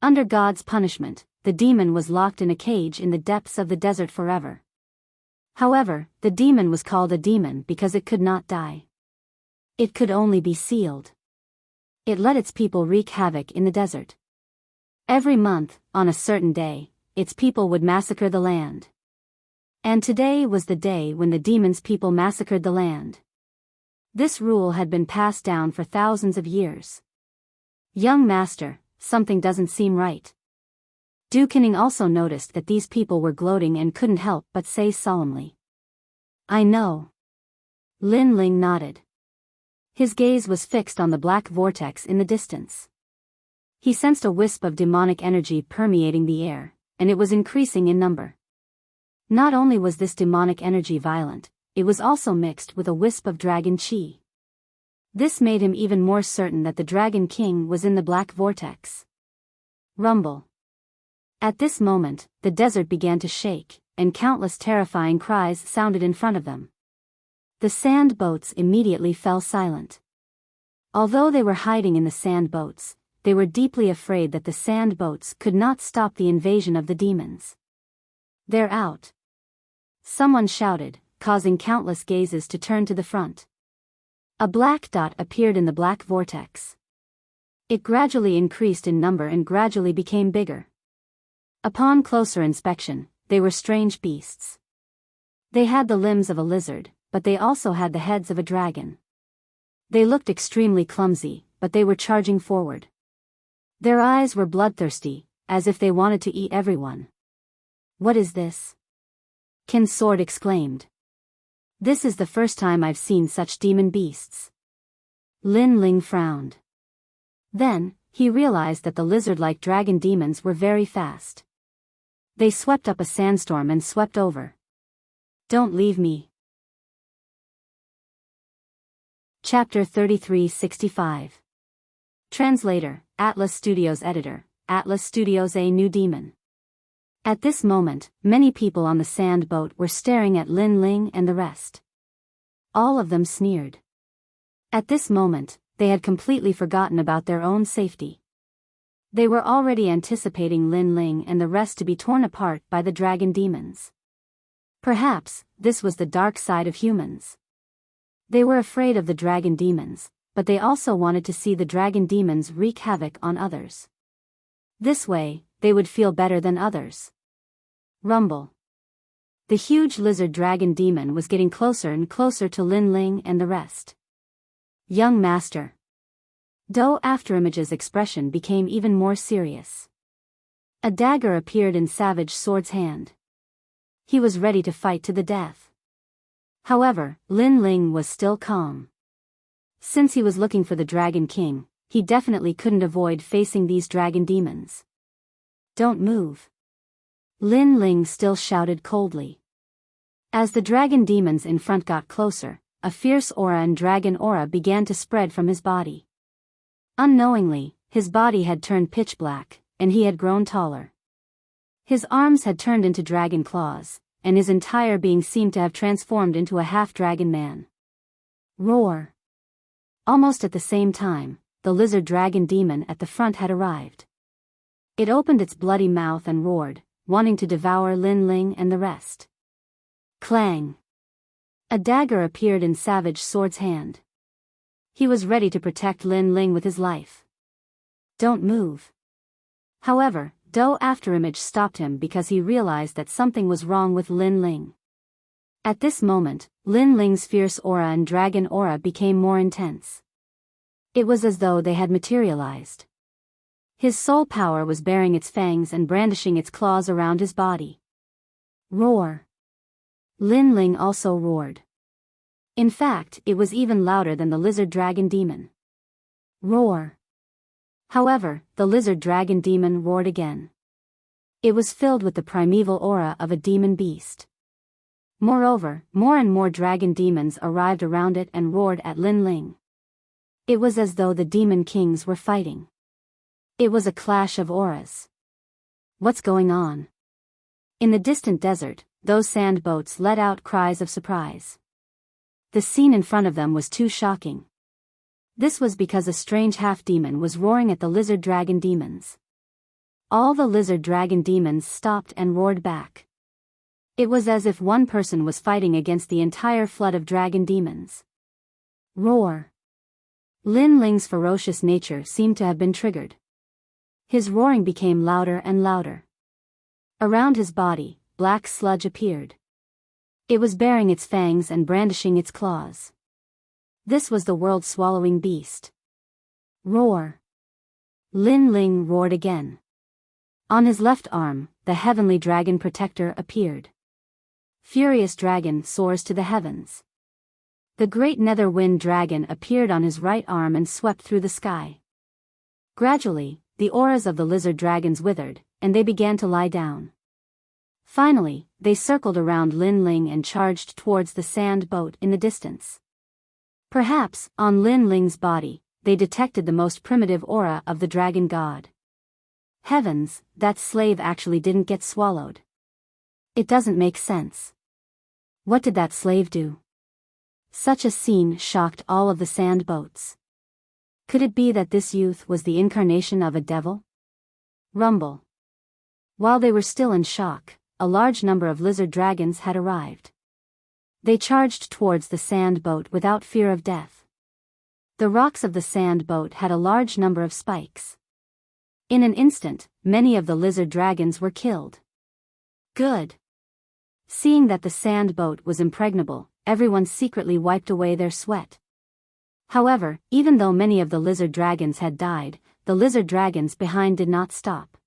Under God's punishment, the demon was locked in a cage in the depths of the desert forever. However, the demon was called a demon because it could not die. It could only be sealed. It let its people wreak havoc in the desert. Every month, on a certain day, its people would massacre the land. And today was the day when the demon's people massacred the land. This rule had been passed down for thousands of years. Young master, something doesn't seem right. Du Kening also noticed that these people were gloating and couldn't help but say solemnly. I know. Lin Ling nodded. His gaze was fixed on the black vortex in the distance. He sensed a wisp of demonic energy permeating the air, and it was increasing in number. Not only was this demonic energy violent, it was also mixed with a wisp of dragon chi. This made him even more certain that the Dragon King was in the black vortex. Rumble. At this moment, the desert began to shake, and countless terrifying cries sounded in front of them. The sand boats immediately fell silent. Although they were hiding in the sand boats, they were deeply afraid that the sand boats could not stop the invasion of the demons. "They're out!" someone shouted, causing countless gazes to turn to the front. A black dot appeared in the black vortex. It gradually increased in number and gradually became bigger. Upon closer inspection, they were strange beasts. They had the limbs of a lizard, but they also had the heads of a dragon. They looked extremely clumsy, but they were charging forward. Their eyes were bloodthirsty, as if they wanted to eat everyone. "What is this?" Qin's sword exclaimed. "This is the first time I've seen such demon beasts." Lin Ling frowned. Then, he realized that the lizard-like dragon demons were very fast. They swept up a sandstorm and swept over. "Don't leave me." Chapter 3365. Translator, Atlas Studios Editor, Atlas Studios. A new demon. At this moment, many people on the sand boat were staring at Lin Ling and the rest. All of them sneered. At this moment, they had completely forgotten about their own safety. They were already anticipating Lin Ling and the rest to be torn apart by the dragon demons. Perhaps, this was the dark side of humans. They were afraid of the dragon demons, but they also wanted to see the dragon demons wreak havoc on others. This way, they would feel better than others. Rumble. The huge lizard dragon demon was getting closer and closer to Lin Ling and the rest. "Young master." Do Afterimage's expression became even more serious. A dagger appeared in Savage Sword's hand. He was ready to fight to the death. However, Lin Ling was still calm. Since he was looking for the Dragon King, he definitely couldn't avoid facing these dragon demons. "Don't move." Lin Ling still shouted coldly. As the dragon demons in front got closer, a fierce aura and dragon aura began to spread from his body. Unknowingly, his body had turned pitch black, and he had grown taller. His arms had turned into dragon claws, and his entire being seemed to have transformed into a half-dragon man. Roar! Almost at the same time, the lizard dragon demon at the front had arrived. It opened its bloody mouth and roared, wanting to devour Lin Ling and the rest. Clang! A dagger appeared in Savage Sword's hand. He was ready to protect Lin Ling with his life. "Don't move." However, Do Afterimage stopped him because he realized that something was wrong with Lin Ling. At this moment, Lin Ling's fierce aura and dragon aura became more intense. It was as though they had materialized. His soul power was baring its fangs and brandishing its claws around his body. Roar! Lin Ling also roared. In fact, it was even louder than the lizard dragon demon. Roar! However, the lizard dragon demon roared again. It was filled with the primeval aura of a demon beast. Moreover, more and more dragon demons arrived around it and roared at Lin Ling. It was as though the demon kings were fighting. It was a clash of auras. What's going on? In the distant desert, those sand boats let out cries of surprise. The scene in front of them was too shocking. This was because a strange half-demon was roaring at the lizard dragon demons. All the lizard dragon demons stopped and roared back. It was as if one person was fighting against the entire flood of dragon demons. Roar! Lin Ling's ferocious nature seemed to have been triggered. His roaring became louder and louder. Around his body, black sludge appeared. It was baring its fangs and brandishing its claws. This was the world-swallowing beast. Roar! Lin Ling roared again. On his left arm, the heavenly dragon protector appeared. Furious dragon soars to the heavens. The great nether wind dragon appeared on his right arm and swept through the sky. Gradually, the auras of the lizard dragons withered, and they began to lie down. Finally, they circled around Lin Ling and charged towards the sand boat in the distance. Perhaps, on Lin Ling's body, they detected the most primitive aura of the dragon god. Heavens, that slave actually didn't get swallowed. It doesn't make sense. What did that slave do? Such a scene shocked all of the sand boats. Could it be that this youth was the incarnation of a devil? Rumble. While they were still in shock, a large number of lizard dragons had arrived. They charged towards the sand boat without fear of death. The rocks of the sand boat had a large number of spikes. In an instant, many of the lizard dragons were killed. Good. Seeing that the sand boat was impregnable, everyone secretly wiped away their sweat. However, even though many of the lizard dragons had died, the lizard dragons behind did not stop.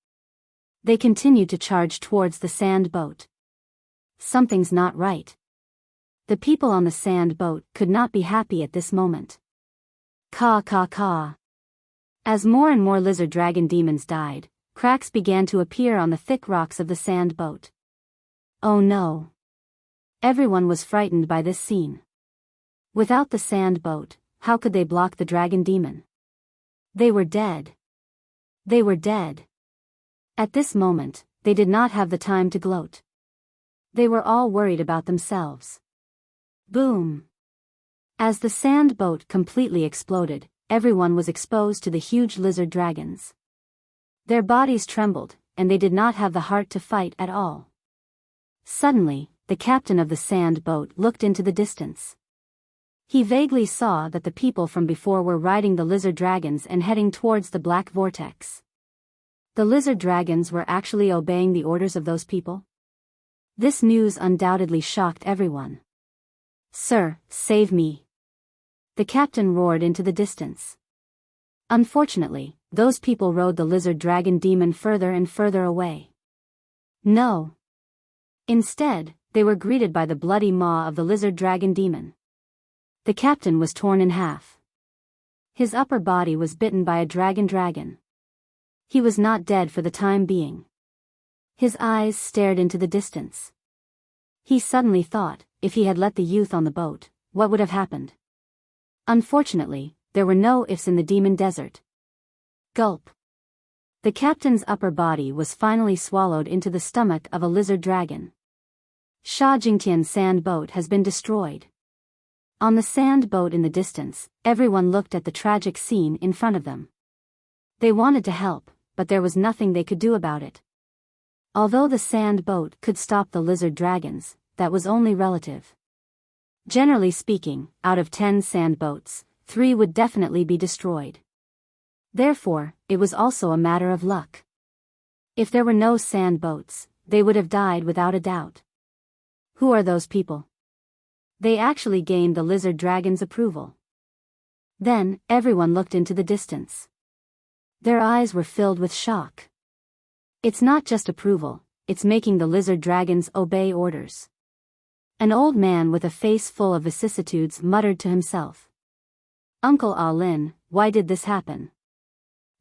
They continued to charge towards the sand boat. Something's not right. The people on the sand boat could not be happy at this moment. Caw caw caw. As more and more lizard dragon demons died, cracks began to appear on the thick rocks of the sand boat. Oh no. Everyone was frightened by this scene. Without the sand boat, how could they block the dragon demon? They were dead. They were dead. At this moment, they did not have the time to gloat. They were all worried about themselves. Boom. As the sand boat completely exploded, everyone was exposed to the huge lizard dragons. Their bodies trembled, and they did not have the heart to fight at all. Suddenly, the captain of the sand boat looked into the distance. He vaguely saw that the people from before were riding the lizard dragons and heading towards the black vortex. The lizard dragons were actually obeying the orders of those people? This news undoubtedly shocked everyone. Sir, save me. The captain roared into the distance. Unfortunately, those people rode the lizard dragon demon further and further away. No. Instead, they were greeted by the bloody maw of the lizard dragon demon. The captain was torn in half. His upper body was bitten by a dragon. He was not dead for the time being. His eyes stared into the distance. He suddenly thought, if he had let the youth on the boat, what would have happened? Unfortunately, there were no ifs in the demon desert. Gulp. The captain's upper body was finally swallowed into the stomach of a lizard dragon. Sha Jingtian's sand boat has been destroyed. On the sand boat in the distance, everyone looked at the tragic scene in front of them. They wanted to help, but there was nothing they could do about it. Although the sand boat could stop the lizard dragons, that was only relative. Generally speaking, out of 10 sand boats, 3 would definitely be destroyed. Therefore, it was also a matter of luck. If there were no sand boats, they would have died without a doubt. Who are those people? They actually gained the lizard dragon's approval. Then, everyone looked into the distance. Their eyes were filled with shock. It's not just approval, it's making the lizard dragons obey orders. An old man with a face full of vicissitudes muttered to himself. Uncle Ah Lin, why did this happen?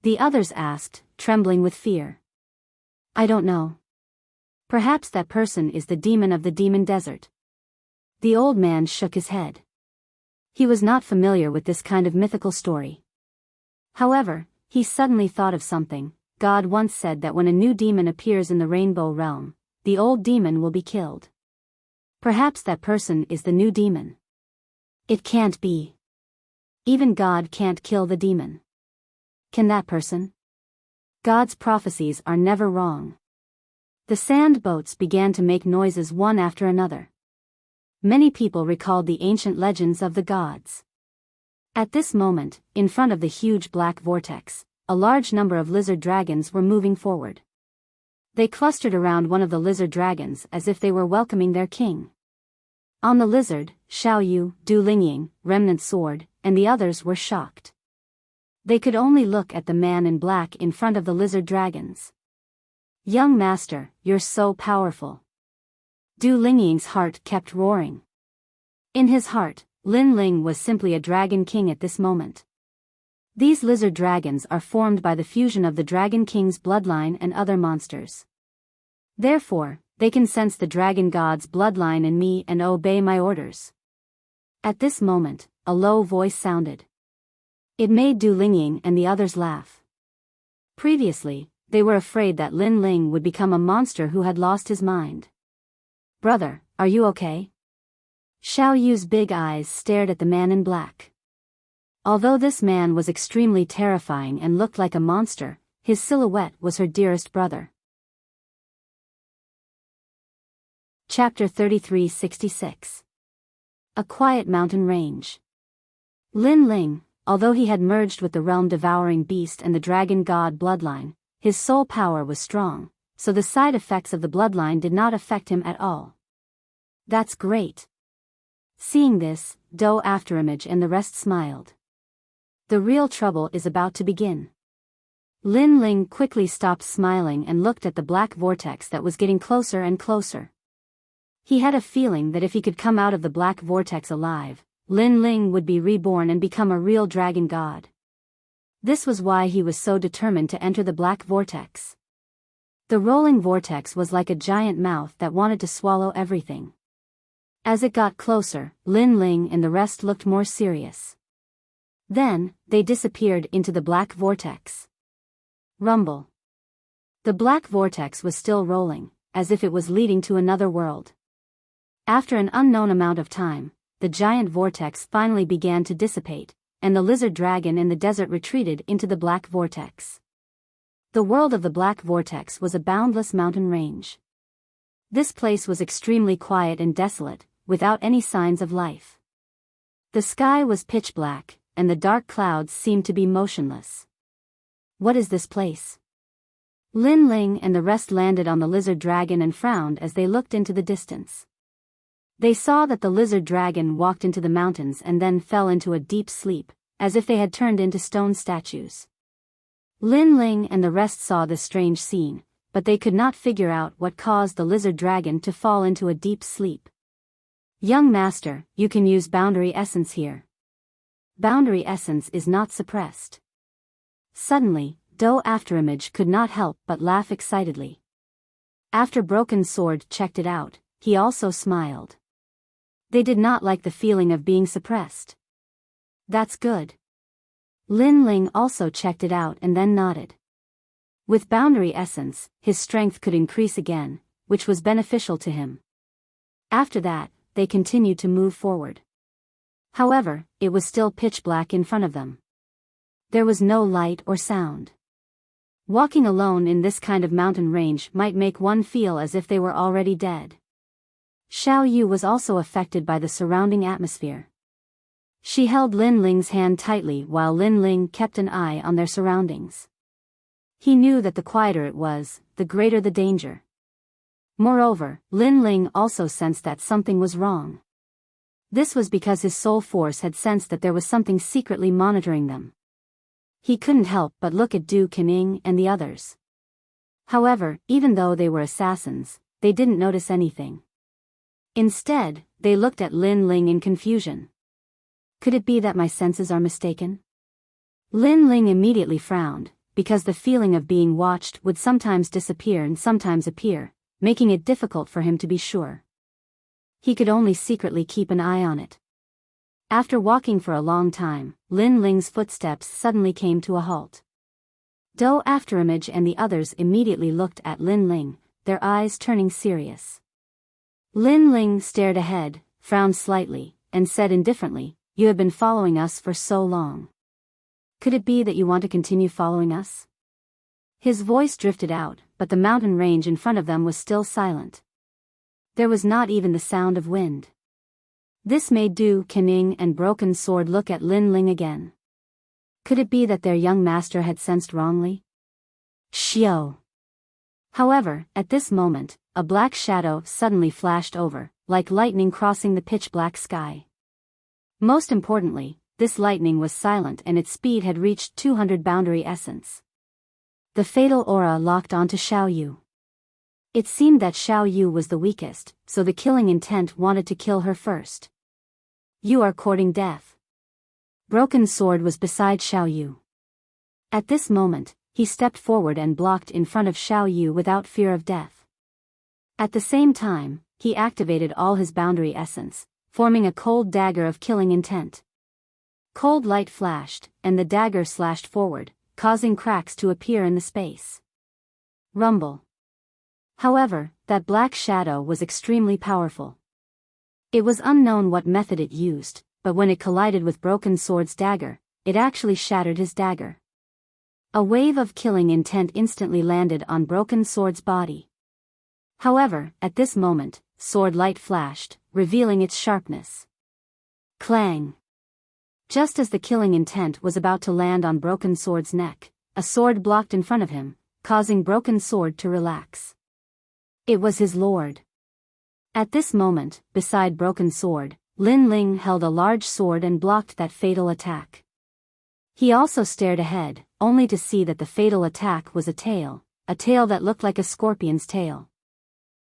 The others asked, trembling with fear. I don't know. Perhaps that person is the demon of the demon desert. The old man shook his head. He was not familiar with this kind of mythical story. However, he suddenly thought of something. God once said that when a new demon appears in the rainbow realm, the old demon will be killed. Perhaps that person is the new demon. It can't be. Even God can't kill the demon. Can that person? God's prophecies are never wrong. The sand boats began to make noises one after another. Many people recalled the ancient legends of the gods. At this moment, in front of the huge black vortex, a large number of lizard dragons were moving forward. They clustered around one of the lizard dragons as if they were welcoming their king. On the lizard, Xiao Yu, Du Lingying, Remnant Sword, and the others were shocked. They could only look at the man in black in front of the lizard dragons. Young master, you're so powerful. Du Lingying's heart kept roaring. In his heart, Lin Ling was simply a dragon king at this moment. These lizard dragons are formed by the fusion of the Dragon King's bloodline and other monsters. Therefore, they can sense the dragon god's bloodline in me and obey my orders. At this moment, a low voice sounded. It made Du Lingying and the others laugh. Previously, they were afraid that Lin Ling would become a monster who had lost his mind. "Brother, are you okay?" Xiao Yu's big eyes stared at the man in black. Although this man was extremely terrifying and looked like a monster, his silhouette was her dearest brother. Chapter 3366. A quiet mountain range. Lin Ling, although he had merged with the realm-devouring beast and the dragon god bloodline, his soul power was strong, so the side effects of the bloodline did not affect him at all. "That's great." Seeing this, Do Afterimage and the rest smiled. The real trouble is about to begin. Lin Ling quickly stopped smiling and looked at the black vortex that was getting closer and closer. He had a feeling that if he could come out of the black vortex alive, Lin Ling would be reborn and become a real dragon god. This was why he was so determined to enter the black vortex. The rolling vortex was like a giant mouth that wanted to swallow everything. As it got closer, Lin Ling and the rest looked more serious. Then, they disappeared into the black vortex. Rumble. The black vortex was still rolling, as if it was leading to another world. After an unknown amount of time, the giant vortex finally began to dissipate, and the lizard dragon in the desert retreated into the black vortex. The world of the black vortex was a boundless mountain range. This place was extremely quiet and desolate, without any signs of life. The sky was pitch black, and the dark clouds seemed to be motionless. "What is this place?" Lin Ling and the rest landed on the lizard dragon and frowned as they looked into the distance. They saw that the lizard dragon walked into the mountains and then fell into a deep sleep, as if they had turned into stone statues. Lin Ling and the rest saw this strange scene, but they could not figure out what caused the lizard dragon to fall into a deep sleep. "Young master, you can use boundary essence here. Boundary essence is not suppressed." Suddenly, Do Afterimage could not help but laugh excitedly. After Broken Sword checked it out, he also smiled. They did not like the feeling of being suppressed. "That's good." Lin Ling also checked it out and then nodded. With boundary essence, his strength could increase again, which was beneficial to him. After that, they continued to move forward. However, it was still pitch black in front of them. There was no light or sound. Walking alone in this kind of mountain range might make one feel as if they were already dead. Xiao Yu was also affected by the surrounding atmosphere. She held Lin Ling's hand tightly while Lin Ling kept an eye on their surroundings. He knew that the quieter it was, the greater the danger. Moreover, Lin Ling also sensed that something was wrong. This was because his soul force had sensed that there was something secretly monitoring them. He couldn't help but look at Du Kening and the others. However, even though they were assassins, they didn't notice anything. Instead, they looked at Lin Ling in confusion. "Could it be that my senses are mistaken?" Lin Ling immediately frowned, because the feeling of being watched would sometimes disappear and sometimes appear, making it difficult for him to be sure. He could only secretly keep an eye on it. After walking for a long time, Lin Ling's footsteps suddenly came to a halt. Do Afterimage and the others immediately looked at Lin Ling, their eyes turning serious. Lin Ling stared ahead, frowned slightly, and said indifferently, "You have been following us for so long. Could it be that you want to continue following us?" His voice drifted out, but the mountain range in front of them was still silent. There was not even the sound of wind. This made Du Kening and Broken Sword look at Lin Ling again. Could it be that their young master had sensed wrongly? Xiao. However, at this moment, a black shadow suddenly flashed over, like lightning crossing the pitch-black sky. Most importantly, this lightning was silent and its speed had reached 200 boundary essence. The fatal aura locked onto Xiao Yu. It seemed that Xiao Yu was the weakest, so the killing intent wanted to kill her first. "You are courting death." Broken Sword was beside Xiao Yu. At this moment, he stepped forward and blocked in front of Xiao Yu without fear of death. At the same time, he activated all his boundary essence, forming a cold dagger of killing intent. Cold light flashed, and the dagger slashed forward, causing cracks to appear in the space. Rumble. However, that black shadow was extremely powerful. It was unknown what method it used, but when it collided with Broken Sword's dagger, it actually shattered his dagger. A wave of killing intent instantly landed on Broken Sword's body. However, at this moment, sword light flashed, revealing its sharpness. Clang! Just as the killing intent was about to land on Broken Sword's neck, a sword blocked in front of him, causing Broken Sword to relax. It was his lord. At this moment, beside Broken Sword, Lin Ling held a large sword and blocked that fatal attack. He also stared ahead, only to see that the fatal attack was a tail that looked like a scorpion's tail.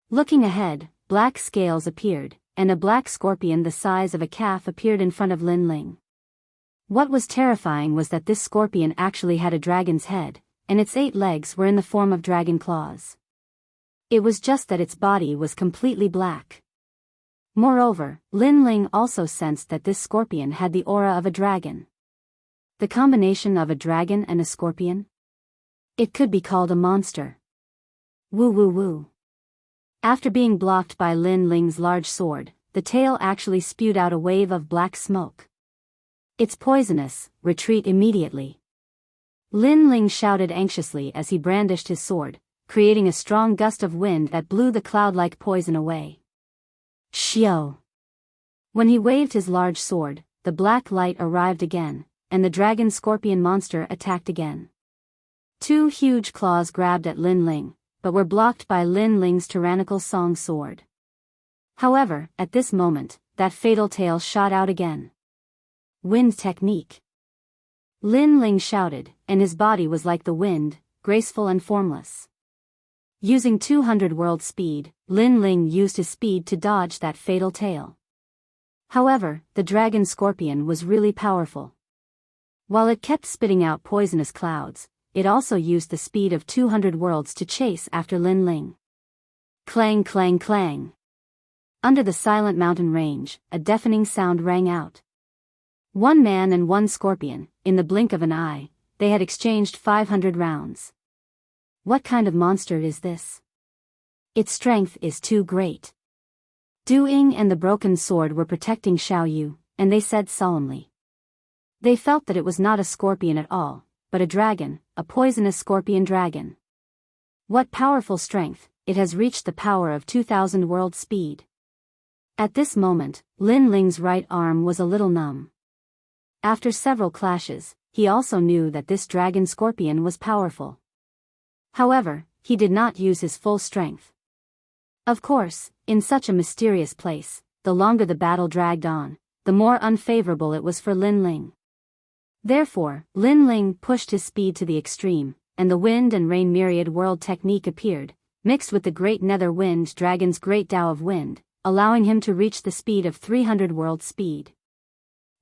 Looking ahead, black scales appeared, and a black scorpion the size of a calf appeared in front of Lin Ling. What was terrifying was that this scorpion actually had a dragon's head, and its 8 legs were in the form of dragon claws. It was just that its body was completely black. Moreover, Lin Ling also sensed that this scorpion had the aura of a dragon. The combination of a dragon and a scorpion? It could be called a monster. Woo woo woo. After being blocked by Lin Ling's large sword, the tail actually spewed out a wave of black smoke. It's poisonous, retreat immediately. Lin Ling shouted anxiously as he brandished his sword, creating a strong gust of wind that blew the cloud-like poison away. Xiao! When he waved his large sword, the black light arrived again, and the dragon scorpion monster attacked again. 2 huge claws grabbed at Lin Ling, but were blocked by Lin Ling's tyrannical song sword. However, at this moment, that fatal tail shot out again. Wind technique. Lin Ling shouted, and his body was like the wind, graceful and formless. Using 200 world speed, Lin Ling used his speed to dodge that fatal tail. However, the dragon scorpion was really powerful. While it kept spitting out poisonous clouds, it also used the speed of 200 worlds to chase after Lin Ling. Clang clang clang. Under the silent mountain range, a deafening sound rang out. 1 man and 1 scorpion, in the blink of an eye, they had exchanged 500 rounds. What kind of monster is this? Its strength is too great. Du Ying and the Broken Sword were protecting Xiao Yu, and they said solemnly. They felt that it was not a scorpion at all, but a dragon, a poisonous scorpion dragon. What powerful strength, it has reached the power of 2,000 world speed. At this moment, Lin Ling's right arm was a little numb. After several clashes, he also knew that this dragon scorpion was powerful. However, he did not use his full strength. Of course, in such a mysterious place, the longer the battle dragged on, the more unfavorable it was for Lin Ling. Therefore, Lin Ling pushed his speed to the extreme, and the wind and rain myriad world technique appeared, mixed with the great nether wind dragon's great Tao of wind, allowing him to reach the speed of 300 world speed.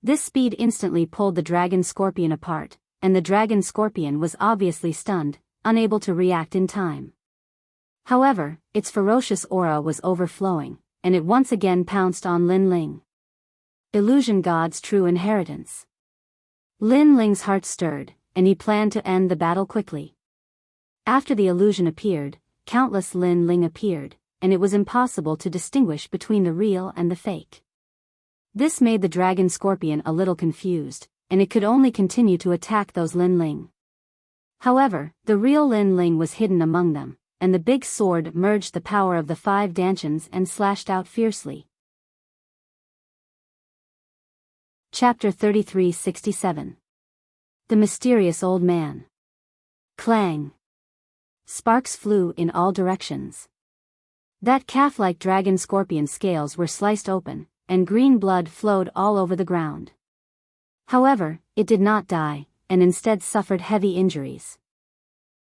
This speed instantly pulled the dragon scorpion apart, and the dragon scorpion was obviously stunned, unable to react in time. However, its ferocious aura was overflowing, and it once again pounced on Lin Ling. Illusion God's true inheritance. Lin Ling's heart stirred, and he planned to end the battle quickly. After the illusion appeared, countless Lin Ling appeared, and it was impossible to distinguish between the real and the fake. This made the dragon scorpion a little confused, and it could only continue to attack those Lin Ling. However, the real Lin Ling was hidden among them, and the big sword merged the power of the 5 dantians and slashed out fiercely. Chapter 3367. The Mysterious Old Man. Clang. Sparks flew in all directions. That calf-like dragon scorpion scales were sliced open, and green blood flowed all over the ground. However, it did not die, and instead suffered heavy injuries.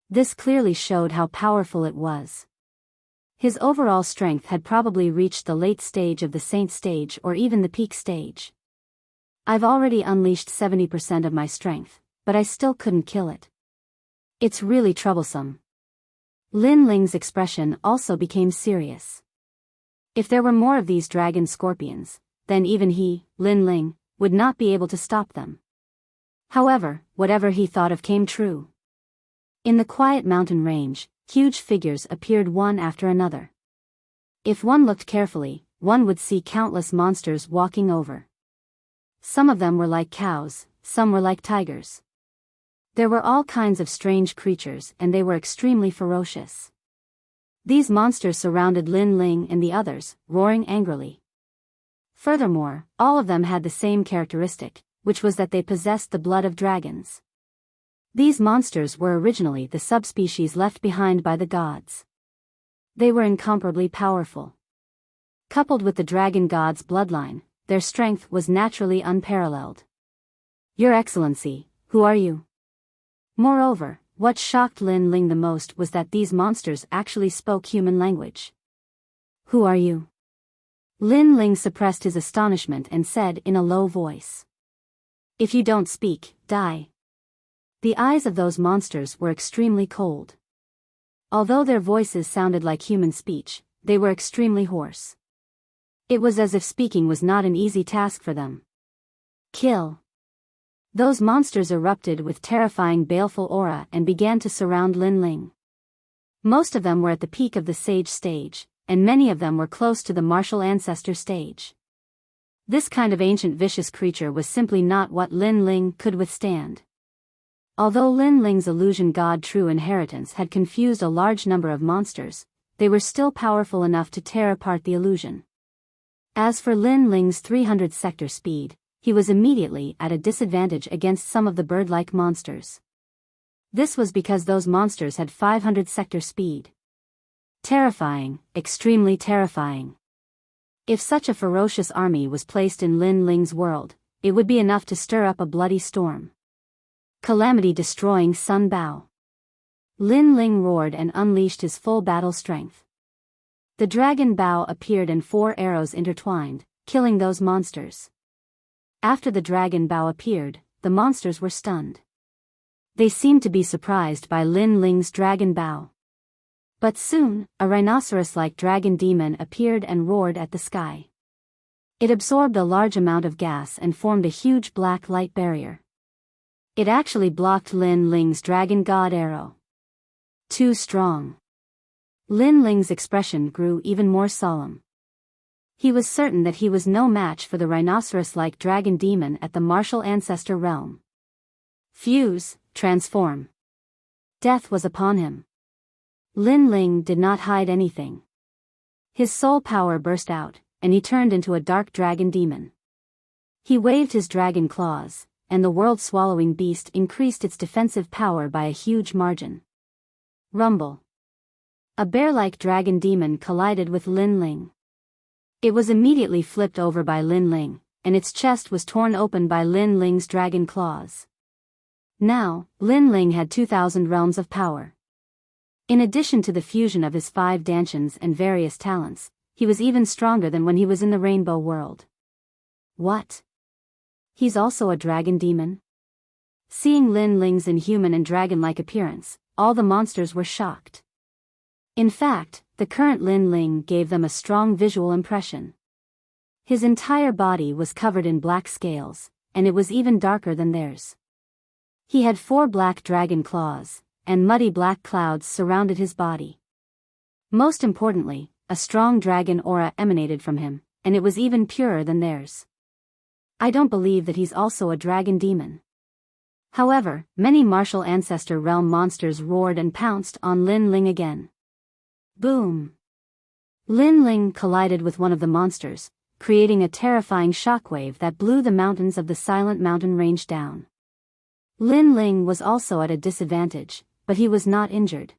This clearly showed how powerful it was. His overall strength had probably reached the late stage of the saint stage or even the peak stage. I've already unleashed 70% of my strength, but I still couldn't kill it. It's really troublesome. Lin Ling's expression also became serious. If there were more of these dragon scorpions, then even he, Lin Ling, would not be able to stop them. However, whatever he thought of came true. In the quiet mountain range, huge figures appeared one after another. If one looked carefully, one would see countless monsters walking over. Some of them were like cows, some were like tigers. There were all kinds of strange creatures and they were extremely ferocious. These monsters surrounded Lin Ling and the others, roaring angrily. Furthermore, all of them had the same characteristic, which was that they possessed the blood of dragons. These monsters were originally the subspecies left behind by the gods. They were incomparably powerful. Coupled with the dragon god's bloodline, their strength was naturally unparalleled. Your Excellency, who are you? Moreover, what shocked Lin Ling the most was that these monsters actually spoke human language. Who are you? Lin Ling suppressed his astonishment and said in a low voice. If you don't speak, die. The eyes of those monsters were extremely cold. Although their voices sounded like human speech, they were extremely hoarse. It was as if speaking was not an easy task for them. Kill. Those monsters erupted with terrifying baleful aura and began to surround Lin Ling. Most of them were at the peak of the sage stage, and many of them were close to the martial ancestor stage. This kind of ancient vicious creature was simply not what Lin Ling could withstand. Although Lin Ling's illusion god true inheritance had confused a large number of monsters, they were still powerful enough to tear apart the illusion. As for Lin Ling's 300 sector speed, he was immediately at a disadvantage against some of the bird-like monsters. This was because those monsters had 500 sector speed. Terrifying, extremely terrifying. If such a ferocious army was placed in Lin Ling's world, it would be enough to stir up a bloody storm. Calamity-destroying Sun Bao. Lin Ling roared and unleashed his full battle strength. The dragon Bao appeared and 4 arrows intertwined, killing those monsters. After the dragon Bao appeared, the monsters were stunned. They seemed to be surprised by Lin Ling's dragon Bao. But soon, a rhinoceros-like dragon demon appeared and roared at the sky. It absorbed a large amount of gas and formed a huge black light barrier. It actually blocked Lin Ling's dragon god arrow. Too strong. Lin Ling's expression grew even more solemn. He was certain that he was no match for the rhinoceros-like dragon demon at the martial ancestor realm. Fuse, transform. Death was upon him. Lin Ling did not hide anything. His soul power burst out, and he turned into a dark dragon demon. He waved his dragon claws, and the world-swallowing beast increased its defensive power by a huge margin. Rumble. A bear-like dragon demon collided with Lin Ling. It was immediately flipped over by Lin Ling, and its chest was torn open by Lin Ling's dragon claws. Now, Lin Ling had 2,000 realms of power. In addition to the fusion of his 5 dantians and various talents, he was even stronger than when he was in the rainbow world. What? He's also a dragon demon? Seeing Lin Ling's inhuman and dragon-like appearance, all the monsters were shocked. In fact, the current Lin Ling gave them a strong visual impression. His entire body was covered in black scales, and it was even darker than theirs. He had 4 black dragon claws, and muddy black clouds surrounded his body. Most importantly, a strong dragon aura emanated from him, and it was even purer than theirs. I don't believe that he's also a dragon demon. However, many martial ancestor realm monsters roared and pounced on Lin Ling again. Boom! Lin Ling collided with one of the monsters, creating a terrifying shockwave that blew the mountains of the Silent Mountain range down. Lin Ling was also at a disadvantage, but he was not injured.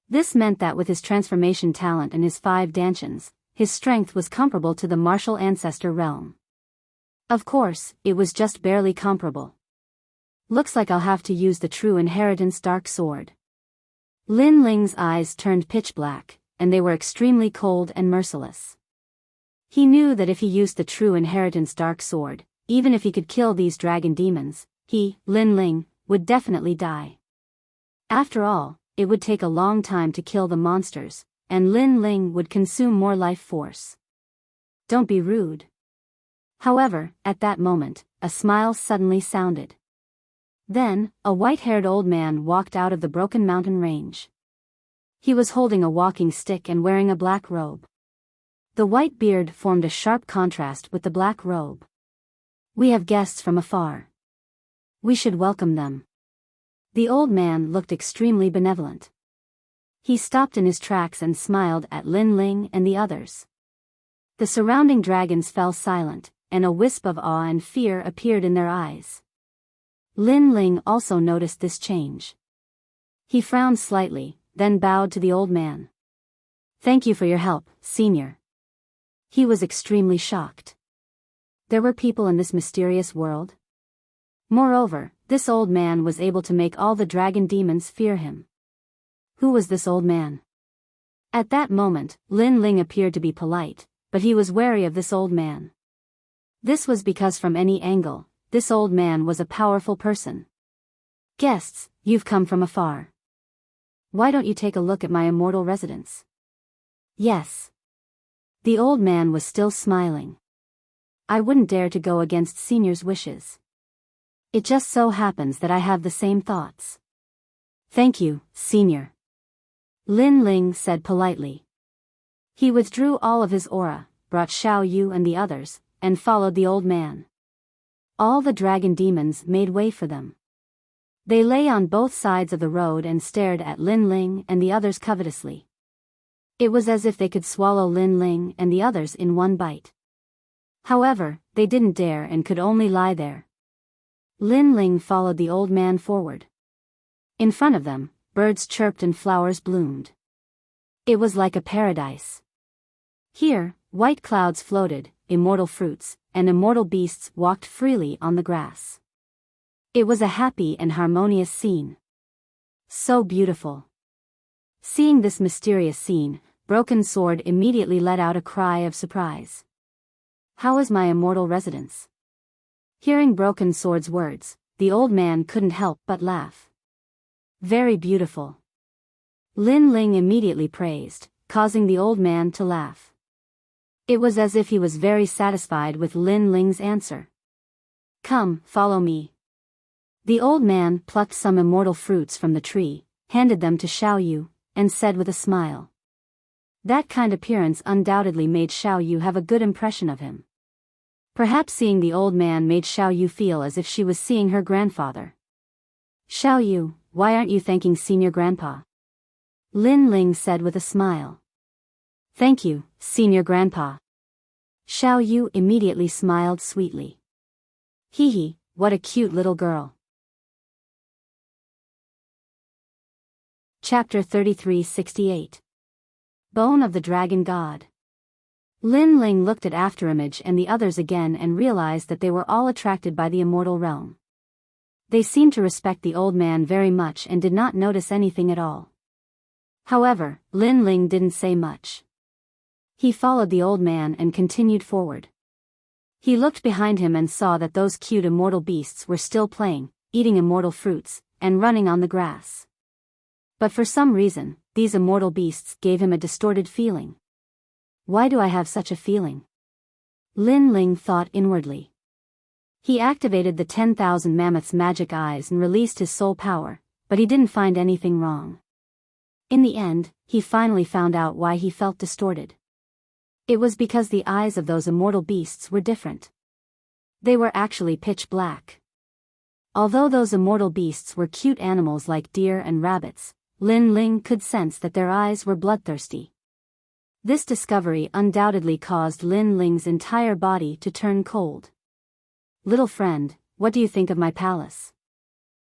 This meant that with his transformation talent and his 5 dantians, his strength was comparable to the martial ancestor realm. Of course, it was just barely comparable. Looks like I'll have to use the true inheritance dark sword. Lin Ling's eyes turned pitch black, and they were extremely cold and merciless. He knew that if he used the true inheritance dark sword, even if he could kill these dragon demons, he, Lin Ling, would definitely die. After all, it would take a long time to kill the monsters, and Lin Ling would consume more life force. Don't be rude. However, at that moment, a smile suddenly sounded. Then, a white-haired old man walked out of the broken mountain range. He was holding a walking stick and wearing a black robe. The white beard formed a sharp contrast with the black robe. "We have guests from afar. We should welcome them." The old man looked extremely benevolent. He stopped in his tracks and smiled at Lin Ling and the others. The surrounding dragons fell silent, and a wisp of awe and fear appeared in their eyes. Lin Ling also noticed this change. He frowned slightly, then bowed to the old man. "Thank you for your help, Senior." He was extremely shocked. There were people in this mysterious world? Moreover, this old man was able to make all the dragon demons fear him. Who was this old man? At that moment, Lin Ling appeared to be polite, but he was wary of this old man. This was because from any angle, this old man was a powerful person. "Guests, you've come from afar. Why don't you take a look at my immortal residence?" "Yes." The old man was still smiling. "I wouldn't dare to go against Senior's wishes. It just so happens that I have the same thoughts." "Thank you, Senior," Lin Ling said politely. He withdrew all of his aura, brought Xiao Yu and the others, and followed the old man. All the dragon demons made way for them. They lay on both sides of the road and stared at Lin Ling and the others covetously. It was as if they could swallow Lin Ling and the others in one bite. However, they didn't dare and could only lie there. Lin Ling followed the old man forward. In front of them, birds chirped and flowers bloomed. It was like a paradise. Here, white clouds floated, immortal fruits, and immortal beasts walked freely on the grass. It was a happy and harmonious scene. So beautiful. Seeing this mysterious scene, Broken Sword immediately let out a cry of surprise. "How is my immortal residence?" Hearing Broken Sword's words, the old man couldn't help but laugh. "Very beautiful." Lin Ling immediately praised, causing the old man to laugh. It was as if he was very satisfied with Lin Ling's answer. "Come, follow me." The old man plucked some immortal fruits from the tree, handed them to Xiao Yu, and said with a smile. That kind appearance undoubtedly made Xiao Yu have a good impression of him. Perhaps seeing the old man made Xiao Yu feel as if she was seeing her grandfather. "Xiao Yu, why aren't you thanking Senior Grandpa?" Lin Ling said with a smile. "Thank you, Senior Grandpa." Xiao Yu immediately smiled sweetly. "Hee hee, what a cute little girl." Chapter 3368. Bone of the Dragon God. Lin Ling looked at Afterimage and the others again and realized that they were all attracted by the immortal realm. They seemed to respect the old man very much and did not notice anything at all. However, Lin Ling didn't say much. He followed the old man and continued forward. He looked behind him and saw that those cute immortal beasts were still playing, eating immortal fruits, and running on the grass. But for some reason, these immortal beasts gave him a distorted feeling. Why do I have such a feeling? Lin Ling thought inwardly. He activated the 10,000 Mammoth's magic eyes and released his soul power, but he didn't find anything wrong. In the end, he finally found out why he felt distorted. It was because the eyes of those immortal beasts were different. They were actually pitch black. Although those immortal beasts were cute animals like deer and rabbits, Lin Ling could sense that their eyes were bloodthirsty. This discovery undoubtedly caused Lin Ling's entire body to turn cold. "Little friend, what do you think of my palace?"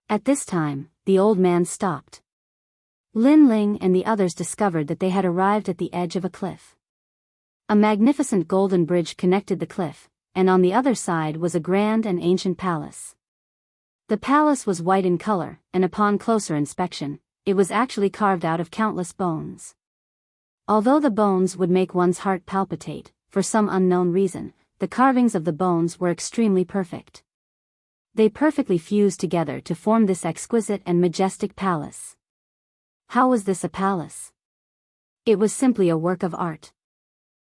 At this time, the old man stopped. Lin Ling and the others discovered that they had arrived at the edge of a cliff. A magnificent golden bridge connected the cliff, and on the other side was a grand and ancient palace. The palace was white in color, and upon closer inspection, it was actually carved out of countless bones. Although the bones would make one's heart palpitate, for some unknown reason, the carvings of the bones were extremely perfect. They perfectly fused together to form this exquisite and majestic palace. How was this a palace? It was simply a work of art.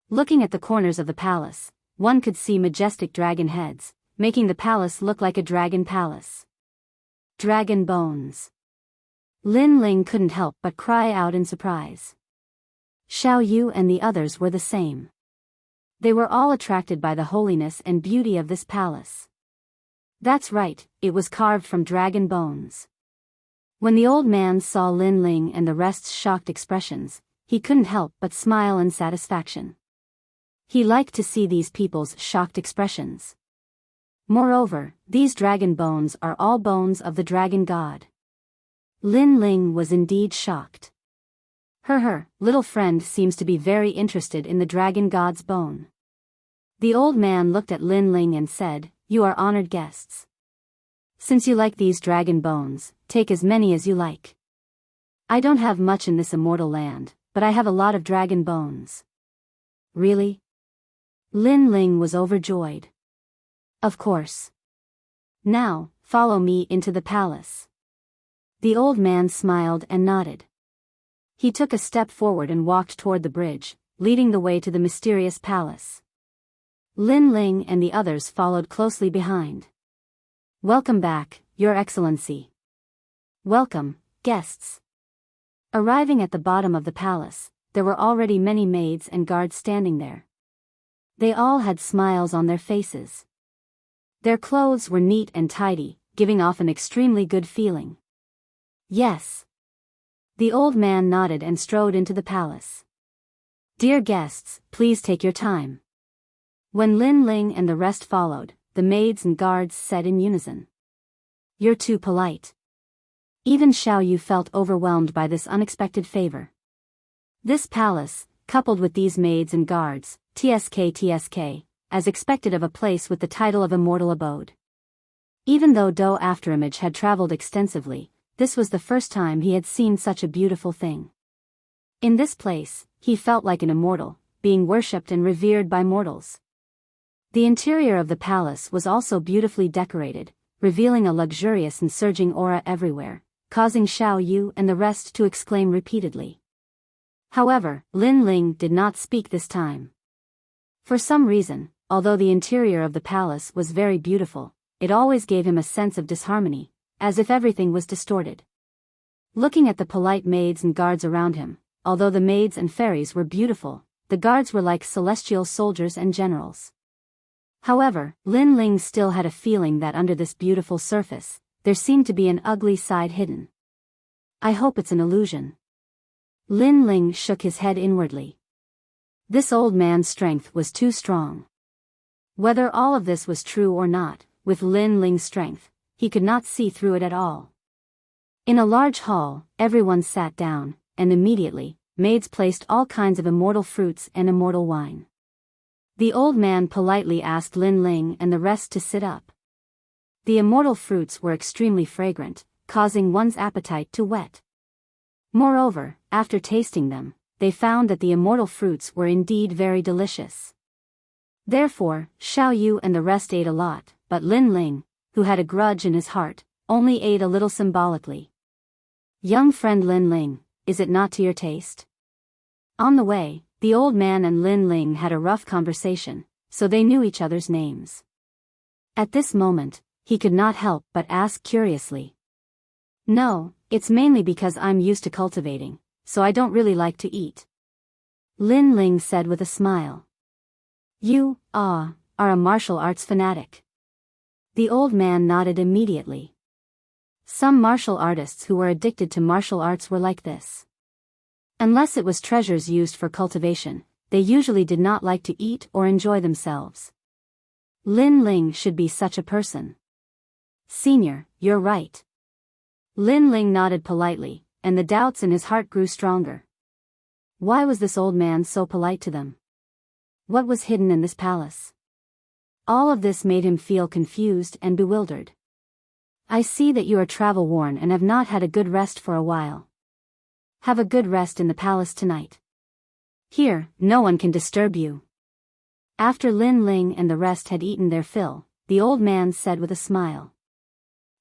Looking at the corners of the palace, one could see majestic dragon heads, making the palace look like a dragon palace. Dragon bones. Lin Ling couldn't help but cry out in surprise. Xiao Yu and the others were the same. They were all attracted by the holiness and beauty of this palace. That's right, it was carved from dragon bones. When the old man saw Lin Ling and the rest's shocked expressions, he couldn't help but smile in satisfaction. He liked to see these people's shocked expressions. Moreover, these dragon bones are all bones of the dragon god. Lin Ling was indeed shocked. Her little friend seems to be very interested in the dragon god's bone. The old man looked at Lin Ling and said, "You are honored guests. Since you like these dragon bones, take as many as you like. I don't have much in this immortal land, but I have a lot of dragon bones." Really? Lin Ling was overjoyed. Of course. Now, follow me into the palace. The old man smiled and nodded. He took a step forward and walked toward the bridge, leading the way to the mysterious palace. Lin Ling and the others followed closely behind. Welcome back, Your Excellency. Welcome, guests. Arriving at the bottom of the palace, there were already many maids and guards standing there. They all had smiles on their faces. Their clothes were neat and tidy, giving off an extremely good feeling. Yes. The old man nodded and strode into the palace. Dear guests, please take your time. When Lin Ling and the rest followed, the maids and guards said in unison. You're too polite. Even Xiao Yu felt overwhelmed by this unexpected favor. This palace, coupled with these maids and guards, TSK, as expected of a place with the title of immortal abode. Even though Do Afterimage had traveled extensively, this was the first time he had seen such a beautiful thing. In this place, he felt like an immortal, being worshipped and revered by mortals. The interior of the palace was also beautifully decorated, revealing a luxurious and surging aura everywhere, causing Xiao Yu and the rest to exclaim repeatedly. However, Lin Ling did not speak this time. For some reason, although the interior of the palace was very beautiful, it always gave him a sense of disharmony, as if everything was distorted. Looking at the polite maids and guards around him, although the maids and fairies were beautiful, the guards were like celestial soldiers and generals. However, Lin Ling still had a feeling that under this beautiful surface, there seemed to be an ugly side hidden. I hope it's an illusion. Lin Ling shook his head inwardly. This old man's strength was too strong. Whether all of this was true or not, with Lin Ling's strength, he could not see through it at all. In a large hall, everyone sat down, and immediately, maids placed all kinds of immortal fruits and immortal wine. The old man politely asked Lin Ling and the rest to sit up. The immortal fruits were extremely fragrant, causing one's appetite to whet. Moreover, after tasting them, they found that the immortal fruits were indeed very delicious. Therefore, Xiao Yu and the rest ate a lot, but Lin Ling, who had a grudge in his heart, only ate a little symbolically. Young friend Lin Ling, is it not to your taste? On the way, the old man and Lin Ling had a rough conversation, so they knew each other's names. At this moment, he could not help but ask curiously. No, it's mainly because I'm used to cultivating, so I don't really like to eat. Lin Ling said with a smile. You, are a martial arts fanatic. The old man nodded immediately. Some martial artists who were addicted to martial arts were like this. Unless it was treasures used for cultivation, they usually did not like to eat or enjoy themselves. Lin Ling should be such a person. Senior, you're right. Lin Ling nodded politely, and the doubts in his heart grew stronger. Why was this old man so polite to them? What was hidden in this palace? All of this made him feel confused and bewildered. I see that you are travel-worn and have not had a good rest for a while. Have a good rest in the palace tonight. Here, no one can disturb you. After Lin Ling and the rest had eaten their fill, the old man said with a smile.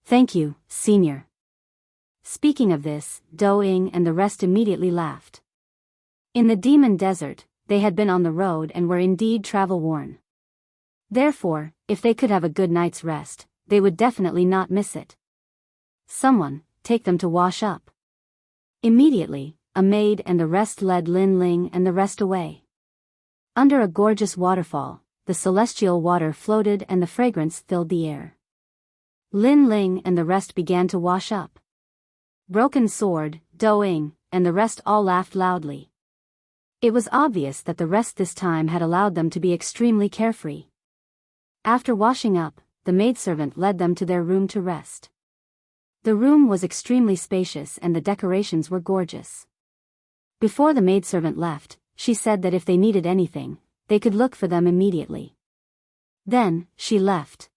Thank you, senior. Speaking of this, Do Ying and the rest immediately laughed. In the demon desert, they had been on the road and were indeed travel-worn. Therefore, if they could have a good night's rest, they would definitely not miss it. "Someone, take them to wash up." Immediately, a maid and the rest led Lin Ling and the rest away. Under a gorgeous waterfall, the celestial water floated and the fragrance filled the air. Lin Ling and the rest began to wash up. Broken Sword, Doing, and the rest all laughed loudly. It was obvious that the rest this time had allowed them to be extremely carefree. After washing up, the maidservant led them to their room to rest. The room was extremely spacious and the decorations were gorgeous. Before the maidservant left, she said that if they needed anything, they could look for them immediately. Then, she left.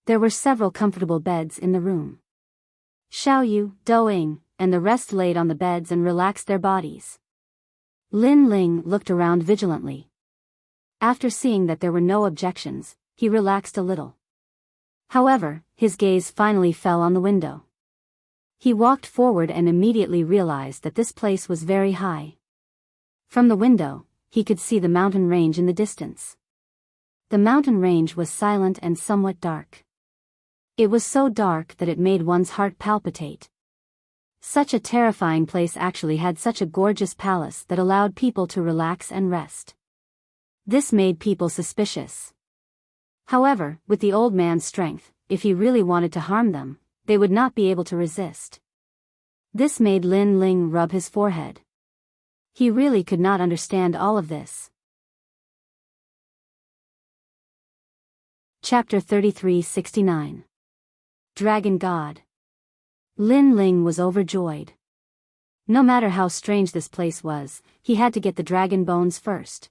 There were several comfortable beds in the room. Xiaoyu, Doing, and the rest laid on the beds and relaxed their bodies. Lin Ling looked around vigilantly. After seeing that there were no objections, he relaxed a little. However, his gaze finally fell on the window. He walked forward and immediately realized that this place was very high. From the window, he could see the mountain range in the distance. The mountain range was silent and somewhat dark. It was so dark that it made one's heart palpitate. Such a terrifying place actually had such a gorgeous palace that allowed people to relax and rest. This made people suspicious. However, with the old man's strength, if he really wanted to harm them, they would not be able to resist. This made Lin Ling rub his forehead. He really could not understand all of this. Chapter 3369. Dragon God. Lin Ling was overjoyed. No matter how strange this place was, he had to get the dragon bones first.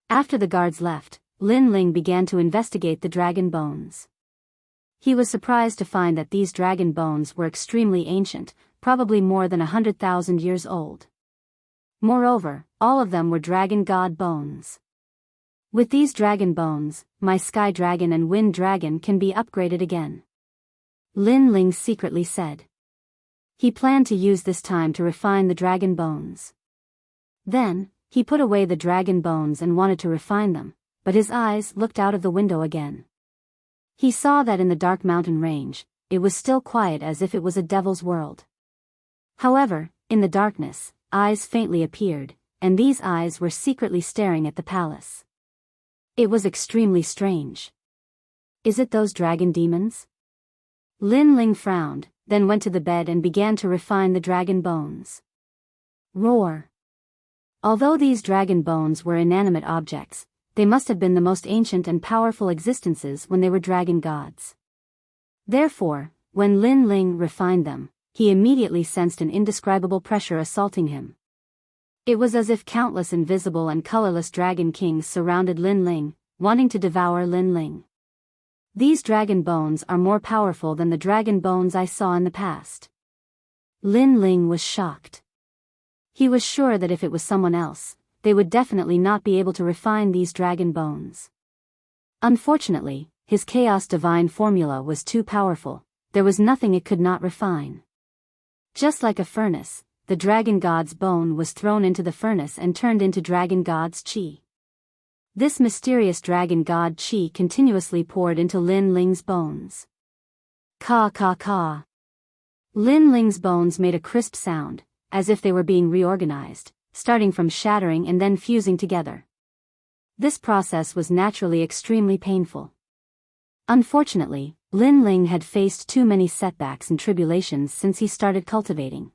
After the guards left, Lin Ling began to investigate the dragon bones. He was surprised to find that these dragon bones were extremely ancient, probably more than 100,000 years old. Moreover, all of them were dragon god bones. With these dragon bones, my sky dragon and wind dragon can be upgraded again. Lin Ling secretly said. He planned to use this time to refine the dragon bones. Then, he put away the dragon bones and wanted to refine them, but his eyes looked out of the window again. He saw that in the dark mountain range, it was still quiet as if it was a devil's world. However, in the darkness, eyes faintly appeared, and these eyes were secretly staring at the palace. It was extremely strange. Is it those dragon demons? Lin Ling frowned, then went to the bed and began to refine the dragon bones. Roar. Although these dragon bones were inanimate objects, they must have been the most ancient and powerful existences when they were dragon gods. Therefore, when Lin Ling refined them, he immediately sensed an indescribable pressure assaulting him. It was as if countless invisible and colorless dragon kings surrounded Lin Ling, wanting to devour Lin Ling. These dragon bones are more powerful than the dragon bones I saw in the past. Lin Ling was shocked. He was sure that if it was someone else, they would definitely not be able to refine these dragon bones. Unfortunately, his Chaos Divine formula was too powerful, there was nothing it could not refine. Just like a furnace, the dragon god's bone was thrown into the furnace and turned into dragon god's chi. This mysterious dragon god chi continuously poured into Lin Ling's bones. Ka ka ka. Lin Ling's bones made a crisp sound, as if they were being reorganized, starting from shattering and then fusing together. This process was naturally extremely painful. Unfortunately, Lin Ling had faced too many setbacks and tribulations since he started cultivating.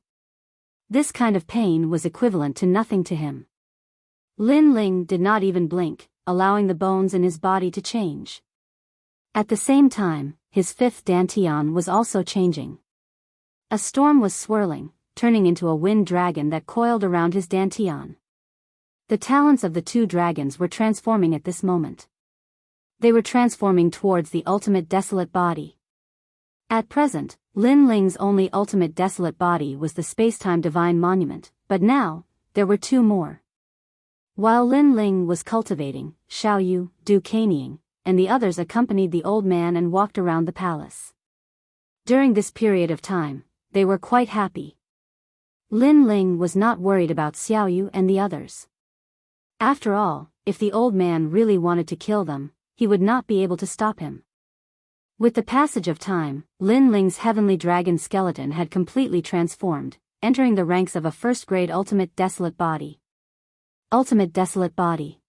This kind of pain was equivalent to nothing to him. Lin Ling did not even blink, allowing the bones in his body to change. At the same time, his fifth dantian was also changing. A storm was swirling, turning into a wind dragon that coiled around his dantian. The talents of the two dragons were transforming at this moment. They were transforming towards the ultimate desolate body. At present, Lin Ling's only ultimate desolate body was the Spacetime Divine Monument, but now, there were two more. While Lin Ling was cultivating, Xiaoyu, Du Caneying, and the others accompanied the old man and walked around the palace. During this period of time, they were quite happy. Lin Ling was not worried about Xiaoyu and the others. After all, if the old man really wanted to kill them, he would not be able to stop him. With the passage of time, Lin Ling's heavenly dragon skeleton had completely transformed, entering the ranks of a first-grade ultimate desolate body. Ultimate desolate body.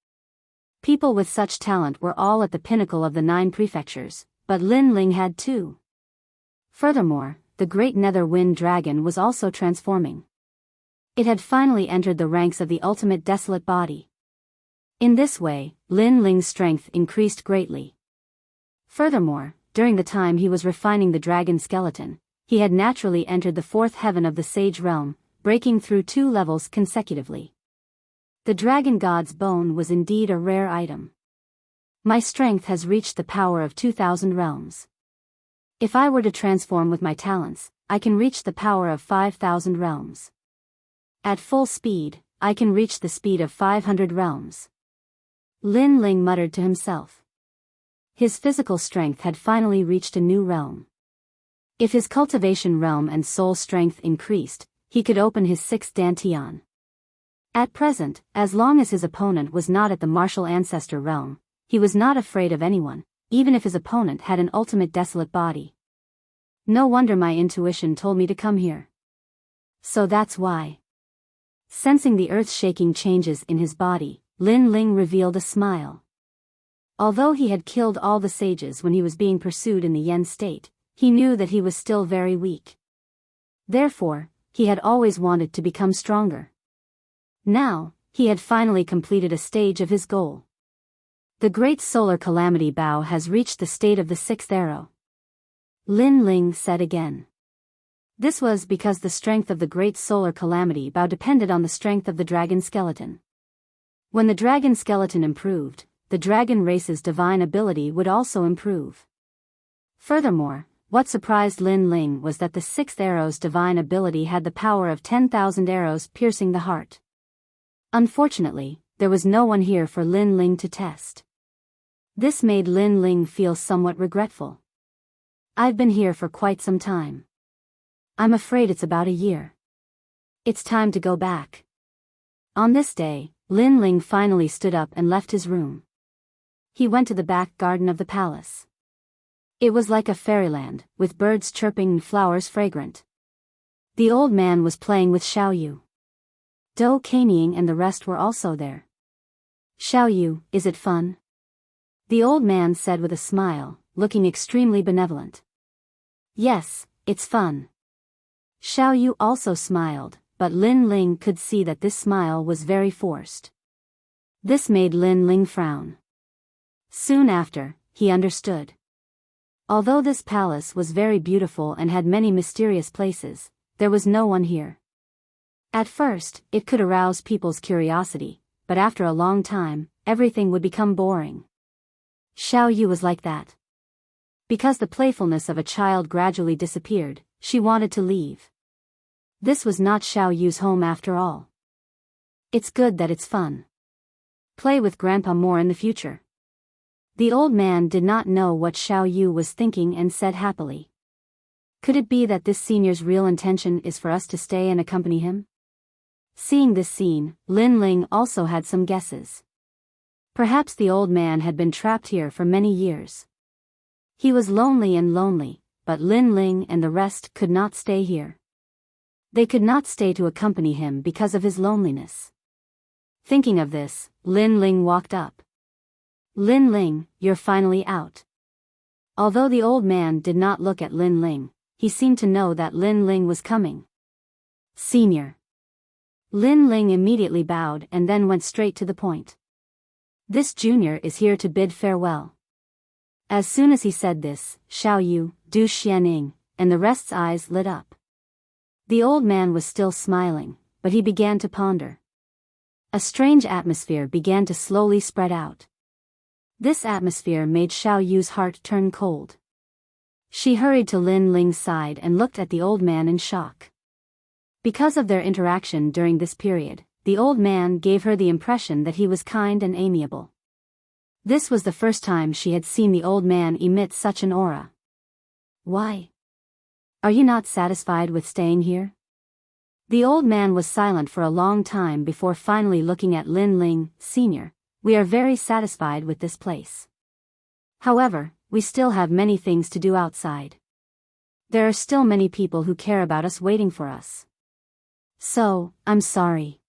People with such talent were all at the pinnacle of the 9 prefectures, but Lin Ling had too. Furthermore, the great nether wind dragon was also transforming. It had finally entered the ranks of the ultimate desolate body. In this way, Lin Ling's strength increased greatly. Furthermore, during the time he was refining the dragon skeleton, he had naturally entered the 4th heaven of the sage realm, breaking through 2 levels consecutively. The dragon god's bone was indeed a rare item. My strength has reached the power of 2,000 realms. If I were to transform with my talents, I can reach the power of 5,000 realms. At full speed, I can reach the speed of 500 realms. Lin Ling muttered to himself. His physical strength had finally reached a new realm. If his cultivation realm and soul strength increased, he could open his 6th dantian. At present, as long as his opponent was not at the martial ancestor realm, he was not afraid of anyone, even if his opponent had an ultimate desolate body. No wonder my intuition told me to come here. So that's why. Sensing the earth-shaking changes in his body, Lin Ling revealed a smile. Although he had killed all the sages when he was being pursued in the Yen state, he knew that he was still very weak. Therefore, he had always wanted to become stronger. Now, he had finally completed a stage of his goal. The great solar calamity Biyao has reached the state of the 6th arrow. Lin Ling said again. This was because the strength of the great solar calamity Biyao depended on the strength of the dragon skeleton. When the dragon skeleton improved, the dragon race's divine ability would also improve. Furthermore, what surprised Lin Ling was that the 6th arrow's divine ability had the power of 10,000 arrows piercing the heart. Unfortunately, there was no one here for Lin Ling to test. This made Lin Ling feel somewhat regretful. I've been here for quite some time. I'm afraid it's about a year. It's time to go back. On this day, Lin Ling finally stood up and left his room. He went to the back garden of the palace. It was like a fairyland, with birds chirping and flowers fragrant. The old man was playing with Xiaoyu. Do Kanying and the rest were also there. Xiaoyu, is it fun? The old man said with a smile, looking extremely benevolent. Yes, it's fun. Xiaoyu also smiled, but Lin Ling could see that this smile was very forced. This made Lin Ling frown. Soon after, he understood. Although this palace was very beautiful and had many mysterious places, there was no one here. At first, it could arouse people's curiosity, but after a long time, everything would become boring. Xiaoyu was like that. Because the playfulness of a child gradually disappeared, she wanted to leave. This was not Xiaoyu's home after all. It's good that it's fun. Play with Grandpa more in the future. The old man did not know what Xiaoyu was thinking and said happily. Could it be that this senior's real intention is for us to stay and accompany him? Seeing this scene, Lin Ling also had some guesses. Perhaps the old man had been trapped here for many years. He was lonely, but Lin Ling and the rest could not stay here. They could not stay to accompany him because of his loneliness. Thinking of this, Lin Ling walked up. Lin Ling, you're finally out. Although the old man did not look at Lin Ling, he seemed to know that Lin Ling was coming. Senior. Lin Ling immediately bowed and then went straight to the point. This junior is here to bid farewell. As soon as he said this, Xiaoyu, Du Xianing, and the rest's eyes lit up. The old man was still smiling, but he began to ponder. A strange atmosphere began to slowly spread out. This atmosphere made Xiaoyu's heart turn cold. She hurried to Lin Ling's side and looked at the old man in shock. Because of their interaction during this period, the old man gave her the impression that he was kind and amiable. This was the first time she had seen the old man emit such an aura. Why? Are you not satisfied with staying here? The old man was silent for a long time before finally looking at Lin Ling. Senior, we are very satisfied with this place. However, we still have many things to do outside. There are still many people who care about us waiting for us. So, I'm sorry.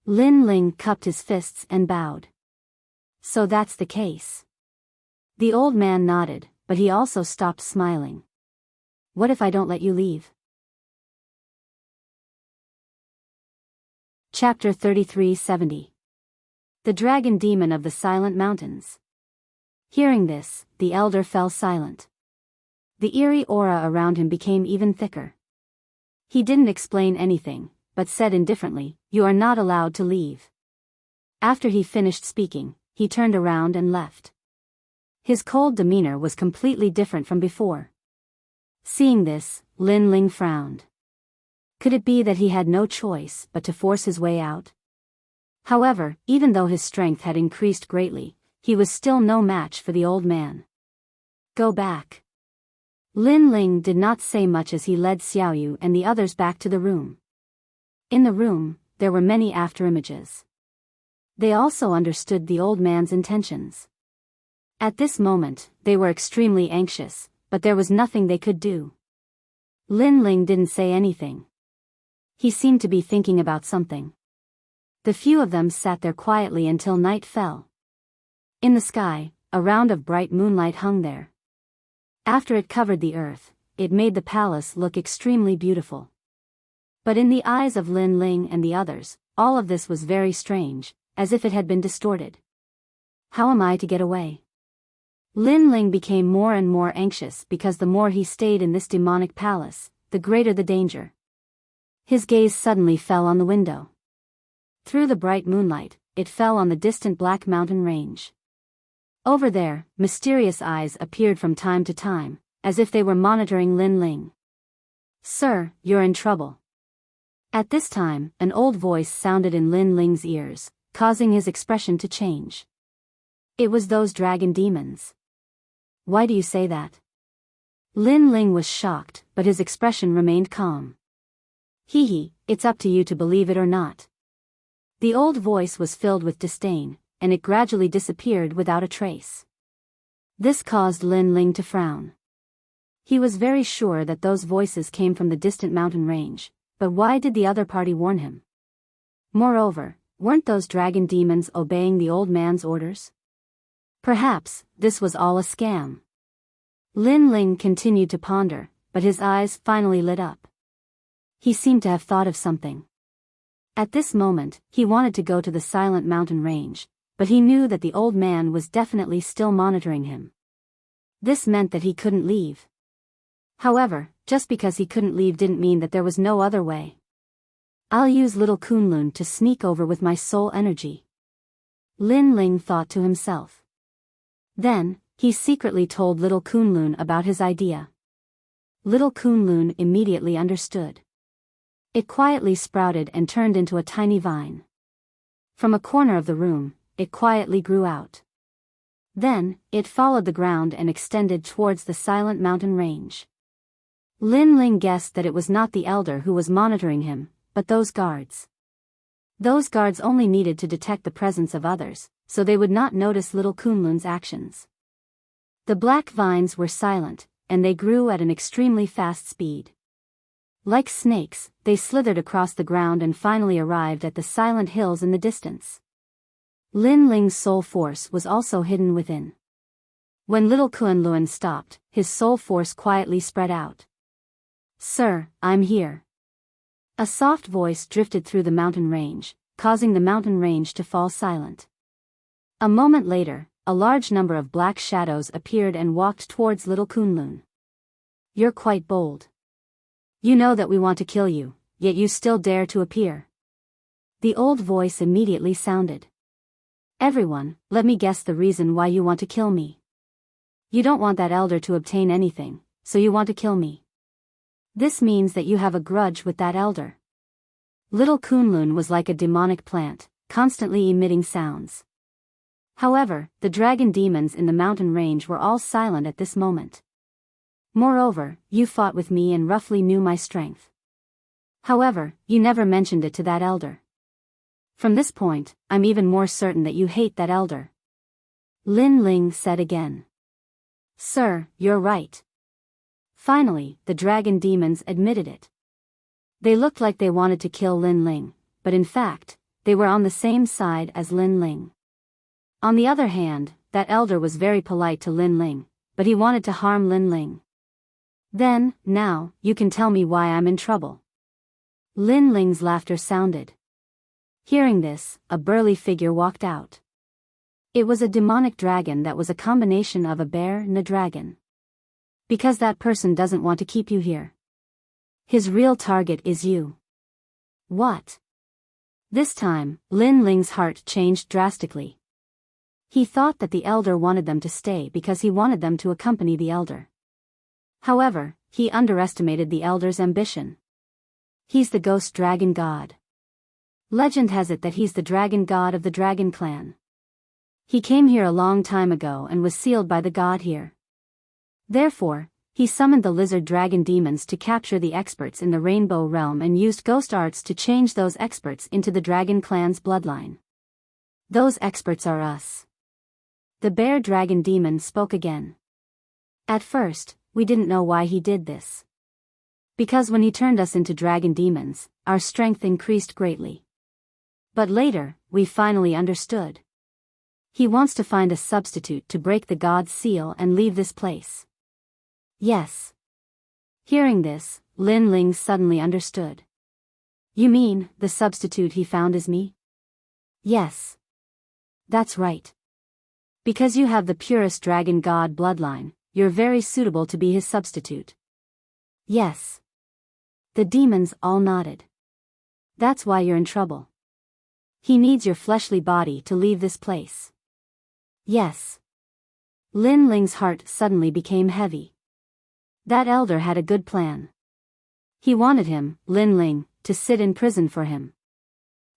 Lin Ling cupped his fists and bowed. So that's the case. The old man nodded, but he also stopped smiling. What if I don't let you leave? Chapter 3370. The Dragon Demon of the Silent Mountains. Hearing this, the elder fell silent. The eerie aura around him became even thicker. He didn't explain anything, but said indifferently, "You are not allowed to leave." After he finished speaking, he turned around and left. His cold demeanor was completely different from before. Seeing this, Lin Ling frowned. Could it be that he had no choice but to force his way out? However, even though his strength had increased greatly, he was still no match for the old man. Go back. Lin Ling did not say much as he led Xiaoyu and the others back to the room. In the room, there were many afterimages. They also understood the old man's intentions. At this moment, they were extremely anxious, but there was nothing they could do. Lin Ling didn't say anything. He seemed to be thinking about something. The few of them sat there quietly until night fell. In the sky, a round of bright moonlight hung there. After it covered the earth, it made the palace look extremely beautiful. But in the eyes of Lin Ling and the others, all of this was very strange, as if it had been distorted. How am I to get away? Lin Ling became more and more anxious because the more he stayed in this demonic palace, the greater the danger. His gaze suddenly fell on the window. Through the bright moonlight, it fell on the distant Black Mountain range. Over there, mysterious eyes appeared from time to time, as if they were monitoring Lin Ling. "Sir, you're in trouble." At this time, an old voice sounded in Lin Ling's ears, causing his expression to change. It was those dragon demons. Why do you say that? Lin Ling was shocked, but his expression remained calm. Hee, it's up to you to believe it or not. The old voice was filled with disdain, and it gradually disappeared without a trace. This caused Lin Ling to frown. He was very sure that those voices came from the distant mountain range, but why did the other party warn him? Moreover, weren't those dragon demons obeying the old man's orders? Perhaps, this was all a scam. Lin Ling continued to ponder, but his eyes finally lit up. He seemed to have thought of something. At this moment, he wanted to go to the silent mountain range, but he knew that the old man was definitely still monitoring him. This meant that he couldn't leave. However, just because he couldn't leave didn't mean that there was no other way. I'll use little Kunlun to sneak over with my soul energy. Lin Ling thought to himself. Then, he secretly told little Kunlun about his idea. Little Kunlun immediately understood. It quietly sprouted and turned into a tiny vine. From a corner of the room, it quietly grew out. Then, it followed the ground and extended towards the silent mountain range. Lin Ling guessed that it was not the elder who was monitoring him, but those guards. Those guards only needed to detect the presence of others, so they would not notice little Kunlun's actions. The black vines were silent, and they grew at an extremely fast speed. Like snakes, they slithered across the ground and finally arrived at the silent hills in the distance. Lin Ling's soul force was also hidden within. When little Kunlun stopped, his soul force quietly spread out. "Sir, I'm here." A soft voice drifted through the mountain range, causing the mountain range to fall silent. A moment later, a large number of black shadows appeared and walked towards little Kunlun. "You're quite bold. You know that we want to kill you, yet you still dare to appear." The old voice immediately sounded. "Everyone, let me guess the reason why you want to kill me. You don't want that elder to obtain anything, so you want to kill me. This means that you have a grudge with that elder." Little Kunlun was like a demonic plant, constantly emitting sounds. However, the dragon demons in the mountain range were all silent at this moment. "Moreover, you fought with me and roughly knew my strength. However, you never mentioned it to that elder. From this point, I'm even more certain that you hate that elder." Lin Ling said again. Sir, you're right. Finally, the dragon demons admitted it. They looked like they wanted to kill Lin Ling, but in fact, they were on the same side as Lin Ling. On the other hand, that elder was very polite to Lin Ling, but he wanted to harm Lin Ling. Then, now, you can tell me why I'm in trouble. Lin Ling's laughter sounded. Hearing this, a burly figure walked out. It was a demonic dragon that was a combination of a bear and a dragon. Because that person doesn't want to keep you here. His real target is you. What? This time, Lin Ling's heart changed drastically. He thought that the elder wanted them to stay because he wanted them to accompany the elder. However, he underestimated the elder's ambition. He's the ghost dragon god. Legend has it that he's the dragon god of the dragon clan. He came here a long time ago and was sealed by the god here. Therefore, he summoned the lizard dragon demons to capture the experts in the rainbow realm and used ghost arts to change those experts into the dragon clan's bloodline. Those experts are us. The bear dragon demon spoke again. At first, we didn't know why he did this. Because when he turned us into dragon demons, our strength increased greatly. But later, we finally understood. He wants to find a substitute to break the god's seal and leave this place. Yes. Hearing this, Lin Ling suddenly understood. You mean, the substitute he found is me? Yes. That's right. Because you have the purest dragon god bloodline, you're very suitable to be his substitute. Yes. The demons all nodded. That's why you're in trouble. He needs your fleshly body to leave this place. Yes. Lin Ling's heart suddenly became heavy. That elder had a good plan. He wanted him, Lin Ling, to sit in prison for him.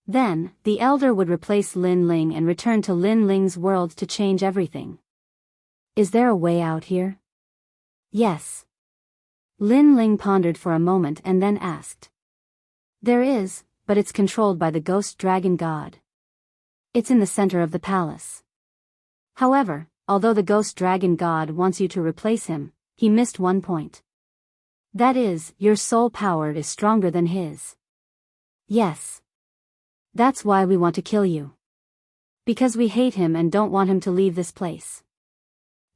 Then, the elder would replace Lin Ling and return to Lin Ling's world to change everything. Is there a way out here? Yes. Lin Ling pondered for a moment and then asked. There is, but it's controlled by the ghost dragon god. It's in the center of the palace. However, although the ghost dragon god wants you to replace him, he missed one point. That is, your soul power is stronger than his. Yes. That's why we want to kill you. Because we hate him and don't want him to leave this place.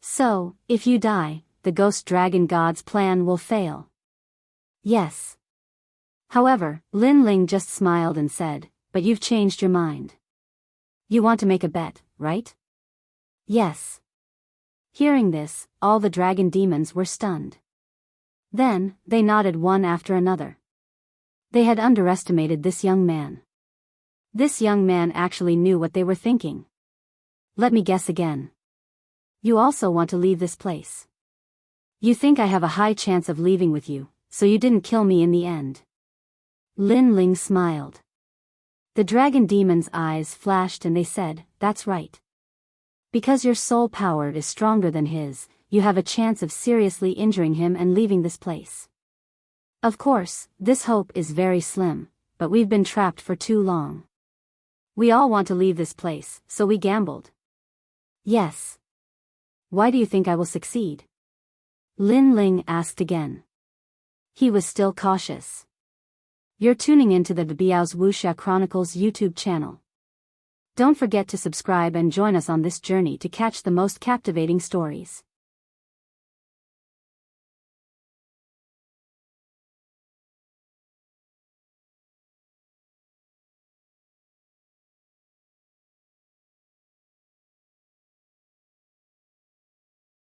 So, if you die, the ghost dragon god's plan will fail. Yes. However, Lin Ling just smiled and said, but you've changed your mind. You want to make a bet, right? Yes. Hearing this, all the dragon demons were stunned. Then, they nodded one after another. They had underestimated this young man. This young man actually knew what they were thinking. Let me guess again. You also want to leave this place. You think I have a high chance of leaving with you, so you didn't kill me in the end. Lin Ling smiled. The dragon demon's eyes flashed and they said, that's right. Because your soul power is stronger than his, you have a chance of seriously injuring him and leaving this place. Of course, this hope is very slim, but we've been trapped for too long. We all want to leave this place, so we gambled. Yes. Why do you think I will succeed? Lin Ling asked again. He was still cautious. You're tuning into the Biyao's Wuxia Chronicles YouTube channel. Don't forget to subscribe and join us on this journey to catch the most captivating stories.